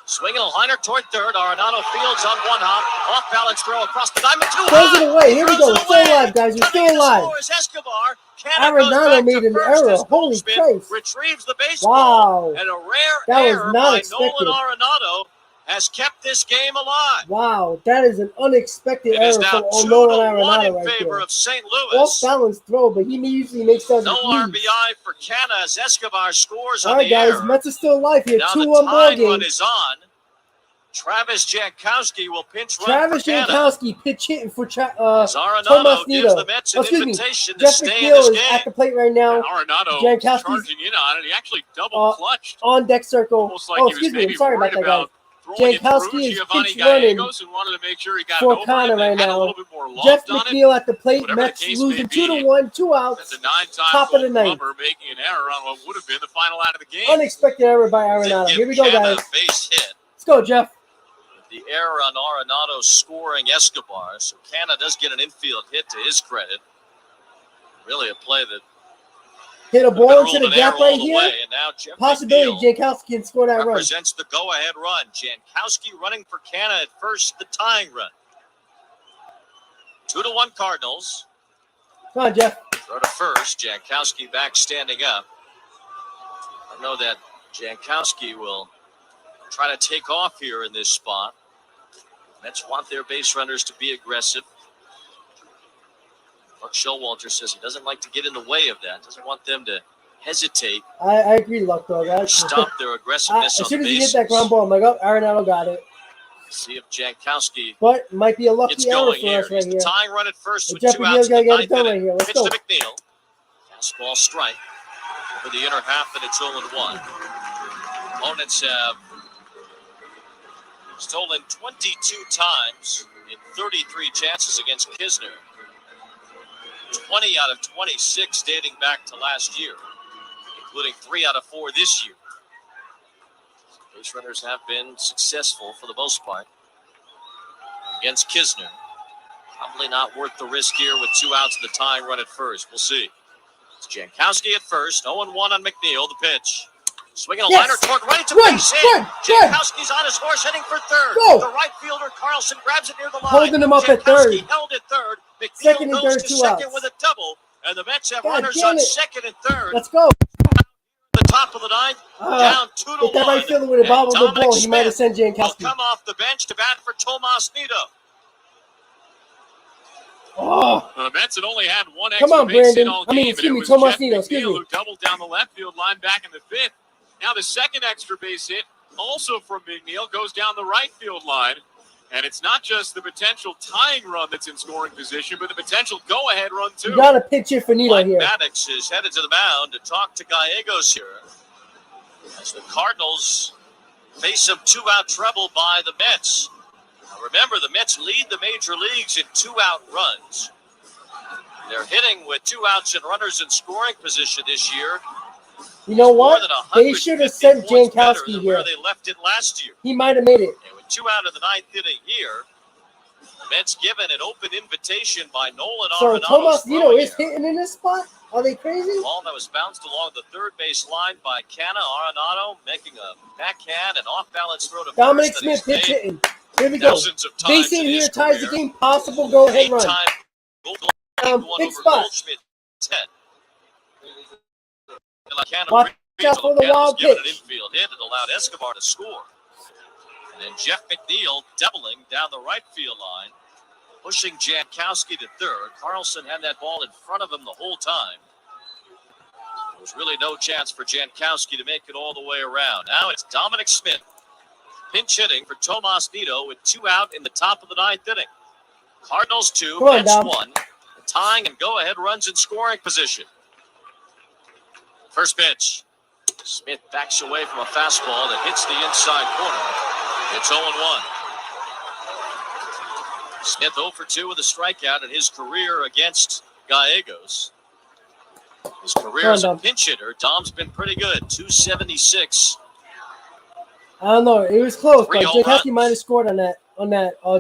Swinging a liner toward third. Arenado fields on 1 hop. Off balance throw across the diamond. 2 Throws it away. Here we go. We're still alive, guys. We're still alive. Arenado made an error. Holy Christ. Retrieves the baseball. Wow. And a rare That was error not by expected. Nolan Arenado has kept this game alive. Wow. That is an unexpected It error is now from 2-1 Nolan Arenado in right favor there. of St. Off Louis. balance throw, but he usually makes those. No RBI for Canna as Escobar scores All on right, the guys. air. Mets are still alive here. Now the 2-1 ball tying game. run is on. Travis Jankowski will pinch run Travis for Canna. Jankowski pitch hitting for As Tomas Arenado gives Nido. the Mets an Excuse me. invitation to Jeff stay in McNeil this is at game. the plate right now. Arenado Jankowski's charging in on it. He actually double clutched. On deck circle. Almost like Oh, he was excuse me. I'm maybe sorry about worried that, guys. about throwing it Jankowski through is Giovanni pitch running Gallegos and wanted to make sure he got for it over Canna him right and had a now. little bit more Jeff loft on it. McNeil at the plate. Whatever the Mets case losing may be, 2-1, 2 outs. That's a 9-time Top of the ninth. rubber making an error on what would have been the final out of the game. Unexpected error by Arenado. Did Here we give go, Canna guys. a base hit. Let's go, Jeff. The error on Arenado scoring Escobar. So Canna does get an infield hit to his credit. Really a play that Hit a ball into the ruled an gap error all right the here. way. And now Jeff Possibility McNeil Jankowski can score that run. represents the go-ahead run. Jankowski running for Canna at first, the tying run. 2-1 Cardinals. Come on, Jeff. Throw to first. Jankowski back standing up. I know that Jankowski will try to take off here in this spot. Mets want their base runners to be aggressive. Buck Showalter says he doesn't like to get in the way of that. Doesn't want them to hesitate. I agree, Luck, though, guys. Stop their aggressiveness As on soon the as he hit bases. that ground ball, I'm like, oh, Arenado got it. See if Jankowski But might be a lucky gets error going for here. us right He's here. the tying run at first But with Jeff 2 McNeil's outs in gotta the get it 9th done inning. right here. Let's Pitch go. to McNeil. Fastball strike. Over the inner half, and it's 0-1. Opponents have stolen 22 times in 33 chances against Kisner. 20 out of 26 dating back to last year, including 3 out of 4 this year. Base runners have been successful for the most part against Kisner. Probably not worth the risk here with 2 outs and the tying run at first. We'll see. It's Jankowski at first. 0-1 on McNeil. The pitch. Swinging a liner toward right to Run, base hit. run. Jankowski's on his horse heading for third. Go. The right fielder Carlson grabs it near the line. Holding him up at Jankowski third. held at third. McNeil Second and goes third, to 2 second outs. with a double. And the Mets have God runners damn on it. second and third. Let's go. The top of the ninth. Down 2-1. If that right fielder would have bobbled the Dominic ball, he might have Smith sent will Jankowski. come off the bench to bat for Tomas Nido. Oh, The Mets had only had one Come extra on, base hit Brandon. all I mean, game, excuse and it me, was Tomas Jeff Nido, excuse McNeil me. who doubled down the left field line back in the 5th. Now the second extra base hit, also from McNeil, goes down the right field line. And it's not just the potential tying run that's in scoring position, but the potential go-ahead run, too. you got to pitch it for Nido Mike here. Maddox is headed to the mound to talk to Gallegos here. As the Cardinals face a 2-out treble by the Mets. Now remember, the Mets lead the major leagues in 2-out runs. They're hitting with 2 outs and runners in scoring position this year. You know More what? than They should have 150 sent points better Jankowski than here. where they left it last year. He might have made it. And with 2 out of the 9th inning here, Mets given an open invitation by Nolan So Arenado. Tomasino is hitting in this spot? Are they crazy? Ball that was bounced along the third base line by Canna. Arenado making a backhand and off-balance throw to Dominic first that Smith he's pitch made hitting. Here we go. thousands of times Base hit in here his ties the career. game. Possible go ahead run. Eight-time gold glove one Big over spot. Goldschmidt's head. Watch out for the wild given an pitch. infield hit. It allowed Escobar to score. And then Jeff McNeil doubling down the right field line, pushing Jankowski to third. Carlson had that ball in front of him the whole time. There was really no chance for Jankowski to make it all the way around. Now it's Dominic Smith pinch hitting for Tomas Nido with 2 out in the top of the 9th inning. Cardinals 2, Come on, Mets Dom. 1. Tying and go-ahead runs in scoring position. First pitch. Smith backs away from a fastball that hits the inside corner. It's 0-1. Smith 0 for 2 with a strikeout in his career against Gallegos. His career as a pinch hitter, Dom's been pretty good. 276. I don't know. It was close, but 3 home Jankowski runs. might have scored on that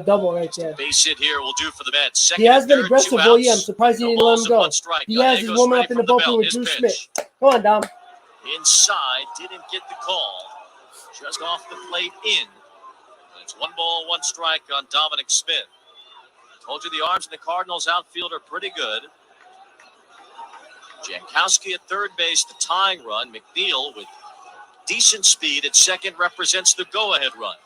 double right there. Base hit here will do for the Mets. Second He has and been third, aggressive 2 all year. I'm outs. surprised he No didn't let balls him and go. 1 strike. Diaz is Gallegos warming ready up in the from bullpen belt. with His Drew pitch. Smith. Come on, Dom. Inside, didn't get the call. Just off the plate in. It's 1 ball, 1 strike on Dominic Smith. Told you the arms in the Cardinals outfield are pretty good. Jankowski at third base, the tying run. McNeil with decent speed at second represents the go-ahead run.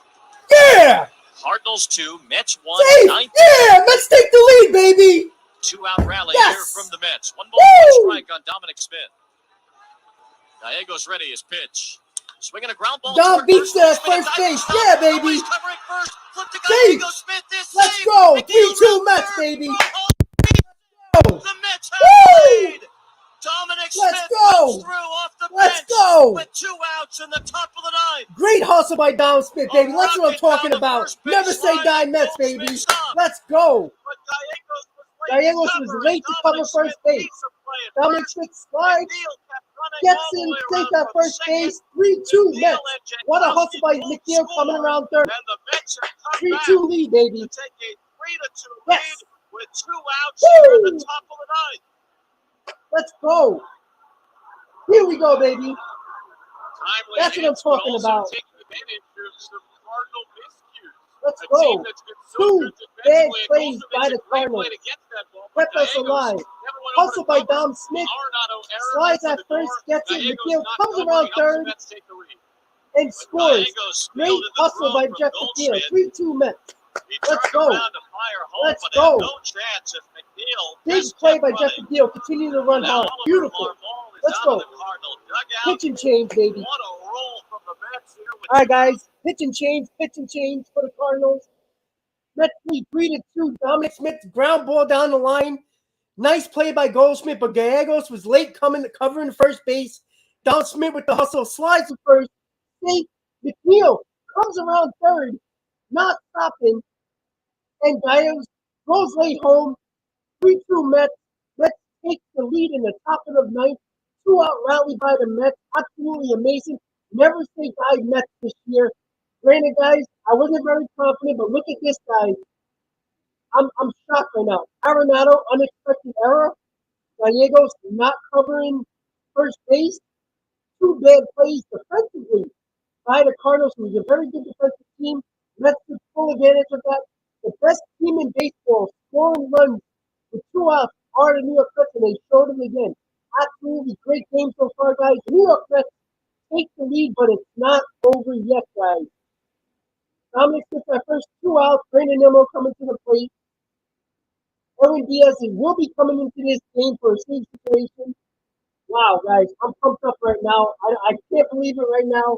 Yeah! Cardinals 2, Mets 1, Safe! 9th. Yeah! Let's take the lead, baby! 2-out rally Yes! here from the Mets. 1 ball, 1 strike on Dominic Smith. Gallegos ready, his pitch. Swinging a ground ball. Dom toward beats first that base. first base. Yeah, baby. Nobody's covering first. Flip to Safe. Gallegos. Smith is Let's safe. go. McNeil 3-2 round Mets, third. baby. Go. Go. The Mets have Woo. lead. Dominic Let's Smith go. comes through off the Let's bench go. with 2 outs in the top of the 9th. Great hustle by Dom Smith, baby. That's what I'm talking about. Never say die Mets, baby. Let's go. But Gallegos was late to cover first base. Dominic Smith slides, gets in, safe at first base. 3-2 Mets. What a hustle by McNeil coming around third. 3-2 lead, baby. To take a 3-2 Yes. lead with 2 outs here in the Woo. top of the 9th. Let's go. Here we go, baby. Timely That's what I'm hits, but talking also about. taking advantage of some Cardinal miscues. Let's A go. team that's been so 2 good bad defensively, and plays Goldschmidt by makes the a great Cardinals. play to get that ball, but Kept us Gallegos alive. never went over Hustle to by cover. Dom Smith. Arenado error Slides to at the first, door. gets it. Gallegos McNeil not comes covering, around helps the third Mets take the lead. and scores. Gallegos Great fielded the hustle throw by from Jeff McNeil. Goldschmidt. 3-2 Mets. He Let's turned go. around to fire home, Let's but go. had no chance if McNeil Big just play kept by Jeff running. McNeil. Continue to run Now hard. Oliver Beautiful. Marmol is Let's out go. of the Cardinal dugout. Pitch and change, baby. What a roll from the Mets here with All right, guys. Pitch and change for the Cardinals. Mets lead 3-2. Dominic Smith's ground ball down the line. Nice play by Goldschmidt, but Gallegos was late covering first base. Dom Smith with the hustle, slides to first. Safe. McNeil comes around third, not stopping. And Gallegos goes late home. 3-2 Mets. Mets take the lead in the top of the 9th. 2-out rally by the Mets. Absolutely amazing. Never say die Mets this year. Granted, guys, I wasn't very confident, but look at this, guys. I'm shocked right now. Arenado, unexpected error. Gallegos not covering first base. 2 bad plays defensively by the Cardinals, who was a very good defensive team. Mets took full advantage of that. The best team in baseball, scoring runs with 2 outs, are the New York Mets, and they showed them again. Absolutely great game so far, guys. New York Mets take the lead, but it's not over yet, guys. Dominic Smith, that first 2 outs. Brandon Nimmo coming to the plate. Aaron Diaz will be coming into this game for a save situation. Wow, guys, I'm pumped up right now. I can't believe it right now.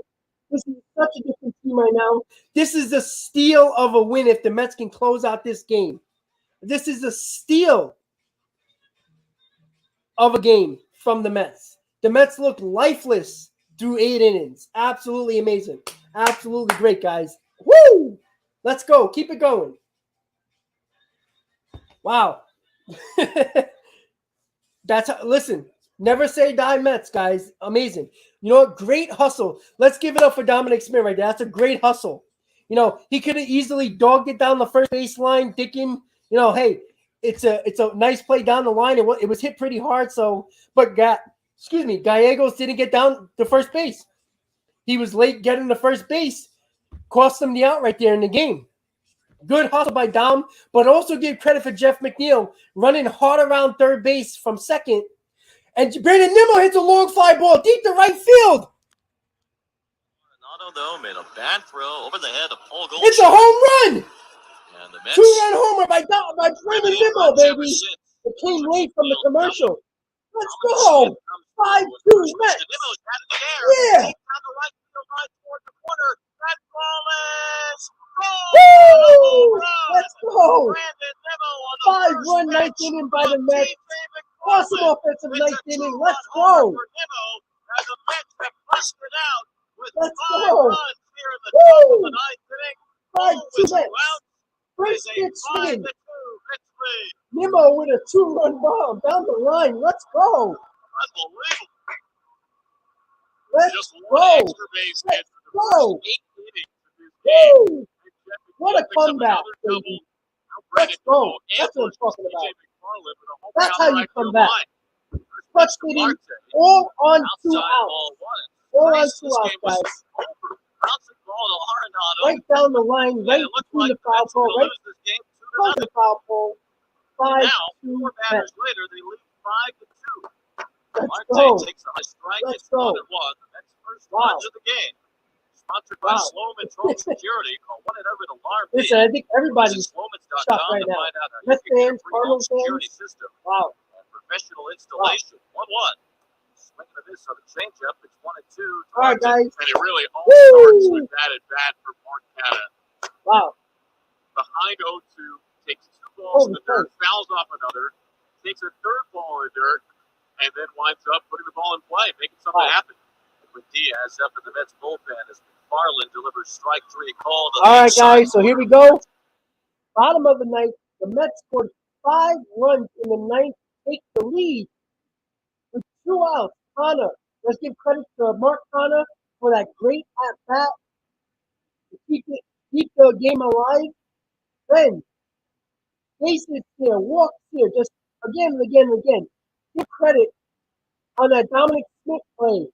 This is such a different team right now. This is the steal of a win if the Mets can close out this game. This is a steal of a game from the Mets. The Mets look lifeless through 8 innings. Absolutely amazing. Absolutely great, guys. Woo! Let's go. Keep it going. Wow. Listen, never say die Mets, guys. Amazing. You know what? Great hustle. Let's give it up for Dominic Smith right there. That's a great hustle. You know, he could have easily dogged it down the first baseline, thinking, you know, hey, it's a nice play down the line. It was hit pretty hard. So, but Gallegos didn't get down to first base. He was late getting to first base, cost him the out right there in the game. Good hustle by Dom, but also give credit for Jeff McNeil running hard around third base from second. And Brandon Nimmo hits a long fly ball deep to right field. Arenado, though, made a bad throw over the head of Paul Gold. It's a home run. And the Mets, 2-run homer by Brandon Nimmo, baby. It came late from the commercial. Let's go. 5-2 Mets. Yeah. Woo! Let's go. 5-run ninth inning by the Mets. Awesome offensive ninth inning. Let's go. Let's go. Woo! 5-2 Mets. Great pitch swing. Nimmo with a 2-run bomb down the line. Let's go. Let's go. Let's go. Woo! What a comeback, baby. Let's go. That's what I'm talking about. That's how you come back. Clutch hitting, all on 2 outs. All on 2 outs, guys. Right down the line, right between the foul pole, right close to the foul pole. 5-2 Mets. Let's go. Let's go. Wow. Sponsored by Sloman Home Security. Call 1-800-ALARM. Listen, I think everybody's shocked right now. Mets fans, Cardinals fans. Wow. Professional installation. 1-1. Swinging a miss on the changeup. It's 1-2. All right, guys. And it really all starts with that at bat for Mark Canha. Wow. Behind 0-2, takes 2 balls in the dirt, fouls off another, takes a 3rd ball in the dirt, and then winds up putting the ball in play, making something happen. With Diaz up in the Mets bullpen as McFarland delivers strike 3 call. All right, guys, so here we go. Bottom of the ninth, the Mets scored 5 runs in the ninth, take the lead with 2 outs. Canha, let's give credit to Mark Canha for that great at-bat to keep the game alive. Then, bases here, walks here, just again and again and again. Give credit on that Dominic Smith play.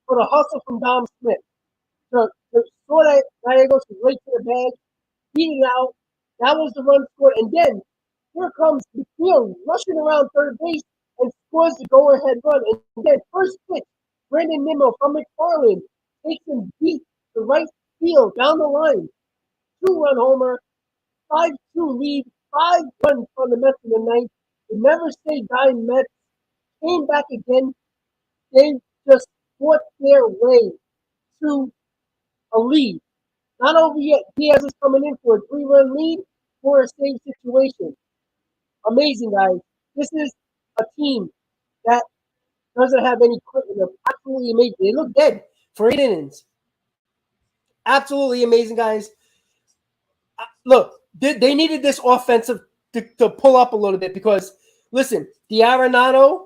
For the hustle from Dom Smith. The score that Gallegos was late to the bag, beat it out. That was the run scored. And then here comes McNeil rushing around third base and scores the go-ahead run. And then first pitch, Brandon Nimmo from McFarland takes him deep to right field down the line. 2-run homer, 5-2 lead, 5 runs from the Mets in the ninth. The never say die Mets came back again. They just fought their way to a lead. Not over yet. Diaz is coming in for a 3-run lead for a save situation. Amazing, guys. This is a team that doesn't have any quitting. They're absolutely amazing. They look dead for 8 innings. Absolutely amazing, guys. Look, they needed this offensive to pull up a little bit because, listen, the Arenado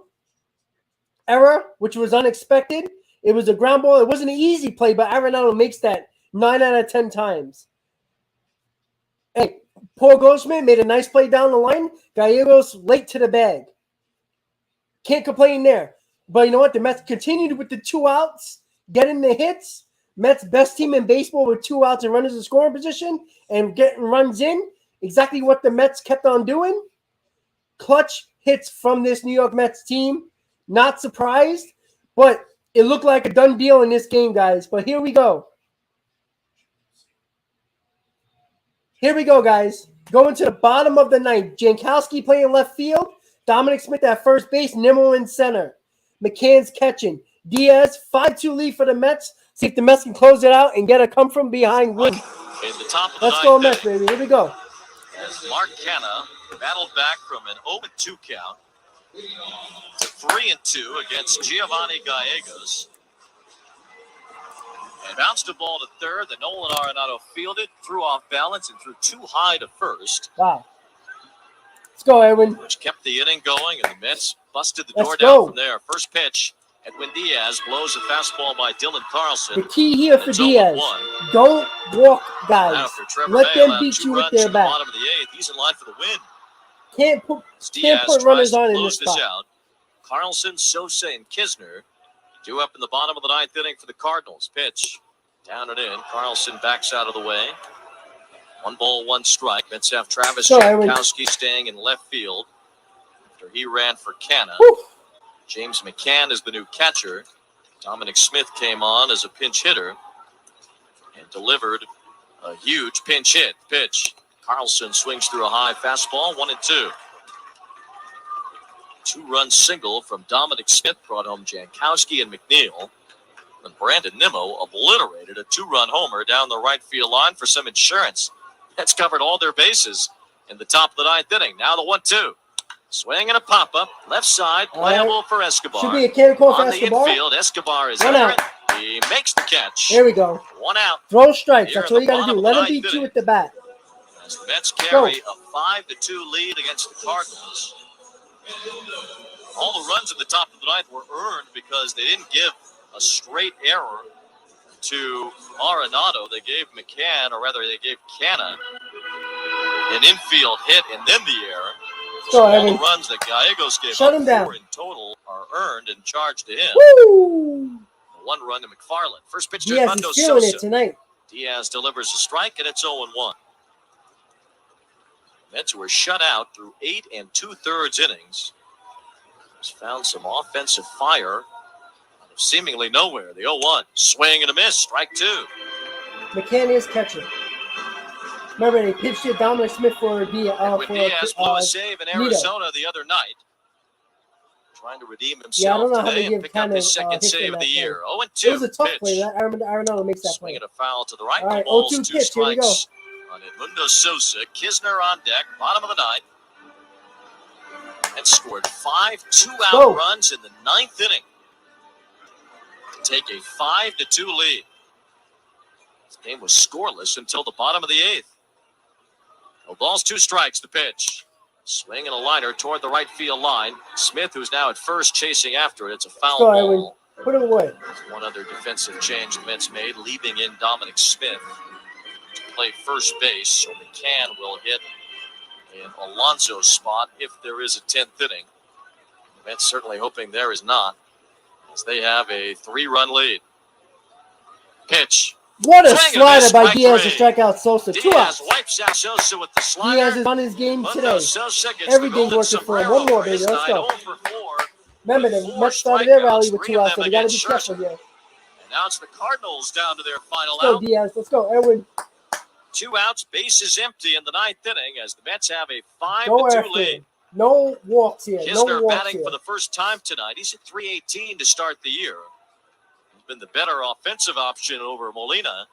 error, which was unexpected, it was a ground ball. It wasn't an easy play, but Arenado makes that 9 out of 10 times. Hey, Paul Goldschmidt made a nice play down the line. Gallegos late to the bag. Can't complain there. But you know what? The Mets continued with the 2 outs, getting the hits. Mets best team in baseball with 2 outs and runners in scoring position and getting runs in. Exactly what the Mets kept on doing. Clutch hits from this New York Mets team. Not surprised, but it looked like a done deal in this game, guys. But here we go. Here we go, guys. Going to the bottom of the ninth. Jankowski playing left field. Dominic Smith at first base. Nimmo in center. McCann's catching. Diaz, 5-2 lead for the Mets. See if the Mets can close it out and get a come from behind win. Let's go, Mets, baby. Here we go. As Mark Canha battled back from an 0-2 count to 3-2 against Giovanni Gallegos. And bounced the ball to third. The Nolan Arenado fielded, threw off balance, and threw too high to first. Wow. Let's go, Edwin. Which kept the inning going, and the Mets busted the door down from there. First pitch Edwin Diaz blows a fastball by Dylan Carlson. The key here for It's Diaz, 0-1. don't walk guys. Now for Trevor Let May, them beat two you with runs their from the bat. bottom of the 8th. He's in line for the win. Can't put runners on in this spot. Out. Carlson, Sosa, and Kisner due up in the bottom of the 9th inning for the Cardinals. Pitch down and in. Carlson backs out of the way. 1 ball, 1 strike. Mets have Travis Jankowski staying in left field after he ran for Canna. James McCann is the new catcher. Dominic Smith came on as a pinch hitter and delivered a huge pinch hit. Pitch. Carlson swings through a high fastball, 1-2. 2-run single from Dominic Smith brought home Jankowski and McNeil. And Brandon Nimmo obliterated a 2-run homer down the right field line for some insurance. That's covered all their bases in the top of the 9th inning. Now the 1-2. Swing and a pop-up. Left side, playable for Escobar. Should be a can call for On Escobar. the infield, Escobar is One out. He makes the catch. There we go. 1 out. Throw strikes. Here That's in all you the got to do. bottom Let of him the beat ninth you with the bat. As the Mets carry a 5-2 lead against the Cardinals. All the runs at the top of the 9th were earned because they didn't give a straight error to Arenado. They gave McCann, or rather they gave Canna, an infield hit and then the error. So all the runs that Gallegos gave up, 4 in total, are earned and charged to him. Woo! 1 run to McFarland. First pitch to Diaz Armando is feeling Sosa. it tonight. Diaz delivers a strike, and it's 0-1. Mets were shut out through 8 2/3 innings. He's found some offensive fire out of seemingly nowhere. The 0-1. Swing and a miss. Strike 2. McCann is catching. Remember, they pitched it Dominic Smith for Diaz blew a save in Arizona the other night. Trying to redeem himself today and pick up his second save of the year. 0-2. It was a tough play. Arenado makes that play. Swinging a foul to the right. All right, 0-2 pitch. Here we go. On Edmundo Sosa. Kisner on deck. Bottom of the 9th. And scored 5 2-out runs in the 9th inning to take a 5-2 lead. This game was scoreless until the bottom of the 8th. No balls, 2 strikes. The pitch. Swing and a liner toward the right field line. Smith, who's now at first, chasing after it. It's a foul ball. Put him away. One other defensive change the Mets made, leaving in Dominic Smith to play first base. So McCann will hit in Alonso's spot if there is a 10th inning. The Mets certainly hoping there is not, as they have a 3-run lead. Pitch. What a slider by Diaz to strike out Sosa. 2 outs. Wipes out Sosa with the slider. Diaz is on his game today. Everything's working for him. 1 more, baby. Let's go. Remember, the Mets started their rally with 2 outs, so they got to be careful here. And now it's the Cardinals down to their final out. Let's go, Diaz. Let's go, Edwin. 2 outs, bases empty in the 9th inning as the Mets have a 5-2 lead. No walks here. Kisner batting for the first time tonight. He's at .318 to start the year. Been the better offensive option over Molina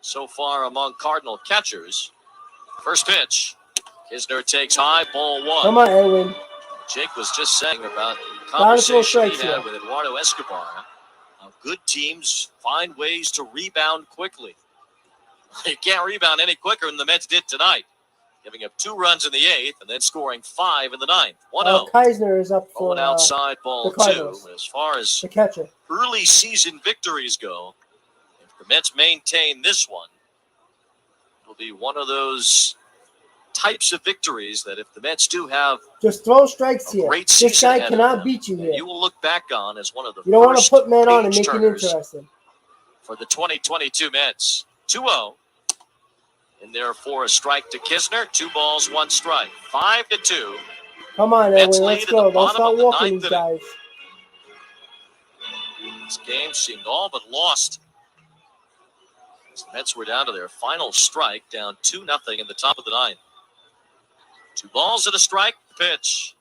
so far among Cardinal catchers. First pitch. Kisner takes high, ball 1. Come on, Edwin. Jake was just saying about the conversation he had with Eduardo Escobar. How good teams find ways to rebound quickly. You can't rebound any quicker than the Mets did tonight, giving up 2 runs in the 8th and then scoring 5 in the 9th. 1-0. Keisner is up for outside ball 2. As far as the catcher. Early season victories go, if the Mets maintain this one, it'll be one of those types of victories that if the Mets do have just throw strikes here. This guy cannot beat you here. You will look back on as one of the you don't want to put men on and make it interesting. For the 2022 Mets. 2-0. In there for a strike to Kisner. 2 balls, 1 strike. 5-2. Come on, Edwin. Let's go. Don't start walking these guys. This game seemed all but lost. The Mets were down to their final strike, down 2-0 in the top of the 9th. 2 balls and a strike. Pitch.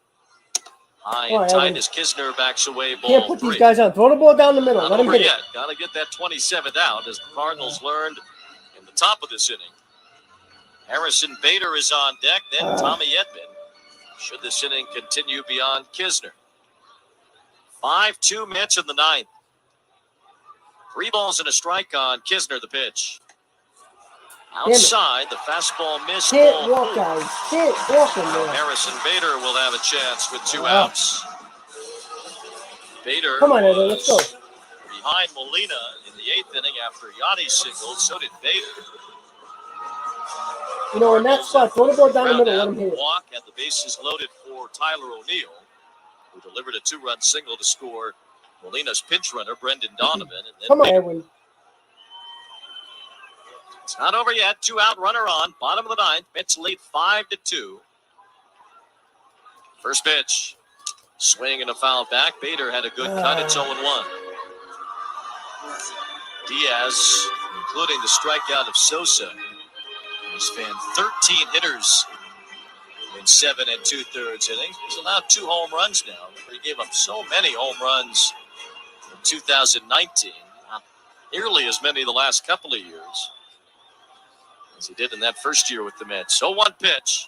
High and tight as Kisner backs away. Ball Can't put 3. these guys on. Throw the ball down the middle. Let him hit it. Got to get that 27th out, as the Cardinals learned in the top of this inning. Harrison Bader is on deck, then Tommy Edman. Should this inning continue beyond Kisner. 5-2 Mets in the 9th. 3 balls and a strike on Kisner, the pitch. Outside, the fastball missed. Can't walk, guys. Can't walk in there. Harrison Bader will have a chance with 2 outs. Bader Come on, Edwin, let's go. behind Molina in the 8th inning after Yanni singled. So did Bader. You know, in that spot, throw the ball down the middle, let him hit it. Walk and the bases loaded for Tyler O'Neill, who delivered a 2-run single to score Molina's pinch runner, Brendan Donovan. And then Come on, Edwin. It's not over yet. 2 out, runner on. Bottom of the 9th. Mets lead 5-2. First pitch. Swing and a foul back. Bader had a good cut. It's 0-1. Diaz, including the strikeout of Sosa, has fanned 13 hitters in 7 2/3 innings. He's allowed 2 home runs now. He gave up so many home runs in 2019. Not nearly as many the last couple of years as he did in that first year with the Mets. 0-1 pitch.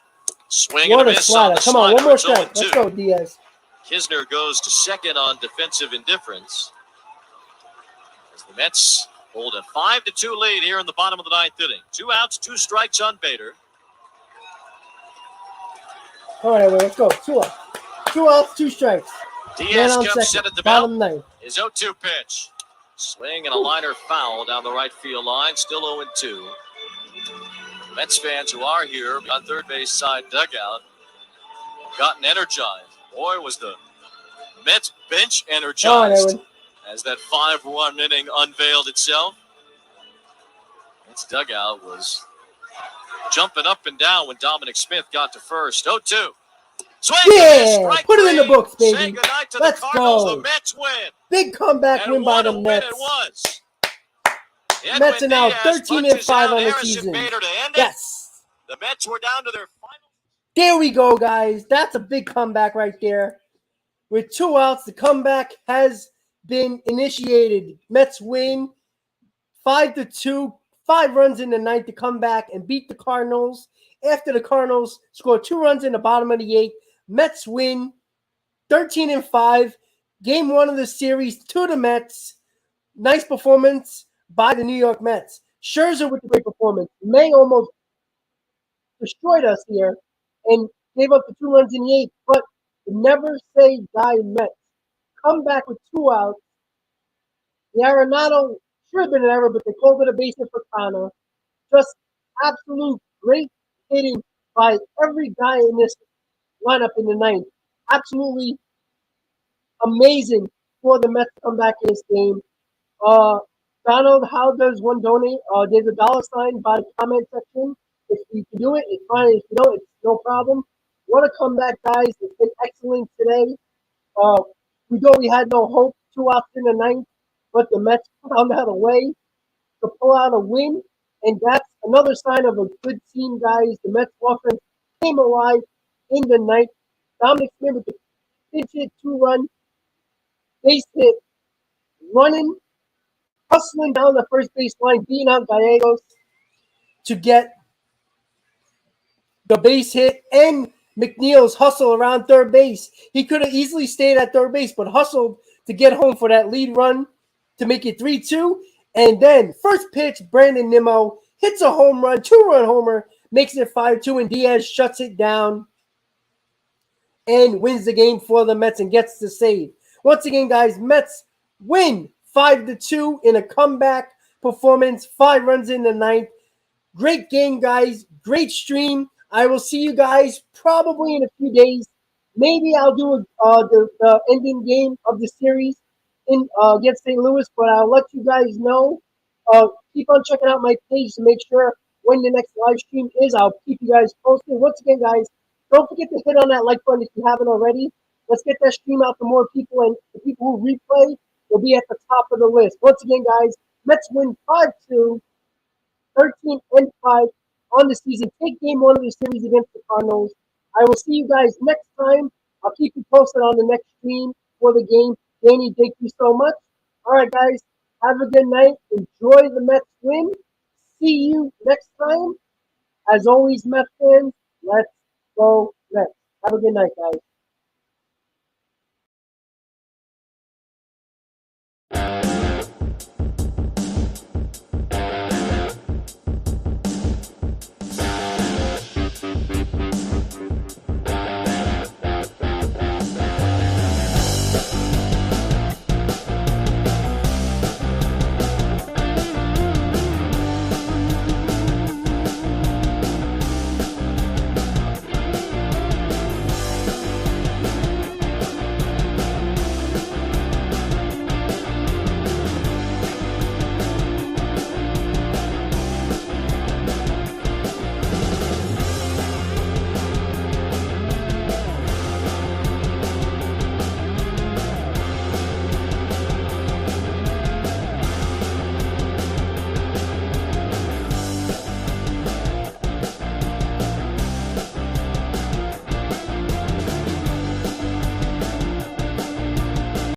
Swing and a miss on the Come on, one more strike. Let's go, Diaz. Kisner goes to second on defensive indifference as the Mets hold a 5-2 lead here in the bottom of the 9th inning. 2 outs, 2 strikes on Bader. All right, let's go. 2 outs. 2 outs, 2 strikes. Diaz comes set at the bottom belt. 9. His 0-2 pitch. Swing and a liner foul down the right field line. Still 0-2. Mets fans who are here on third base side dugout have gotten energized. Boy, was the Mets bench energized as that 5-1 inning unveiled itself. Mets dugout was jumping up and down when Dominic Smith got to first. 0-2. Swing, yeah, put it in the books, baby. Say goodnight to Let's the Cardinals. go. The Mets win. Big comeback And win by the what a Mets. win it was. Mets are now 13-5 on the Harrison season. Bader to end it. Yes. The Mets were down to their final. There we go, guys. That's a big comeback right there. With 2 outs, the comeback has been initiated. Mets win 5-2. 5 runs in the 9th to come back and beat the Cardinals. After the Cardinals scored 2 runs in the bottom of the 8th, Mets win 13-5. Game 1 of the series to the Mets. Nice performance by the New York Mets. Scherzer with a great performance. May almost destroyed us here and gave up the 2 runs in the 8th, but never say die Mets. Come back with 2 outs. The Arenado should have been an error, but they called it a base hit for Connor. Just absolute great hitting by every guy in this lineup in the 9th. Absolutely amazing for the Mets to come back in this game. Donald, how does one donate? There's a $sign by the comment section. If you can do it, it's fine. If you don't, it's no problem. What a comeback, guys. It's been excellent today. We thought we had no hope 2 outs in the 9th, but the Mets found out a way to pull out a win, and that's another sign of a good team, guys. The Mets offense came alive in the 9th. Dominic Smith with the pinch hit 2-run base hit, running, hustling down the first baseline, beating out Gallegos to get the base hit, and McNeil's hustle around third base. He could have easily stayed at third base, but hustled to get home for that lead run to make it 3-2. And then first pitch, Brandon Nimmo hits a home run, 2-run homer, makes it 5-2, and Diaz shuts it down and wins the game for the Mets and gets the save. Once again, guys, Mets win 5-2 in a comeback performance, 5 runs in the 9th. Great game, guys. Great stream. I will see you guys probably in a few days. Maybe I'll do the ending game of the series against St. Louis, but I'll let you guys know. Keep on checking out my page to make sure when the next live stream is. I'll keep you guys posted. Once again, guys, don't forget to hit on that like button if you haven't already. Let's get that stream out to more people, and the people who replay will be at the top of the list. Once again, guys, Mets win 5-2, 13-5 on the season. Take game 1 of the series against the Cardinals. I will see you guys next time. I'll keep you posted on the next stream for the game. Danny, thank you so much. All right, guys, have a good night. Enjoy the Mets win. See you next time. As always, Mets fans, let's go Mets. Have a good night, guys.